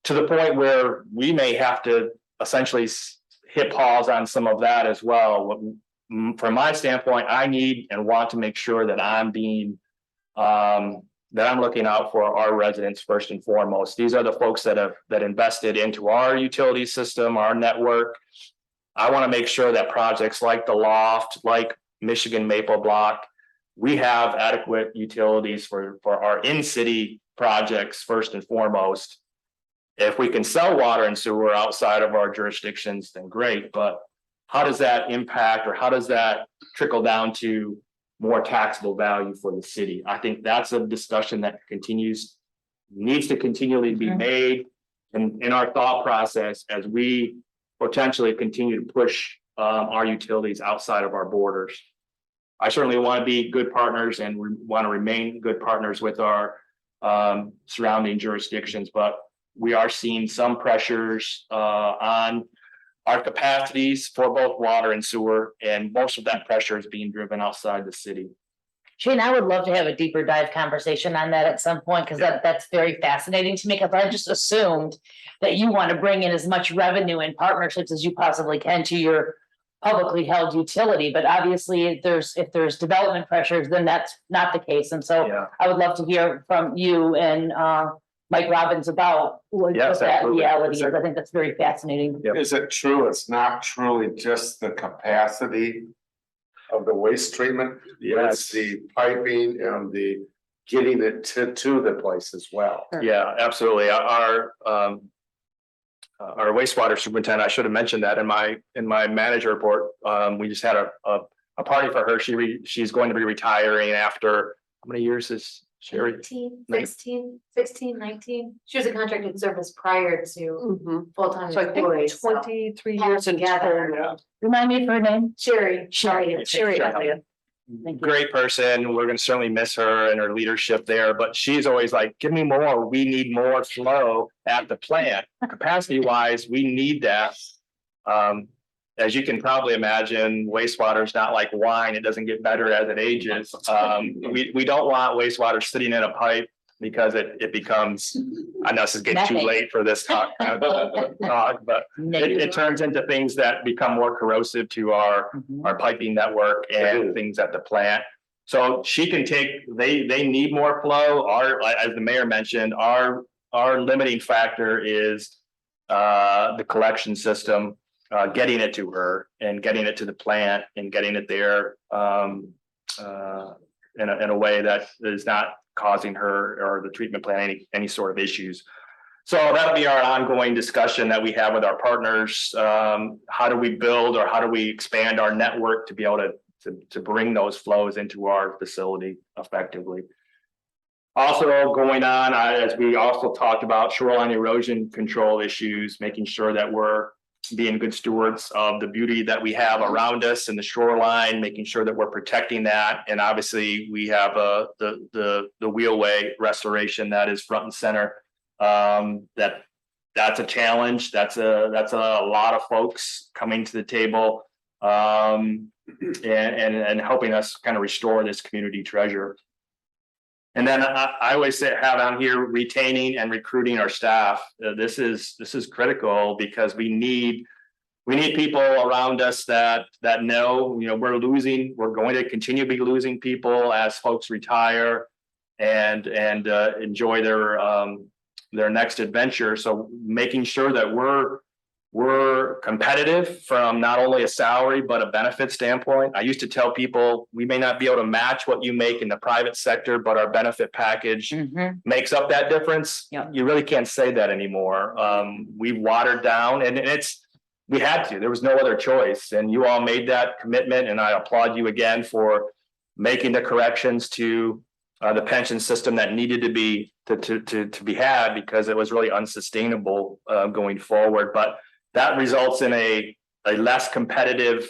to the point where we may have to essentially hit pause on some of that as well. From my standpoint, I need and want to make sure that I'm being, that I'm looking out for our residents first and foremost. These are the folks that invested into our utility system, our network. I want to make sure that projects like the Loft, like Michigan Maple Block, we have adequate utilities for our in-city projects first and foremost. If we can sell water and sewer outside of our jurisdictions, then great. But how does that impact or how does that trickle down to more taxable value for the city? I think that's a discussion that needs to continually be made in our thought process as we potentially continue to push our utilities outside of our borders. I certainly want to be good partners and we want to remain good partners with our surrounding jurisdictions, but we are seeing some pressures on our capacities for both water and sewer, and most of that pressure is being driven outside the city. Shane, I would love to have a deeper dive conversation on that at some point, because that's very fascinating to me, because I just assumed that you want to bring in as much revenue and partnerships as you possibly can to your publicly held utility, but obviously if there's development pressures, then that's not the case. And so I would love to hear from you and Mike Robbins about what that reality is. I think that's very fascinating. Is it true? It's not truly just the capacity of the waste treatment. It's the piping and the getting it to the place as well. Yeah, absolutely. Our wastewater superintendent, I should have mentioned that in my manager report. We just had a party for her. She's going to be retiring after how many years is Sherry? 16, 19. She was a contracted service prior to full-time So I think employee. 23 years in total. Remind me of her name? Sherry. Sherry. great person. We're gonna certainly miss her and her leadership there, but she's always like, give me more. We need more flow at the plant. Capacity wise, we need that. As you can probably imagine, wastewater is not like wine. It doesn't get better as it ages. We don't want wastewater sitting in a pipe because it becomes, I know this is getting too Methane. late for this talk, but it turns into things that become more corrosive to our piping network and things at the plant. So she can take, they need more flow. As the mayor mentioned, our limiting factor is the collection system, getting it to her and getting it to the plant and getting it there in a way that is not causing her or the treatment plant any sort of issues. So that'll be our ongoing discussion that we have with our partners. How do we build or how do we expand our network to be able to bring those flows into our facility effectively? Also going on, as we also talked about, shoreline erosion control issues, making sure that we're being good stewards of the beauty that we have around us and the shoreline, making sure that we're protecting that. And obviously we have the wheelway restoration that is front and center. That's a challenge. That's a lot of folks coming to the table and helping us kind of restore this community treasure. And then I always have on here retaining and recruiting our staff. This is critical because we need people around us that know, we're going to continue to be losing people as folks retire and enjoy their next adventure. So making sure that we're competitive from not only a salary, but a benefit standpoint. I used to tell people we may not be able to match what you make in the private sector, but our benefit package makes up that difference. Yeah. You really can't say that anymore. We've watered down and we had to, there was no other choice. And you all made that commitment. And I applaud you again for making the corrections to the pension system that needed to be had because it was really unsustainable going forward. But that results in a less competitive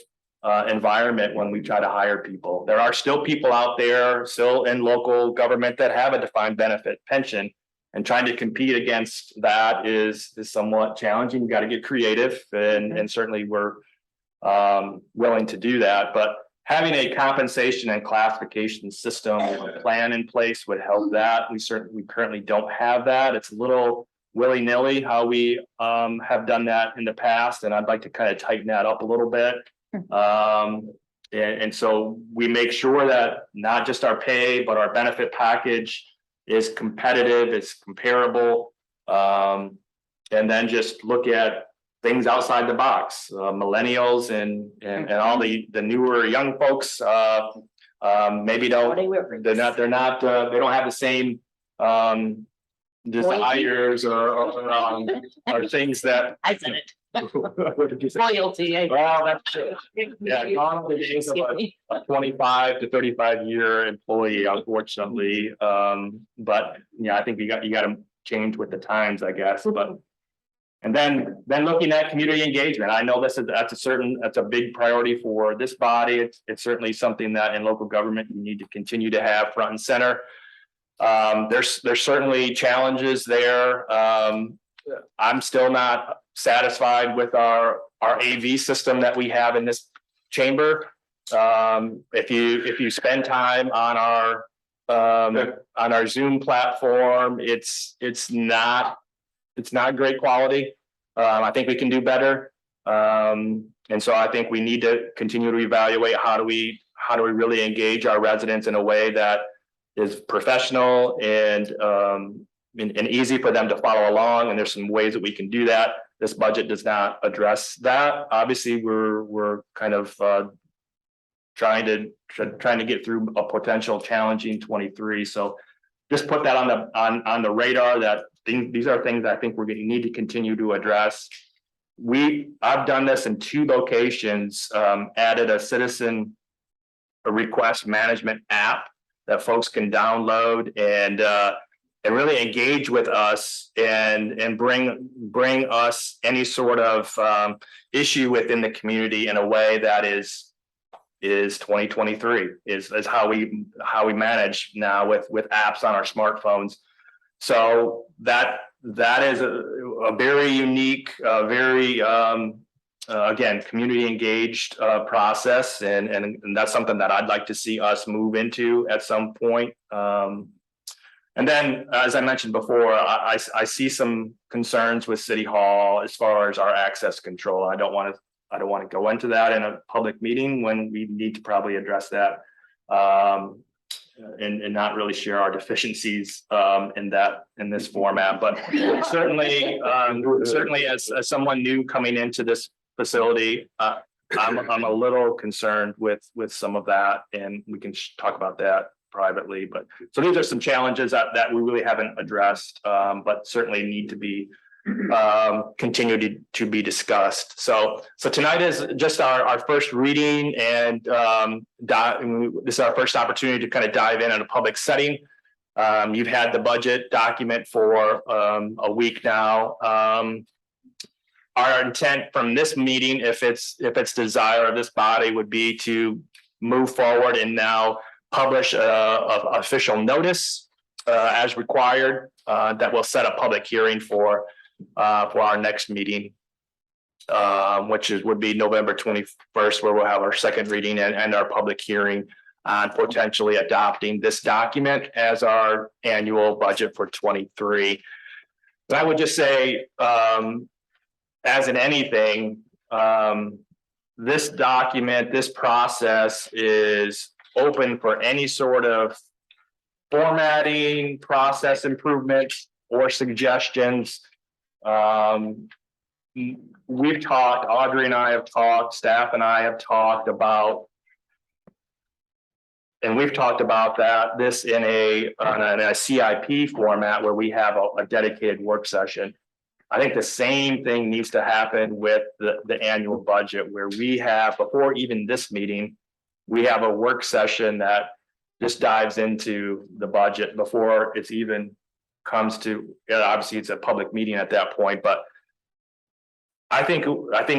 environment when we try to hire people. There are still people out there, still in local government that have a defined benefit pension, and trying to compete against that is somewhat challenging. You got to get creative, and certainly we're willing to do that. But having a compensation and classification system plan in place would help that. We currently don't have that. It's a little willy-nilly how we have done that in the past, and I'd like to kind of tighten that up a little bit. And so we make sure that not just our pay, but our benefit package is competitive, it's comparable, and then just look at things outside the box. Millennials and all the newer young folks maybe they don't have the same desires or things that. I said it. What did you say? Loyalty. Well, that's true. Yeah, gone are the days of a 25 to 35 year employee, unfortunately. But yeah, I think you got to change with the times, I guess. But and then looking at community engagement, I know that's a big priority for this body. It's certainly something that in local government you need to continue to have front and center. There's certainly challenges there. I'm still not satisfied with our AV system that we have in this chamber. If you spend time on our Zoom platform, it's not great quality. I think we can do better. And so I think we need to continue to evaluate how do we really engage our residents in a way that is professional and easy for them to follow along. And there's some ways that we can do that. This budget does not address that. Obviously, we're kind of trying to get through a potential challenging 23. So just put that on the radar that these are things I think we're going to need to continue to address. I've done this in 2 locations, added a citizen request management app that folks can download and really engage with us and bring us any sort of issue within the community in a way that is is 2023, is how we manage now with apps on our smartphones. So that is a very unique, very again, community engaged process, and that's something that I'd like to see us move into at some point. And then, as I mentioned before, I see some concerns with City Hall as far as our access control. I don't want to go into that in a public meeting when we need to probably address that. And not really share our deficiencies in this format, but certainly as someone new coming into this facility, I'm a little concerned with some of that, and we can talk about that privately. But so these are some challenges that we really haven't addressed, but certainly need to be continued to be discussed. So tonight is just our first reading, and this is our first opportunity to kind of dive in a public setting. You've had the budget document for a week now. Our intent from this meeting, if it's desire of this body, would be to move forward and now publish a official notice as required that will set a public hearing for our next meeting, which would be November 21st, where we'll have our second reading and our public hearing on potentially adopting this document as our annual budget for 23. I would just say, as in anything, this document, this process is open for any sort of formatting, process improvements, or suggestions. We've talked, Audrey and I have talked, staff and I have talked about, and we've talked about this in a CIP format where we have a dedicated work session. I think the same thing needs to happen with the annual budget, where we have, before even this meeting, we have a work session that just dives into the budget before it's even comes to, obviously it's a public meeting at that point, but I think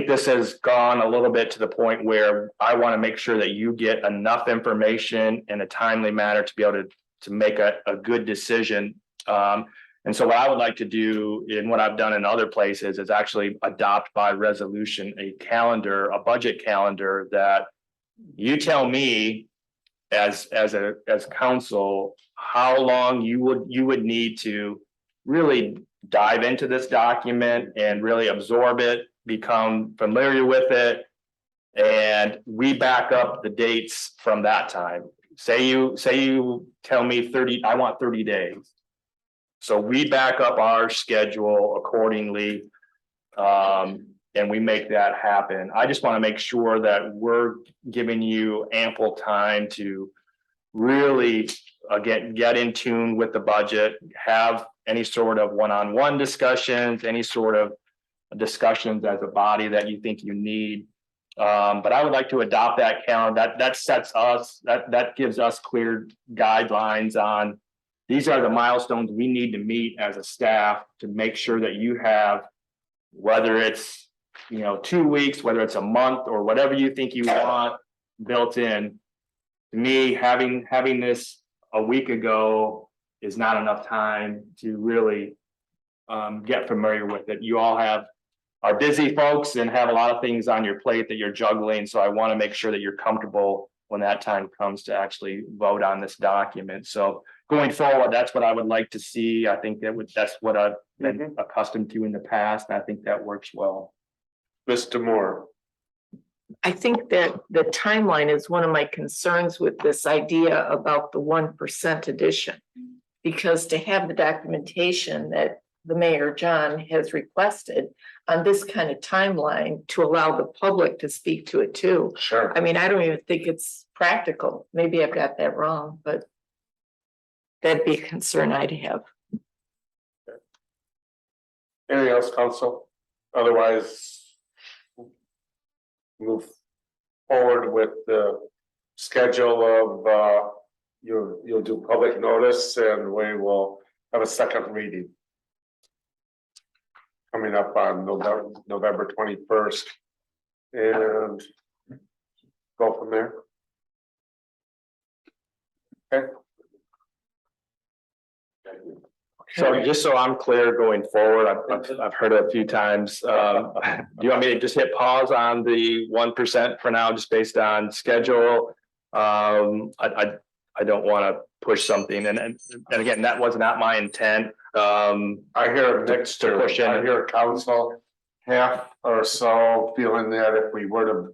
this has gone a little bit to the point where I want to make sure that you get enough information in a timely manner to be able to make a good decision. And so what I would like to do, and what I've done in other places, is actually adopt by resolution a budget calendar that you tell me as council how long you would need to really dive into this document and really absorb it, become familiar with it, and we back up the dates from that time. Say you tell me 30, I want 30 days. So we back up our schedule accordingly, and we make that happen. I just want to make sure that we're giving you ample time to really, again, get in tune with the budget, have any sort of one-on-one discussions, any sort of discussions as a body that you think you need. But I would like to adopt that calendar. That sets us, that gives us clear guidelines on, these are the milestones we need to meet as a staff to make sure that you have, whether it's 2 weeks, whether it's a month, or whatever you think you want built in. To me, having this a week ago is not enough time to really get familiar with it. You all are busy folks and have a lot of things on your plate that you're juggling. So I want to make sure that you're comfortable when that time comes to actually vote on this document. So going forward, that's what I would like to see. I think that's what I've been accustomed to in the past. And I think that works well. Mr. Moore. I think that the timeline is one of my concerns with this idea about the 1% addition. Because to have the documentation that the mayor, John, has requested on this kind of timeline to allow the public to speak to it too. Sure. I mean, I don't even think it's practical. Maybe I've got that wrong, but that'd be a concern I'd have. Anything else, council? Otherwise, move forward with the schedule of you'll do public notice, and we will have a second reading coming up on November 21st, and go from there. So just so I'm clear going forward, I've heard it a few times. Do you want me to just hit pause on the 1% for now, just based on schedule? I don't want to push something, and again, that was not my intent. I hear a mixture. Push in. I hear council half or so feeling that if we would have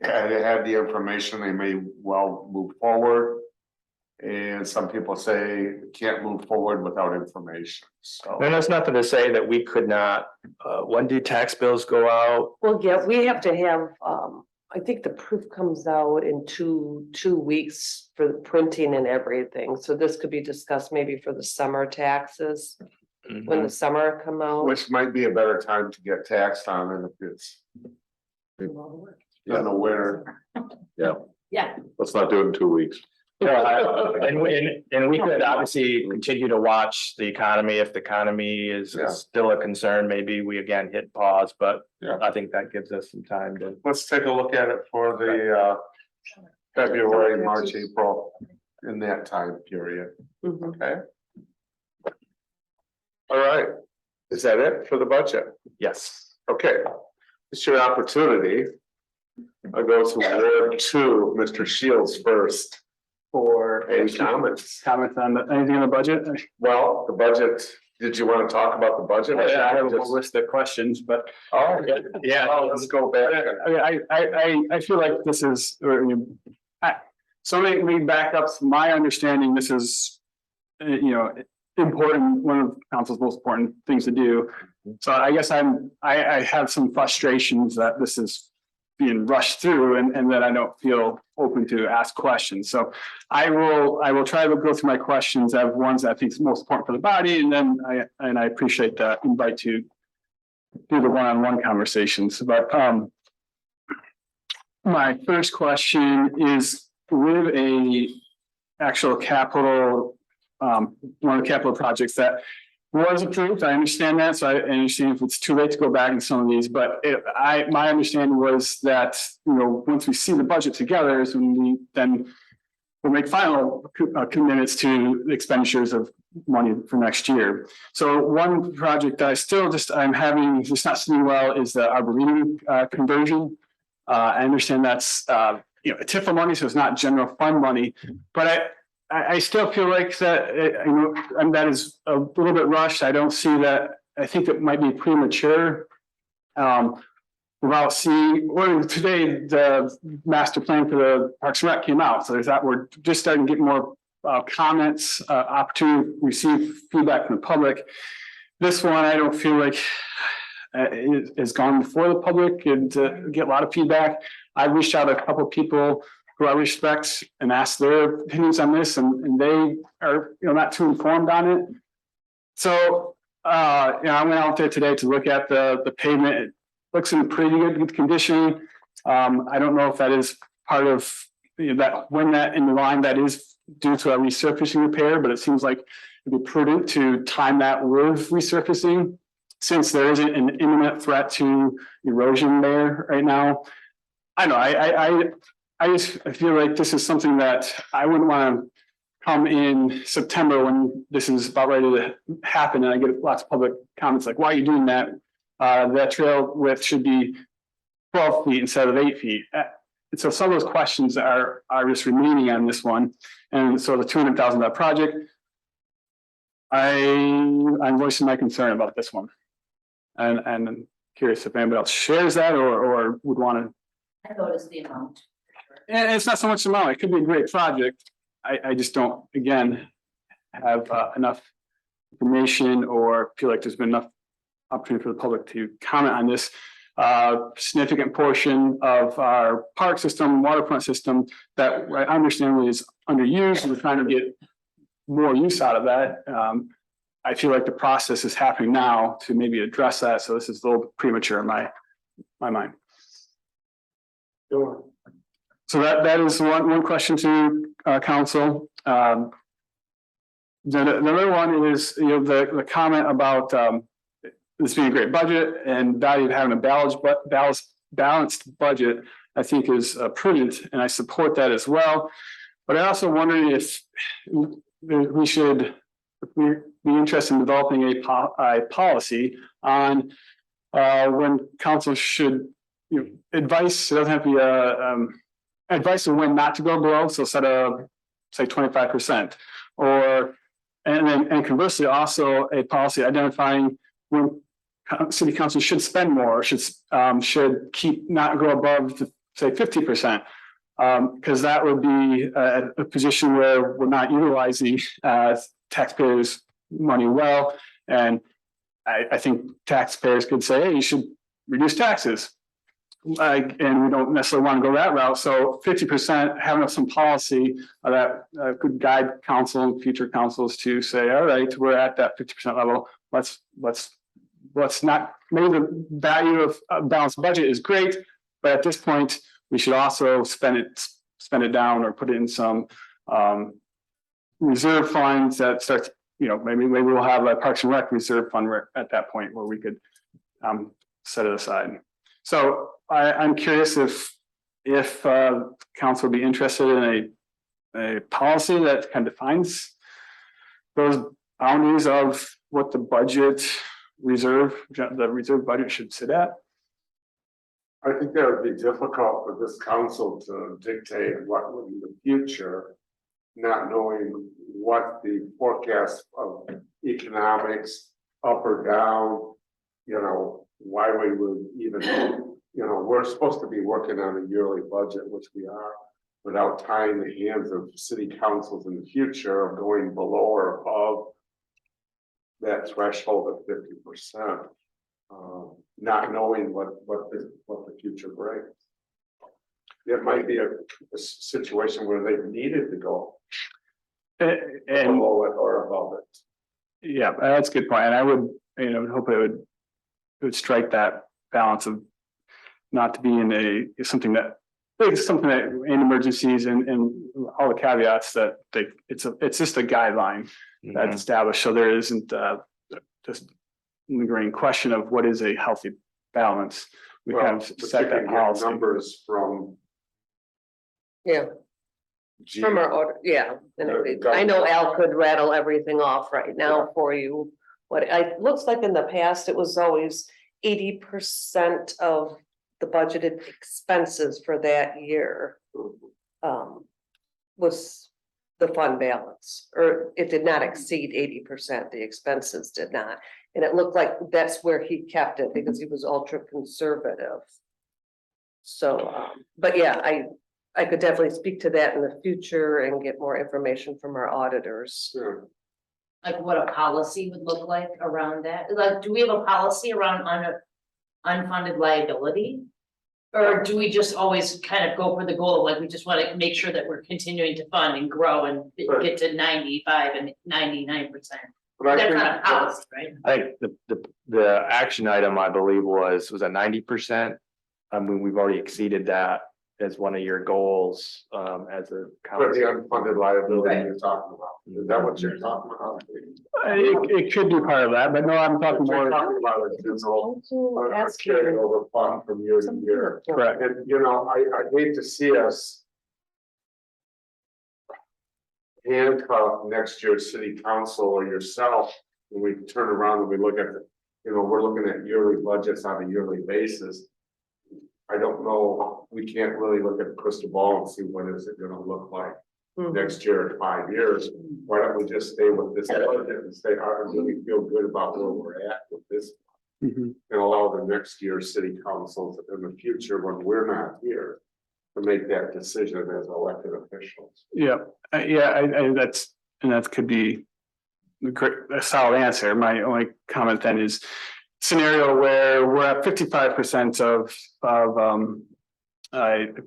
had the information, they may well move forward. And some people say can't move forward without information, so. And there's nothing to say that we could not, when do tax bills go out? Well, yeah, we have to have, I think the proof comes out in two weeks for the printing and everything. So this could be discussed maybe for the summer taxes, when the summer come out. Which might be a better time to get taxed on it if it's. In the winter. Yeah, let's not do it in 2 weeks. And we could obviously continue to watch the economy. If the economy is still a concern, maybe we again hit pause, but I think that gives us some time to. Let's take a look at it for the February, March, April, in that time period, okay? All right, is that it for the budget? Yes. Okay, it's your opportunity. I'll go to Ward 2, Mr. Shields first. For Any comments? comments on anything in the budget? Well, the budget, did you want to talk about the budget? Yeah, I have a whole list of questions, but Oh, Yeah. let's go back. I feel like this is, so let me back up. My understanding, this is, important, one of council's most important things to do. So I guess I have some frustrations that this is being rushed through and that I don't feel open to ask questions. So I will try to go through my questions. I have ones that I think is most important for the body, and then I appreciate the invite to do the one-on-one conversations. But my first question is with a actual capital, one of the capital projects that was approved. I understand that. So I understand if it's too late to go back in some of these, but my understanding was that, once we see the budget together is when we'll make final commitments to the expenditures of money for next year. So one project that I'm having, just not sitting well, is the Arboretum conversion. I understand that's, TIFA money, so it's not general fund money, but I still feel like that, and that is a little bit rushed. I don't see that. I think it might be premature. Without seeing, today, the master plan for the Parks and Rec came out. So there's that. We're just starting to get more comments, opportunity to receive feedback from the public. This one, I don't feel like is gone before the public and get a lot of feedback. I reached out to a couple of people who I respect and asked their opinions on this, and they are, not too informed on it. So, I went out there today to look at the pavement. It looks in pretty good condition. I don't know if that is part of that when that in the line that is due to a resurfacing repair, but it seems like it'd be prudent to time that with resurfacing, since there isn't an imminent threat to erosion there right now. I know I just feel like this is something that I wouldn't want to come in September when this is about ready to happen, and I get lots of public comments like, "Why are you doing that? That trail width should be 12 feet instead of 8 feet." And so some of those questions are just remaining on this one, and so the $200,000 project, I'm voicing my concern about this one, and I'm curious if anybody else shares that or would want to. I noticed the amount. And it's not so much the amount, it could be a great project. I just don't, again, have enough information or feel like there's been enough opportunity for the public to comment on this. Significant portion of our park system, waterfront system that I understand is underused, and we're trying to get more use out of that. I feel like the process is happening now to maybe address that, so this is a little premature in my mind. Sure. So that is one question to council. The other one is, the comment about this being a great budget and value of having a balanced budget, I think is prudent, and I support that as well. But I also wondered if we should, if we're be interested in developing a policy on when council should, advice, it doesn't have to be advice of when not to go below, so set a, say, 25%. Or, and conversely, also a policy identifying when city council should spend more, should keep, not go above the, say, 50%. Because that would be a position where we're not utilizing taxpayers' money well. And I think taxpayers could say, hey, you should reduce taxes. And we don't necessarily want to go that route. So 50%, having some policy that could guide council and future councils to say, all right, we're at that 50% level. Let's not, maybe the value of a balanced budget is great, but at this point, we should also spend it down or put it in some reserve funds that starts, maybe we'll have a Parks and Rec reserve fund at that point where we could set it aside. So I'm curious if council would be interested in a policy that kind of defines those boundaries of what the reserve budget should sit at. I think that would be difficult for this council to dictate what would be the future, not knowing what the forecast of economics, up or down, why we would even, we're supposed to be working on a yearly budget, which we are, without tying the hands of city councils in the future of going below or above that threshold of 50%. Not knowing what the future brings. It might be a situation where they needed to go And below it or above it. yeah, that's a good point. And I would, hope it would strike that balance of not to be in something that in emergencies and all the caveats that it's just a guideline that's established. So there isn't just lingering question of what is a healthy balance. We kind of set that policy. Numbers from. Yeah. From our order, yeah. And I know Al could rattle everything off right now for you. What it looks like in the past, it was always 80% of the budgeted expenses for that year. Was the fund balance, or it did not exceed 80%, the expenses did not. And it looked like that's where he kept it because he was ultra conservative. So, but yeah, I could definitely speak to that in the future and get more information from our auditors. Sure. Like what a policy would look like around that? Like, do we have a policy around unfunded liability? Or do we just always kind of go for the goal, like we just want to make sure that we're continuing to fund and grow and get to 95 and 99%? That's not a policy, right? I think the action item, I believe, was at 90%. I mean, we've already exceeded that as one of your goals, as a For the council. unfunded liability you're talking about. Is that what you're talking about? It could be part of that, but no, I'm talking We're more. talking about a general carryover fund from year to year. Correct. And, I hate to see us handcuff next year's city council or yourself when we turn around and we look at we're looking at yearly budgets on a yearly basis. I don't know, we can't really look at the crystal ball and see what is it gonna look like next year in 5 years. Why don't we just stay with this budget and say, I really feel good about where we're at with this. Mhm. And allow the next year's city councils in the future, when we're not here, to make that decision as elected officials. Yeah, that could be a solid answer. My only comment then is scenario where we're at 55% of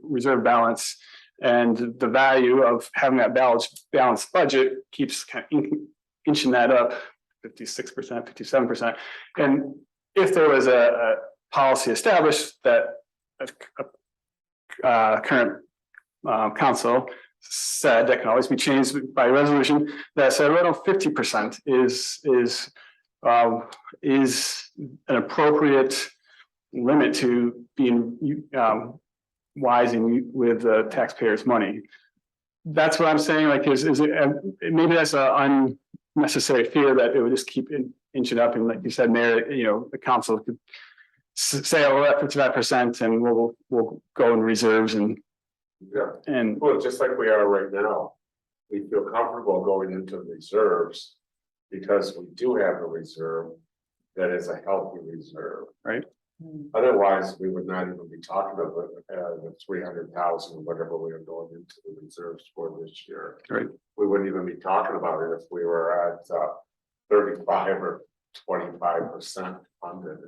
reserve balance, and the value of having that balanced budget keeps kind of inching that up 56%, 57%. And if there was a policy established that current council said that can always be changed by resolution, that said, well, 50% is an appropriate limit to being wise with the taxpayers' money. that's what I'm saying, like, is it, maybe that's a unnecessary fear that it would just keep inching up, and like you said, Mayor, you know, the council could say, oh, we're at 55% and we'll go in reserves and Well, just like we are right now, we feel comfortable going into reserves because we do have a reserve that is a healthy reserve. Right. Otherwise, we would not even be talking about the 300,000, whatever we are going into the reserves for this year. Right. We wouldn't even be talking about it if we were at 35 or 25% funded.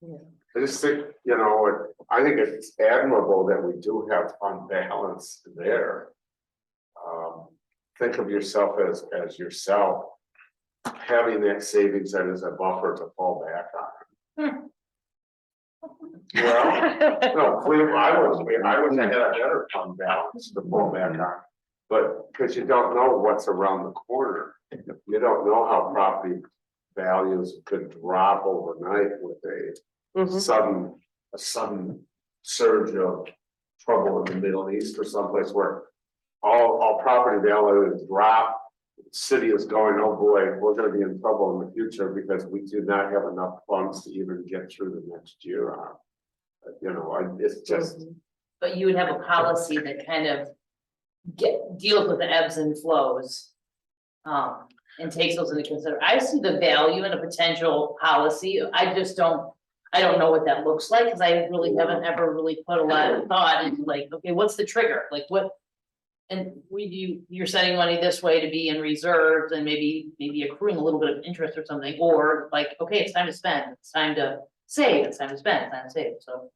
Yeah. I just think, you know, I think it's admirable that we do have fund balance there. Think of yourself as yourself, having that savings that is a buffer to fall back on. Well, no, I was at a better fund balance to fall back on. But because you don't know what's around the corner, you don't know how property values could drop overnight with a sudden surge of trouble in the Middle East or someplace where all property values drop. The city is going, oh boy, we're gonna be in trouble in the future because we do not have enough funds to even get through the next year on. You know, it's just, But you would have a policy that kind of deals with the ebbs and flows. And takes those into consideration. I see the value in a potential policy. I don't know what that looks like, because I really haven't ever really put a lot of thought into like, okay, what's the trigger? Like what? And you're setting money this way to be in reserves and maybe accruing a little bit of interest or something, or like, okay, it's time to spend, it's time to save, it's time to spend, it's time to save, so.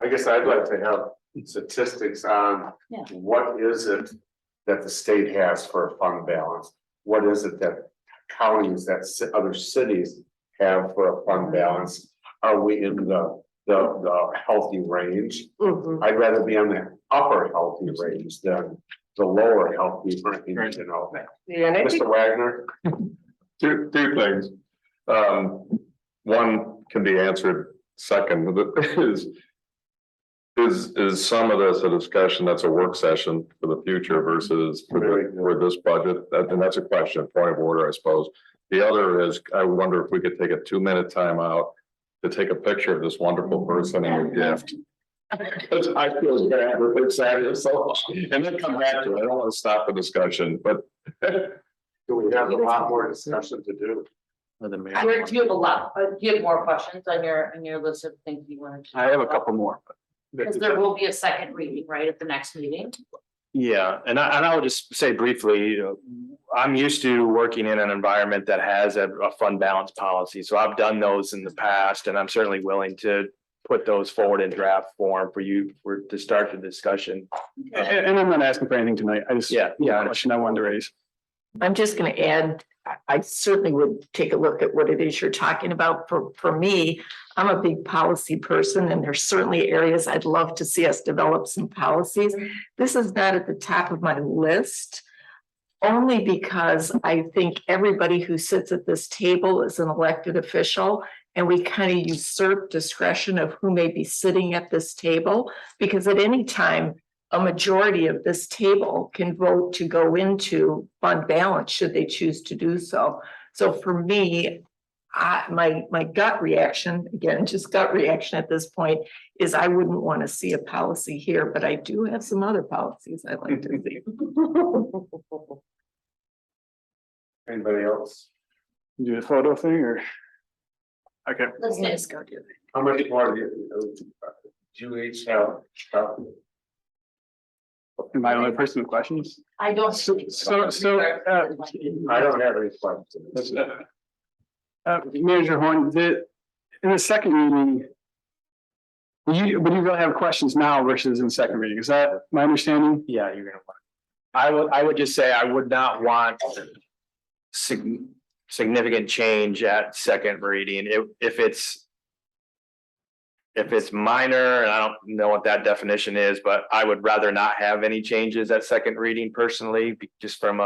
I guess I'd like to have statistics on Yeah. what is it that the state has for a fund balance? What is it that counties, that other cities have for a fund balance? Are we in the healthy range? I'd rather be on the upper healthy range than the lower healthy range, you know. Yeah, and I think Mr. Wagner? Two things. One can be answered second, is some of this a discussion that's a work session for the future versus for this budget? And that's a question, point of order, I suppose. The other is, I wonder if we could take a 2-minute time out to take a picture of this wonderful person and a gift. Because I feel bad with it Saturday, so, and then come back to it. I don't want to stop the discussion, but. Do we have a lot more discussion to do? Do you have a lot, do you have more questions on your list of things you wanted to? I have a couple more. Because there will be a second reading, right, at the next meeting? Yeah, and I will just say briefly, I'm used to working in an environment that has a fund balance policy. So I've done those in the past, and I'm certainly willing to put those forward in draft form for you to start the discussion. And I'm not asking for anything tonight. I just, Yeah. question I wanted to raise. I'm just gonna add, I certainly would take a look at what it is you're talking about. For me, I'm a big policy person, and there's certainly areas I'd love to see us develop some policies. This is not at the top of my list, only because I think everybody who sits at this table is an elected official, and we kind of usurp discretion of who may be sitting at this table, because at any time, a majority of this table can vote to go into fund balance should they choose to do so. So for me, my gut reaction, again, just gut reaction at this point, is I wouldn't want to see a policy here, but I do have some other policies I'd like to see. Anybody else? Do the photo thing or? Okay. Let's go do it. How much more do you each have? Am I the only person with questions? I don't. So, I don't have any questions. Manager Horn, in the second reading, would you really have questions now versus in the second reading? Is that my understanding? Yeah, you're gonna want. I would just say I would not want significant change at second reading. If it's minor, and I don't know what that definition is, but I would rather not have any changes at second reading personally, just from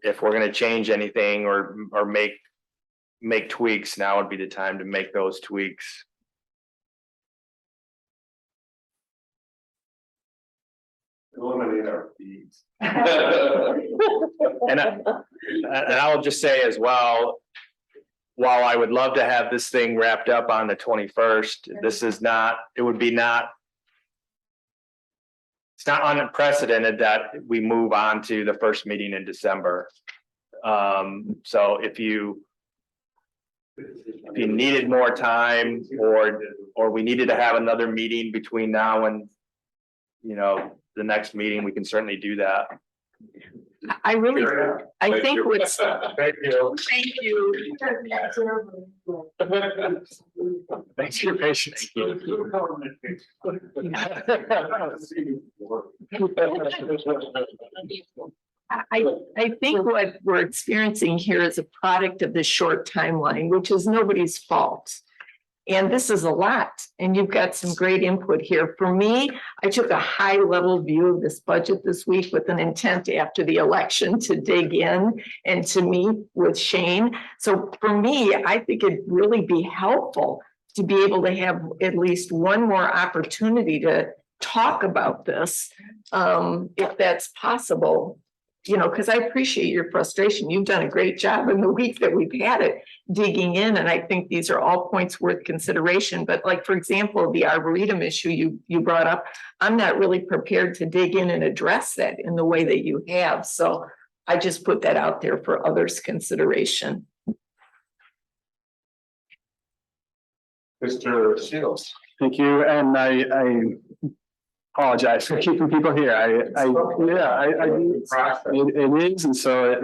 if we're gonna change anything or make tweaks, now would be the time to make those tweaks. Eliminate our fees. And I'll just say as well, while I would love to have this thing wrapped up on the 21st, this is not, it would be not. It's not unprecedented that we move on to the first meeting in December. So if you needed more time or we needed to have another meeting between now and, you know, the next meeting, we can certainly do that. I really, I think you. what's, Thank you. thank you. Thanks for your patience. I think what we're experiencing here is a product of the short timeline, which is nobody's fault. And this is a lot, and you've got some great input here. For me, I took a high level view of this budget this week with an intent after the election to dig in and to meet with Shane. So for me, I think it'd really be helpful to be able to have at least one more opportunity to talk about this, if that's possible. You know, because I appreciate your frustration. You've done a great job in the week that we've had it digging in. And I think these are all points worth consideration. But like, for example, the Arboretum issue you brought up, I'm not really prepared to dig in and address that in the way that you have. So I just put that out there for others' consideration. Mr. Shields. Thank you, and I apologize for keeping people here. It is, and so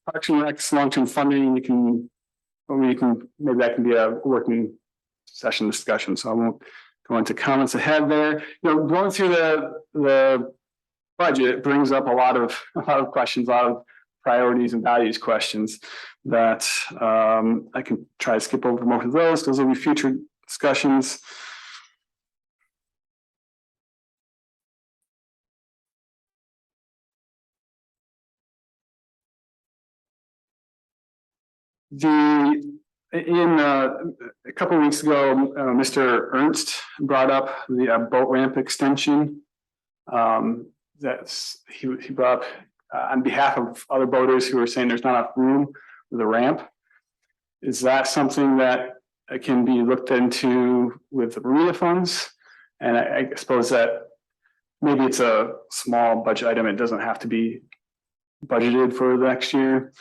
Parks and Rec's long-term funding, maybe that can be a working session discussion, so I won't go into comments ahead there. You know, going through the budget brings up a lot of questions, a lot of priorities and values questions that I can try to skip over most of those. Those will be future discussions. A couple of weeks ago, Mr. Ernst brought up the boat ramp extension. He brought up on behalf of other boaters who are saying there's not enough room for the ramp. Is that something that can be looked into with the marina funds? And I suppose that maybe it's a small budget item. It doesn't have to be budgeted for the next year.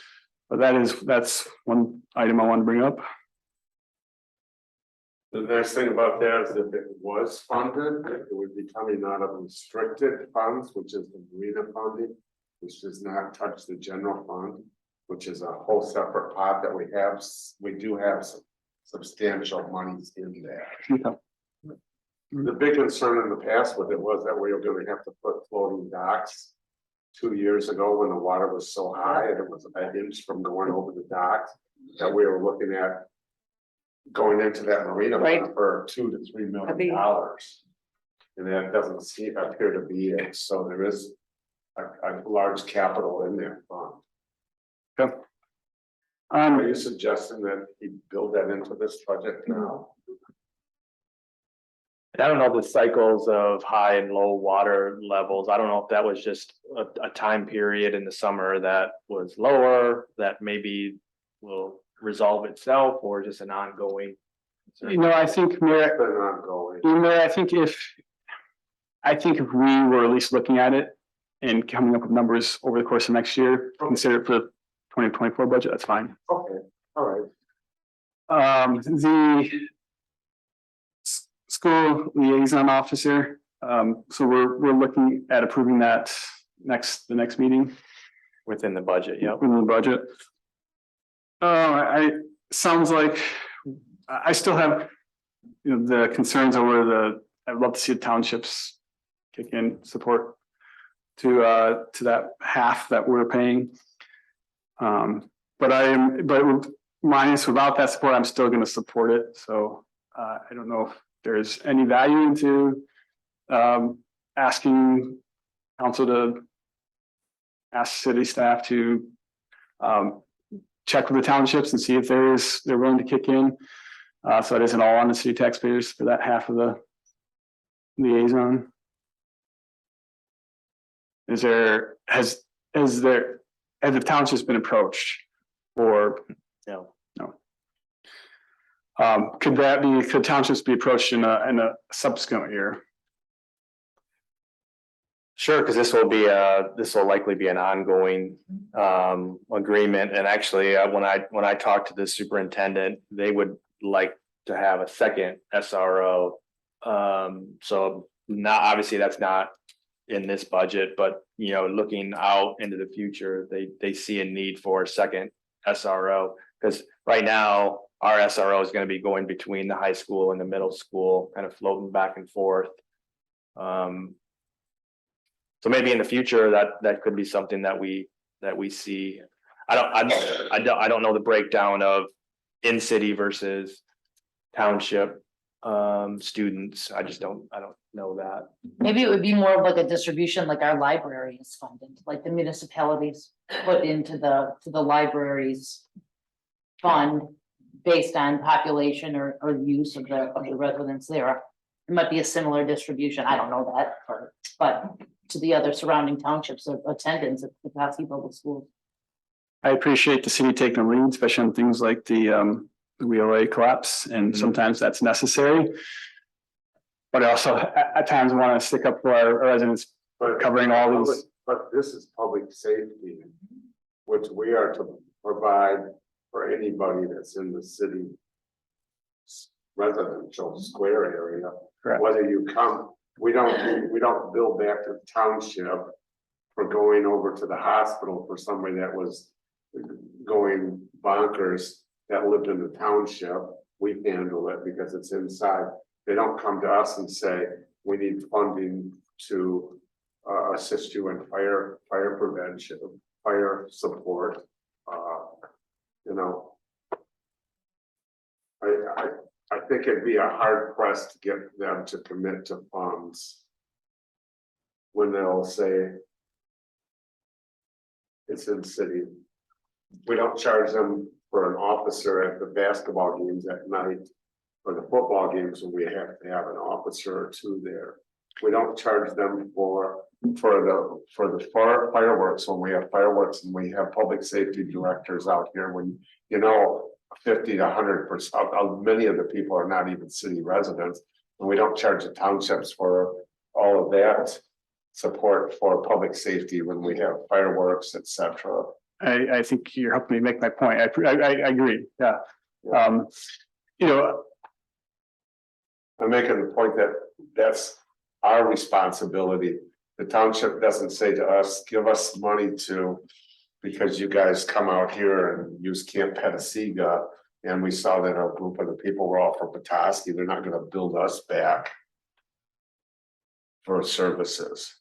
But that's one item I want to bring up. The nice thing about that is if it was funded, it would be coming out of restricted funds, which is the marina funding, which does not touch the general fund, which is a whole separate pot that we have. We do have some substantial monies in there. The big concern in the past with it was that we were going to have to put floating docks 2 years ago when the water was so high and it was an inch from going over the docks, that we were looking at going into that marina fund for $2 to $3 million. And that doesn't appear to be it. So there is a large capital in that fund. Okay. Are you suggesting that he build that into this budget now? I don't know the cycles of high and low water levels. I don't know if that was just a time period in the summer that was lower, that maybe will resolve itself, or just an ongoing. You know, I think Mayor, I think if we were at least looking at it and coming up with numbers over the course of next year, consider it for the 2024 budget, that's fine. Okay, all right. The school liaison officer, so we're looking at approving that the next meeting. Within the budget, yeah. Within the budget. Sounds like I still have, you know, the concerns over I'd love to see the townships kick in support to that half that we're paying. But minus without that support, I'm still going to support it. So I don't know if there's any value into asking council to ask city staff to. Check with the townships and see if they're willing to kick in. So it isn't all on the city taxpayers for that half of the liaison. Has the township's been approached or? No. No. Could townships be approached in a subsequent year? Sure, because this will likely be an ongoing agreement. And actually, when I talked to the superintendent, they would like to have a second SRO. So not, obviously, that's not in this budget, but looking out into the future, they see a need for a second SRO. Because right now, our SRO is going to be going between the high school and the middle school, kind of floating back and forth. So maybe in the future that could be something that we see. I don't know the breakdown of in city versus township students. I don't know that. Maybe it would be more of like a distribution, like our library is funded, like the municipalities put into the libraries fund based on population or use of the residents there. It might be a similar distribution. I don't know that, but to the other surrounding townships of attendance at the Petoskey Public Schools. I appreciate the city taking the lead, especially on things like the WLA collapse, and sometimes that's necessary. But I also at times want to stick up for our residents, covering all these. But this is public safety, which we are to provide for anybody that's in the city residential square area. Correct. Whether you come, we don't bill back to the township for going over to the hospital for somebody that was going bonkers that lived in the township. We handle it because it's inside. They don't come to us and say, we need funding to assist you in fire prevention, fire support. I think it'd be a hard press to get them to commit to funds when they'll say it's in city. We don't charge them for an officer at the basketball games at night or the football games when we have to have an officer or two there. We don't charge them for the fireworks when we have fireworks, and we have public safety directors out here when 50 to 100%. Many of the people are not even city residents, and we don't charge the townships for all of that support for public safety when we have fireworks, etc. I think you're helping me make my point. I agree. Yeah. I'm making the point that that's our responsibility. The township doesn't say to us, give us money because you guys come out here and use Camp Petasiga. And we saw that a group of the people were all from Petoskey. They're not going to build us back for services.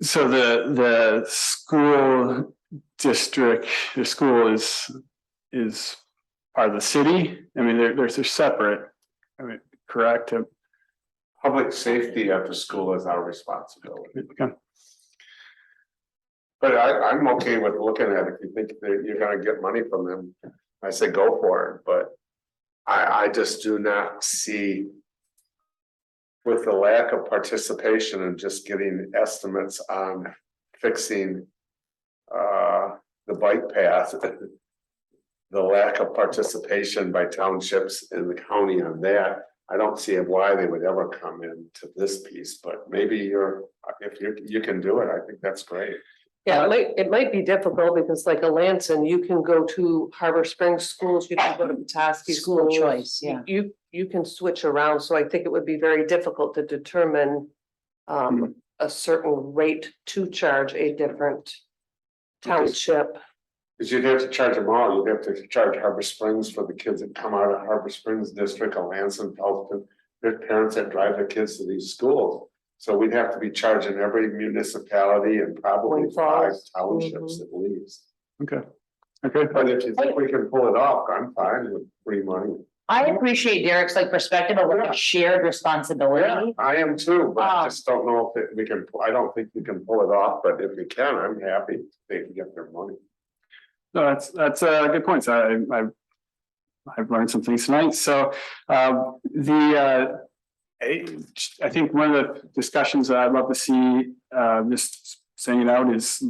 So the school district, the school is part of the city. I mean, they're separate. I mean, correct? Public safety at the school is our responsibility. Okay. But I'm okay with looking at it. If you think that you're gonna get money from them, I say go for it, but I just do not see, with the lack of participation and just getting estimates on fixing the bike path, the lack of participation by townships in the county on that, I don't see why they would ever come into this piece, but maybe if you can do it, I think that's great. Yeah, it might be difficult because like Alanson, you can go to Harbor Springs schools, you can go to Petoskey School schools. choice, yeah. You can switch around, so I think it would be very difficult to determine a certain rate to charge a different township. Because you'd have to charge them all, you'd have to charge Harbor Springs for the kids that come out of Harbor Springs District, Alanson, Pelton, their parents that drive their kids to these schools. So we'd have to be charging every municipality and probably 5 townships at least. Okay. Okay. But if you think we can pull it off, I'm fine with free money. I appreciate Derek's perspective of like a shared responsibility. I am too, but I just don't know if we can, I don't think we can pull it off, but if we can, I'm happy they can get their money. No, that's a good point. So I I've learned some things tonight. So I think one of the discussions that I'd love to see, just saying it out, is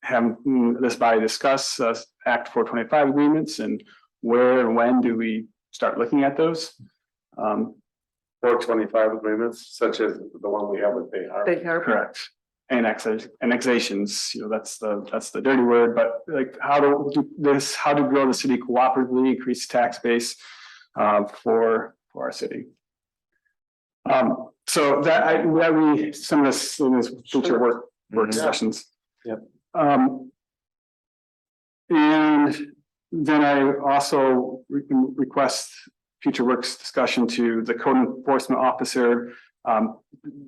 having this body discuss Act 425 agreements and where and when do we start looking at those? 425 agreements, such as the one we have with Bay Harbor. Big Harbor. Correct. Annexations, that's the dirty word, but like how to grow the city cooperatively, increase tax base for our city. So that we some of this in this future work discussions. Yep. And then I also request future works discussion to the code enforcement officer.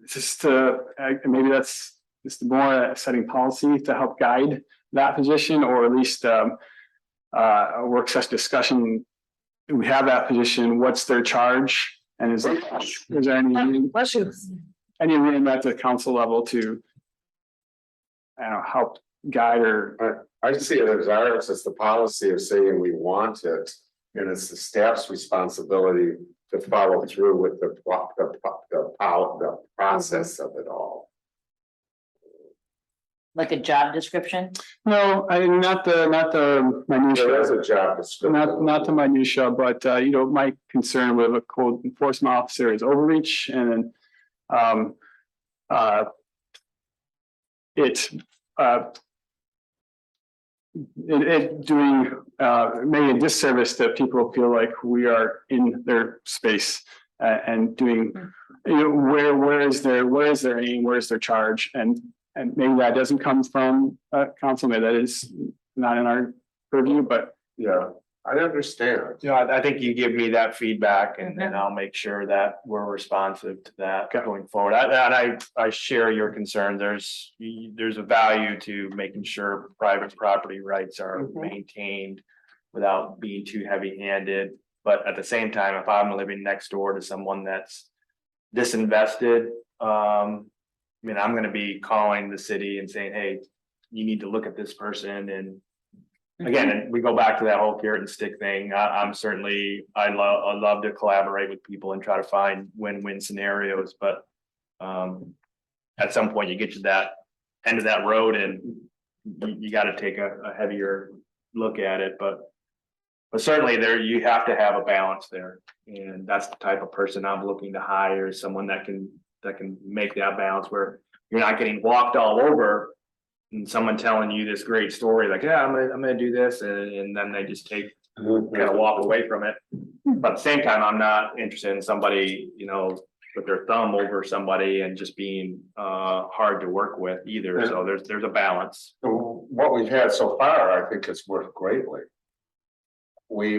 Just to maybe that's just more setting policy to help guide that position, or at least a work session discussion. We have that position, what's their charge? And is there any room at the council level to, I don't know, help guide or? I see it as ours, it's the policy of saying we want it, and it's the staff's responsibility to follow through with the process of it all. Like a job description? No, I mean, not the There is minutia, a job description. not the minutia, but my concern with a code enforcement officer is overreach and it doing maybe a disservice to people who feel like we are in their space and doing, where is their aim, where is their charge, and maybe that doesn't come from council, maybe that is not in our purview, but. Yeah, I understand. I think you give me that feedback and I'll make sure that we're responsive to that going forward. I share your concern. There's a value to making sure private property rights are maintained without being too heavy-handed. But at the same time, if I'm living next door to someone that's disinvested, I'm gonna be calling the city and saying, hey, you need to look at this person. And again, we go back to that whole carrot and stick thing. I love to collaborate with people and try to find win-win scenarios, but at some point you get to that end of that road and you got to take a heavier look at it. But certainly you have to have a balance there, and that's the type of person I'm looking to hire, someone that can make that balance where you're not getting walked all over and someone telling you this great story, like, yeah, I'm gonna do this, and then they just kind of walk away from it. But at the same time, I'm not interested in somebody, with their thumb over somebody and just being hard to work with either. So there's a balance. So what we've had so far, I think it's worked greatly. We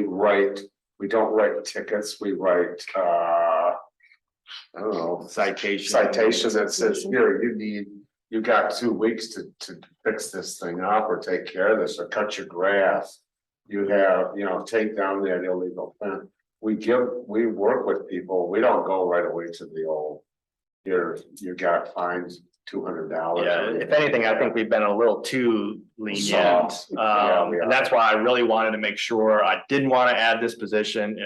don't write tickets, we write I don't know, citation that says, here, you got 2 weeks to fix this thing up or take care of this or cut your grass. You have, take down that illegal fence. We work with people. We don't go right away to the old, you got fined $200. Yeah, if anything, I think we've been a little too lenient. Soft. Yeah, we are. And that's why I really wanted to make sure I didn't want to add this position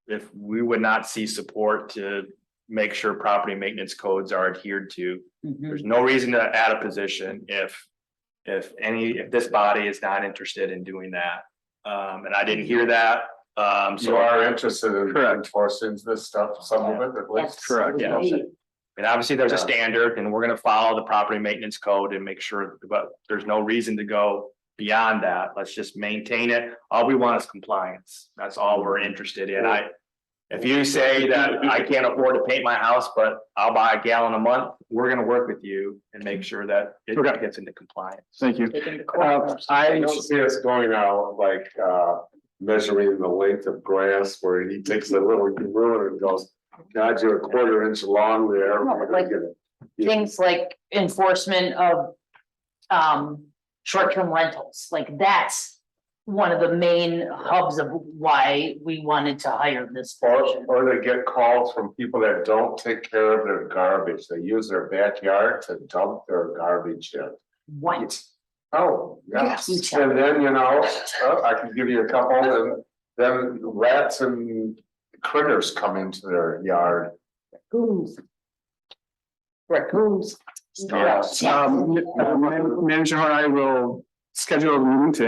if we would not see support to make sure property maintenance codes are adhered to. There's no reason to add a position if this body is not interested in doing that. And I didn't hear that. You are interested in enforcing this stuff, some of it at least. Correct, yeah. And obviously there's a standard and we're gonna follow the property maintenance code and make sure, but there's no reason to go beyond that. Let's just maintain it. All we want is compliance. That's all we're interested in. If you say that I can't afford to paint my house, but I'll buy a gallon a month, we're gonna work with you and make sure that it gets into compliance. Thank you. I don't see us going out like measuring the length of grass where he takes a little ruler and goes, God, you're a 1/4 inch long there. Like things like enforcement of short-term rentals, like that's one of the main hubs of why we wanted to hire this person. Or they get calls from people that don't take care of their garbage. They use their backyard to dump their garbage in. What? Oh, yes. You tell And then, I can give you a couple then rats and critters come into their yard. Raccoons. Raccoons. Yes. Manager Hart, I will schedule a meeting to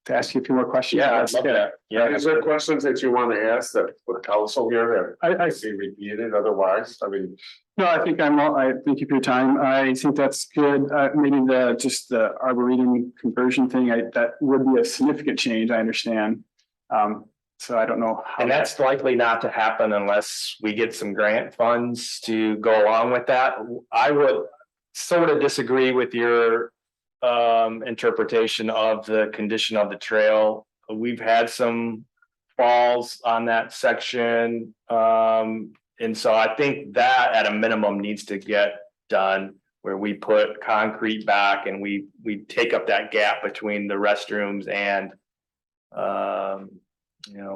ask you a few more questions. Yeah, I'd love that. Yeah. Is there questions that you want to ask that the council here that I can be repeated otherwise? I mean, No, I think I thank you for your time. I think that's good. Maybe just the arboretum conversion thing, that would be a significant change, I understand. So I don't know. how And that's likely not to happen unless we get some grant funds to go along with that. I would sort of disagree with your interpretation of the condition of the trail. We've had some falls on that section. And so I think that at a minimum needs to get done, where we put concrete back and we take up that gap between the restrooms and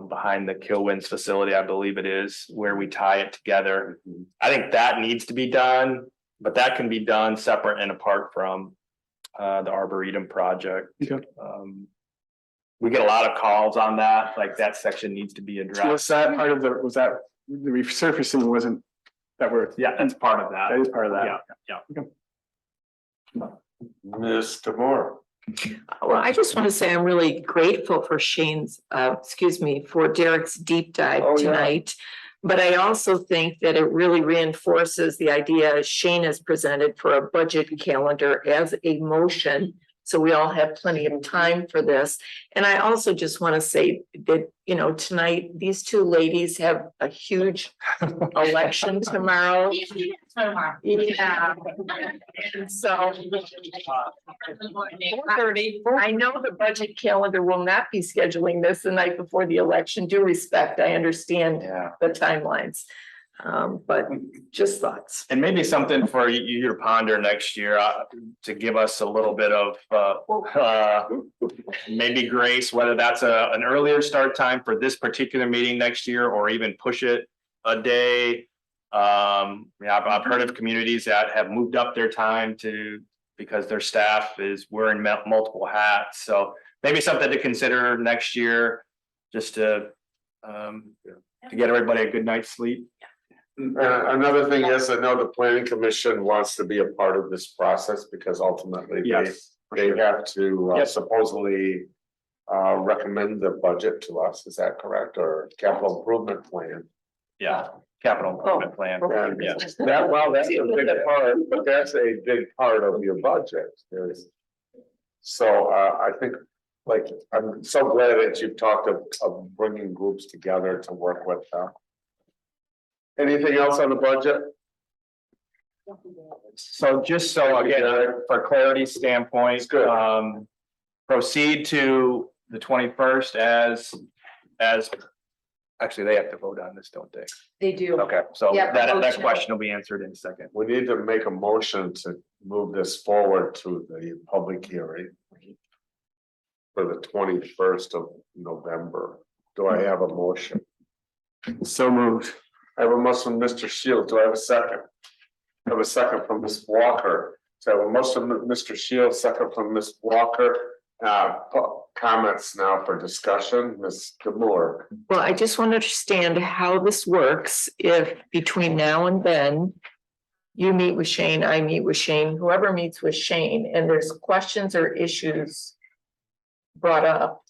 behind the Kilwins facility, I believe it is, where we tie it together. I think that needs to be done, but that can be done separate and apart from the Arboretum project. Okay. We get a lot of calls on that, like that section needs to be addressed. Was that part of the resurfacing wasn't that were, Yeah, that's part of that. that is part of that. Yeah. Mr. Moore. Well, I just want to say I'm really grateful for for Derek's deep dive Oh, yeah. tonight. But I also think that it really reinforces the idea Shane has presented for a budget calendar as a motion. So we all have plenty of time for this. And I also just want to say that, tonight, these two ladies have a huge election tomorrow. Yeah. And so 4:30, I know the budget calendar will not be scheduling this the night before the election. Due respect, I understand Yeah. the timelines. But just thoughts. And maybe something for you to ponder next year, to give us a little bit of, maybe grace, whether that's an earlier start time for this particular meeting next year, or even push it a day. I've heard of communities that have moved up their time because their staff is wearing multiple hats. So maybe something to consider next year, just to get everybody a good night's sleep. Another thing is, I know the planning commission wants to be a part of this process because ultimately they have to supposedly recommend the budget to us. Is that correct? Or capital improvement plan? Yeah, capital improvement plan. And Yeah. that's a big part, but that's a big part of your budget. So I think, I'm so glad that you've talked of bringing groups together to work with them. Anything else on the budget? So just so again, for clarity standpoint, proceed to the 21st as actually, they have to vote on this, don't they? They do. Okay, so Yeah, that motion. question will be answered in a second. We need to make a motion to move this forward to the public hearing for the 21st of November. Do I have a motion? So moved. I have a motion from Mr. Shields. Do I have a second? I have a second from Ms. Walker. So I have a motion from Mr. Shields, second from Ms. Walker. Comments now for discussion, Ms. Demore. Well, I just want to understand how this works if between now and then you meet with Shane, I meet with Shane, whoever meets with Shane, and there's questions or issues brought up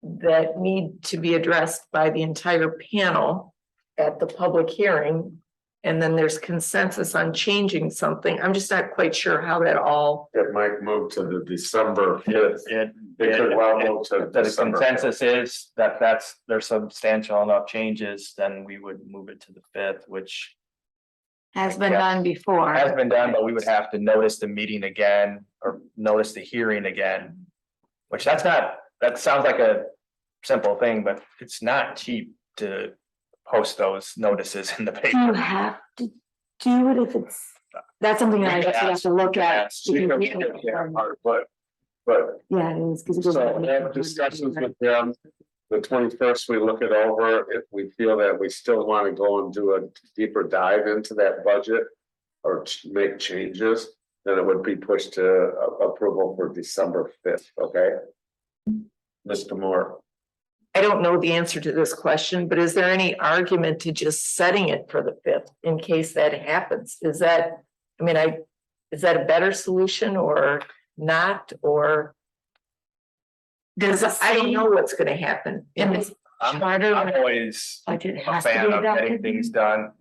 that need to be addressed by the entire panel at the public hearing, and then there's consensus on changing something. I'm just not quite sure how that all. It might move to the December 5th. It could well move to the December. consensus is that there's substantial enough changes, then we would move it to the 5th, which Has been done before. has been done, but we would have to notice the meeting again or notice the hearing again. Which that sounds like a simple thing, but it's not cheap to post those notices in the You paper. have to do it if that's something that I guess you have to look at. But Yeah, it is. 'Cause it goes so back- we have discussions with them. The 21st, we look it over. If we feel that we still want to go and do a deeper dive into that budget or make changes, then it would be pushed to approval for December 5th, okay? Mr. Moore. I don't know the answer to this question, but is there any argument to just setting it for the fifth in case that happens? Is that, I mean, is that a better solution or not, or? Does, I don't know what's gonna happen in this I'm charter. always Budget a has to fan be of getting adopted. things done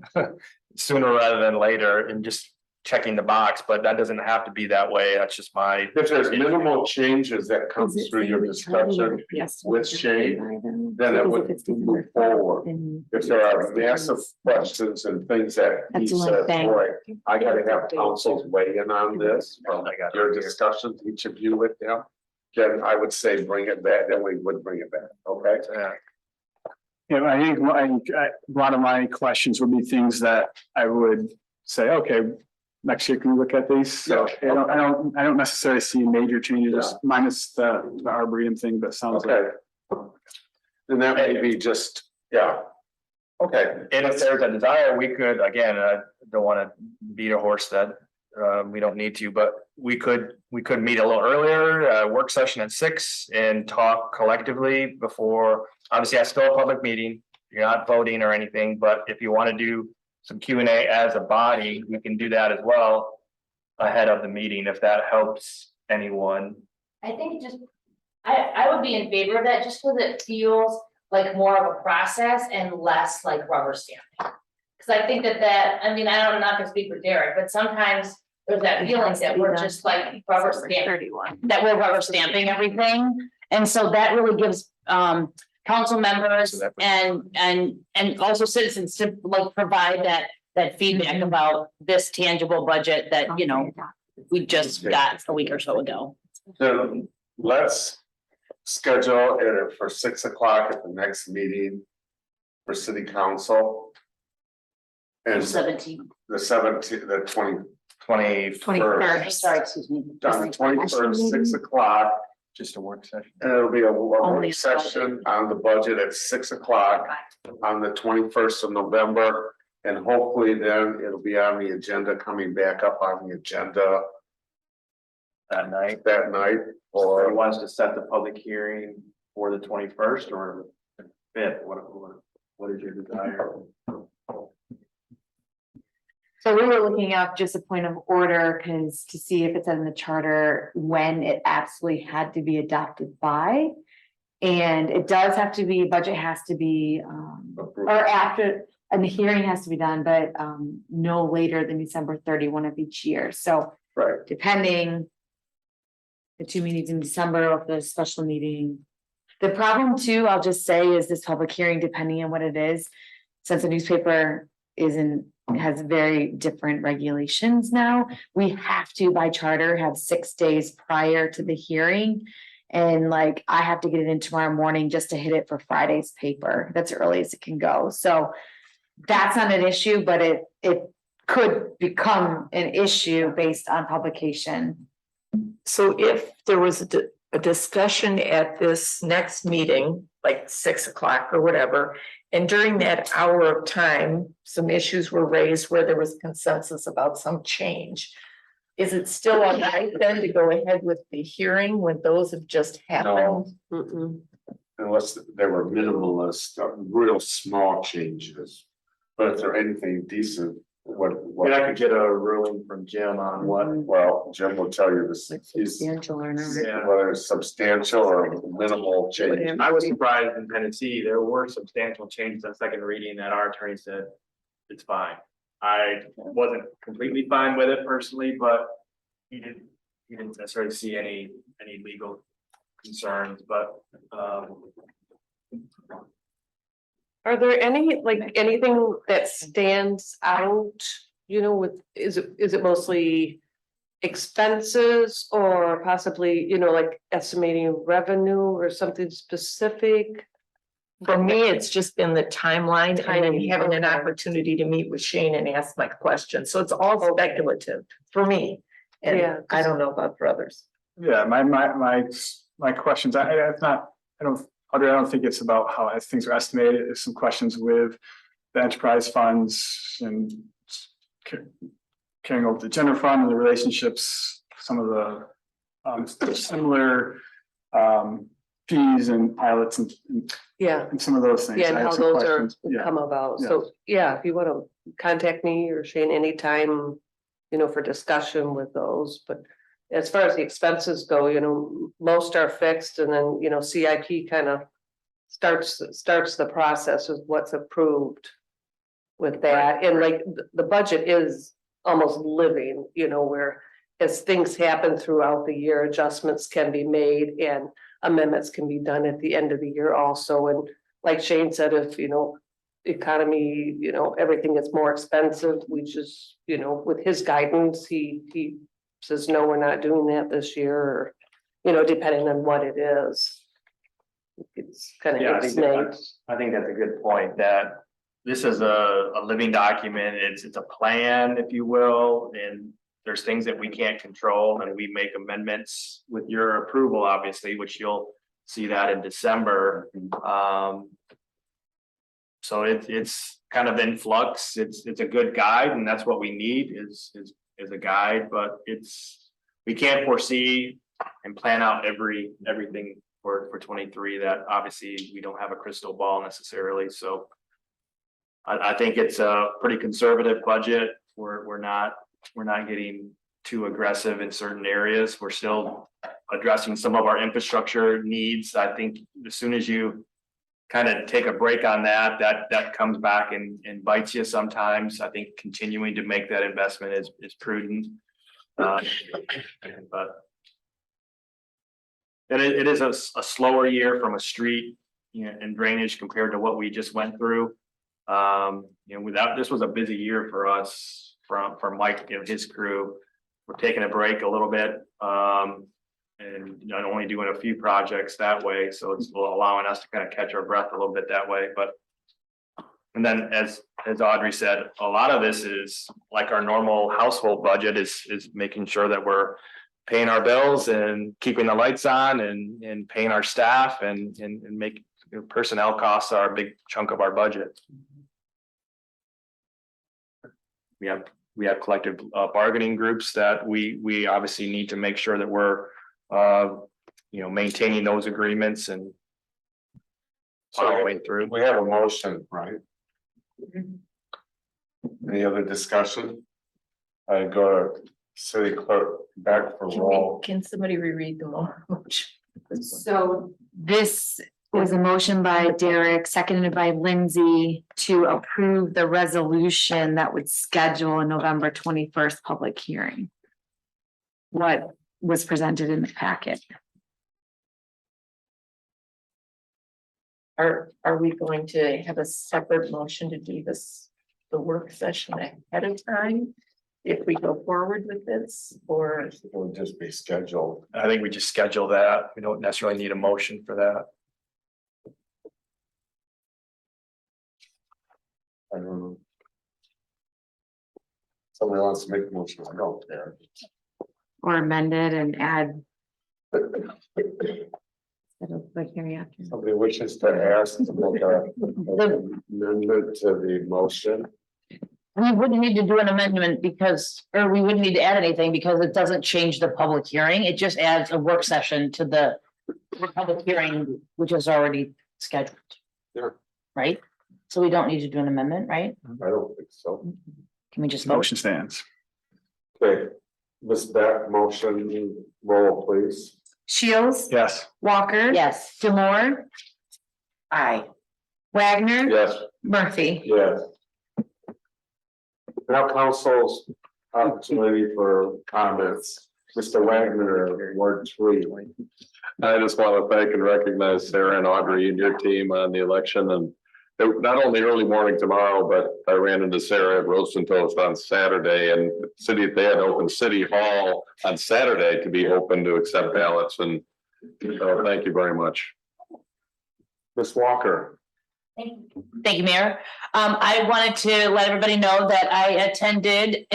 sooner rather than later and just checking the box, but that doesn't have to be that way. That's just my. If there's minimal changes that come through your discussion with Shane, then it would move forward. If there are massive questions and things that he That's the one says, thing. boy, I gotta have councils weigh in on this, from your discussions, each of you with them. Then I would say bring it back, then we would bring it back, okay? Yeah. Yeah, I think a lot of my questions would be things that I would say, okay, next year can we look at these? So I don't necessarily see major changes minus the Arboretum thing, but sounds like. Okay. And that may be just, yeah. Okay. And if there's a desire, we could, again, I don't want to beat a horse that we don't need to, but we could meet a little earlier, work session at 6 and talk collectively before, obviously that's still a public meeting. You're not voting or anything, but if you want to do some Q&A as a body, we can do that as well ahead of the meeting, if that helps anyone. I think just, I would be in favor of that just because it feels like more of a process and less like rubber stamping. Cause I think that, I mean, I'm not gonna speak for Derek, but sometimes there's that feeling that we're just like rubber stamping, 31. that we're rubber stamping everything. And so that really gives, council members and also citizens to like provide that feedback about this tangible budget that, you know, we just got a week or so ago. Then let's schedule it for 6 o'clock at the next meeting for city council. And 17. the 17th, the 21st, 21st, sorry, excuse me. on the 21st, 6 o'clock. Just a work session. And it'll be a work Only session on the budget at 6 o'clock on the 21st of November. And hopefully then it'll be on the agenda, coming back up on the agenda That night, that night. or he Or wants to set the public hearing for the 21st or the 5th, what is your desire? So we were looking up just a point of order, because to see if it said in the charter when it absolutely had to be adopted by. And it does have to be, budget has to be, or after, and the hearing has to be done, but no later than December 31 of each year. So right. depending. The 2 meetings in December or the special meeting. The problem too, I'll just say, is this public hearing, depending on what it is. Since the newspaper has very different regulations now, we have to by charter have 6 days prior to the hearing. And like, I have to get it in tomorrow morning just to hit it for Friday's paper. That's early as it can go. So that's not an issue, but it could become an issue based on publication. So if there was a discussion at this next meeting, like 6 o'clock or whatever, and during that hour of time, some issues were raised where there was consensus about some change. Is it still all right then to go ahead with the hearing when those have just happened? Unless there were minimalist, real small changes. But if there anything decent, And I could get a ruling from Jim on what, well, Jim will tell you this, Like he's, substantial or not. yeah. whether it's substantial or minimal change. I was surprised in Tennessee, there were substantial changes on second reading that our attorney said it's fine. I wasn't completely fine with it personally, but he didn't necessarily see any legal concerns, but Are there any, like, anything that stands out, you know, with, is it mostly expenses or possibly, you know, like estimating revenue or something specific? For me, it's just been the timeline and then Timing, having an okay. opportunity to meet with Shane and ask my questions. So it's all speculative for me. Yeah, And I don't know about for others. Yeah, my questions, it's not, I don't think it's about how things are estimated. There's some questions with the enterprise funds and carrying over the general fund and the relationships, some of the similar fees and pilots and Yeah, some of those things. yeah, and I have how some those are questions. Yeah. come about. So, yeah, if you want to contact me or Shane anytime, for discussion with those, but as far as the expenses go, most are fixed and then, CIP kind of starts the process of what's approved with that. And like the budget is almost living, where as things happen throughout the year, adjustments can be made and amendments can be done at the end of the year also. And like Shane said, if, economy, everything is more expensive, we just, with his guidance, he says, no, we're not doing that this year, or, depending on what it is. It's kind of. Yeah, I think that's a good point, that this is a living document. It's a plan, if you will, and there's things that we can't control, and we make amendments with your approval, obviously, which you'll see that in December. So it's kind of in flux. It's a good guide, and that's what we need is a guide, but we can't foresee and plan out everything for 23. That obviously we don't have a crystal ball necessarily. So I think it's a pretty conservative budget. We're not getting too aggressive in certain areas. We're still addressing some of our infrastructure needs. I think as soon as you kind of take a break on that comes back and bites you sometimes. I think continuing to make that investment is prudent. But and it is a slower year from a street, and drainage compared to what we just went through. This was a busy year for us from Mike and his crew. We're taking a break a little bit, and not only doing a few projects that way, so it's allowing us to kind of catch our breath a little bit that way. And then as Audrey said, a lot of this is like our normal household budget is making sure that we're paying our bills and keeping the lights on and paying our staff and make personnel costs are a big chunk of our budget. We have collective bargaining groups that we obviously need to make sure that we're maintaining those agreements and following through. We have a motion, right? Any other discussion? I go to city clerk back for roll. Can somebody reread the motion? So this was a motion by Derek, seconded by Lindsay to approve the resolution that would schedule a November 21st public hearing. What was presented in the packet? Are we going to have a separate motion to do the work session ahead of time? If we go forward with this, or It would just be scheduled. I think we just schedule that. We don't necessarily need a motion for that. I don't know. Somebody wants to make a motion, I don't care. Or amended and add? Somebody wishes to ask to make a amendment to the motion. We wouldn't need to do an amendment or we wouldn't need to add anything because it doesn't change the public hearing. It just adds a work session to the public hearing, which is already scheduled. Sure. Right? So we don't need to do an amendment, right? I don't think so. Can we just vote? Motion stands. Okay, Ms. Beck, motion roll, please. Shields. Yes. Walker. Yes. Demore. Aye. Wagner. Yes. Murphy. Yes. Now council's opportunity for comments. Mr. Wagner, Ward 3. I just want to thank and recognize Sarah and Audrey and your team on the election, and not only early morning tomorrow, but I ran into Sarah at Roast and Toast on Saturday, and they had open City Hall on Saturday to be open to accept ballots, and thank you very much. Ms. Walker. Thank you, Mayor. I wanted to let everybody know that I attended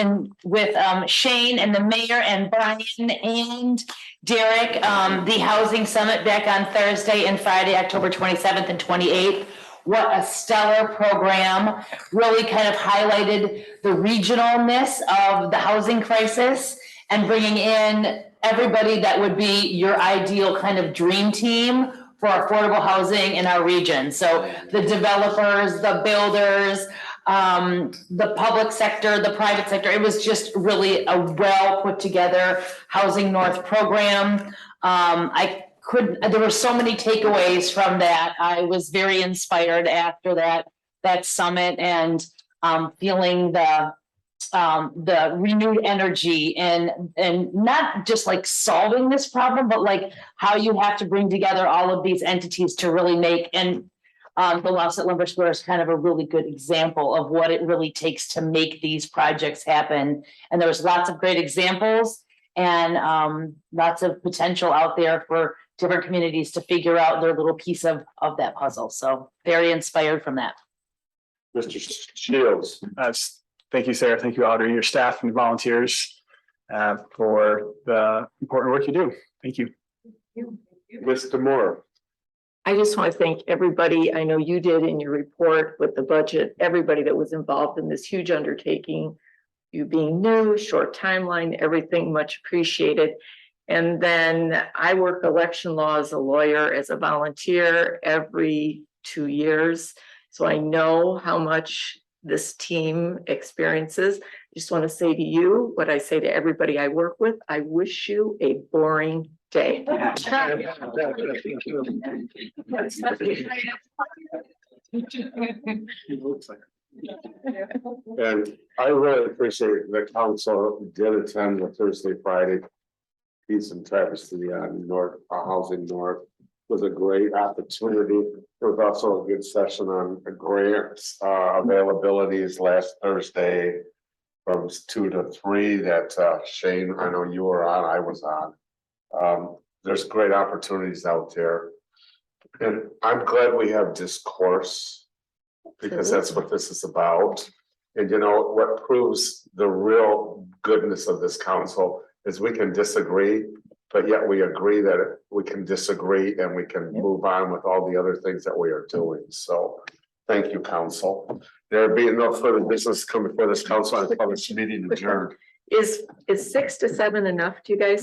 with Shane and the mayor and Brian and Derek, the housing summit back on Thursday and Friday, October 27th and 28th. What a stellar program, really kind of highlighted the regionalness of the housing crisis and bringing in everybody that would be your ideal kind of dream team for affordable housing in our region. So the developers, the builders, the public sector, the private sector, it was just really a well put together Housing North program. There were so many takeaways from that. I was very inspired after that summit and feeling the renewed energy and not just like solving this problem, but like how you have to bring together all of these entities to really make, and the Lost at Lumber Square is kind of a really good example of what it really takes to make these projects happen. And there was lots of great examples and lots of potential out there for different communities to figure out their little piece of that puzzle. So very inspired from that. Mr. Shields. Thank you, Sarah. Thank you, Audrey, your staff and volunteers for the important work you do. Thank you. Mr. Moore. I just want to thank everybody. I know you did in your report with the budget, everybody that was involved in this huge undertaking. You being new, short timeline, everything much appreciated. And then I work election law as a lawyer, as a volunteer every 2 years. So I know how much this team experiences. I just want to say to you what I say to everybody I work with. I wish you a boring day. And I really appreciate the council did attend the Thursday, Friday. Peace and Traverse City on North, Housing North was a great opportunity. There was also a good session on grants, availabilities last Thursday. From 2 to 3 that Shane, I know you were on, I was on. There's great opportunities out there. And I'm glad we have discourse. Because that's what this is about. And you know, what proves the real goodness of this council is we can disagree, but yet we agree that we can disagree and we can move on with all the other things that we are doing. So thank you, council. There being no further business coming before this council, I call this meeting adjourned. Is 6 to 7 enough, do you guys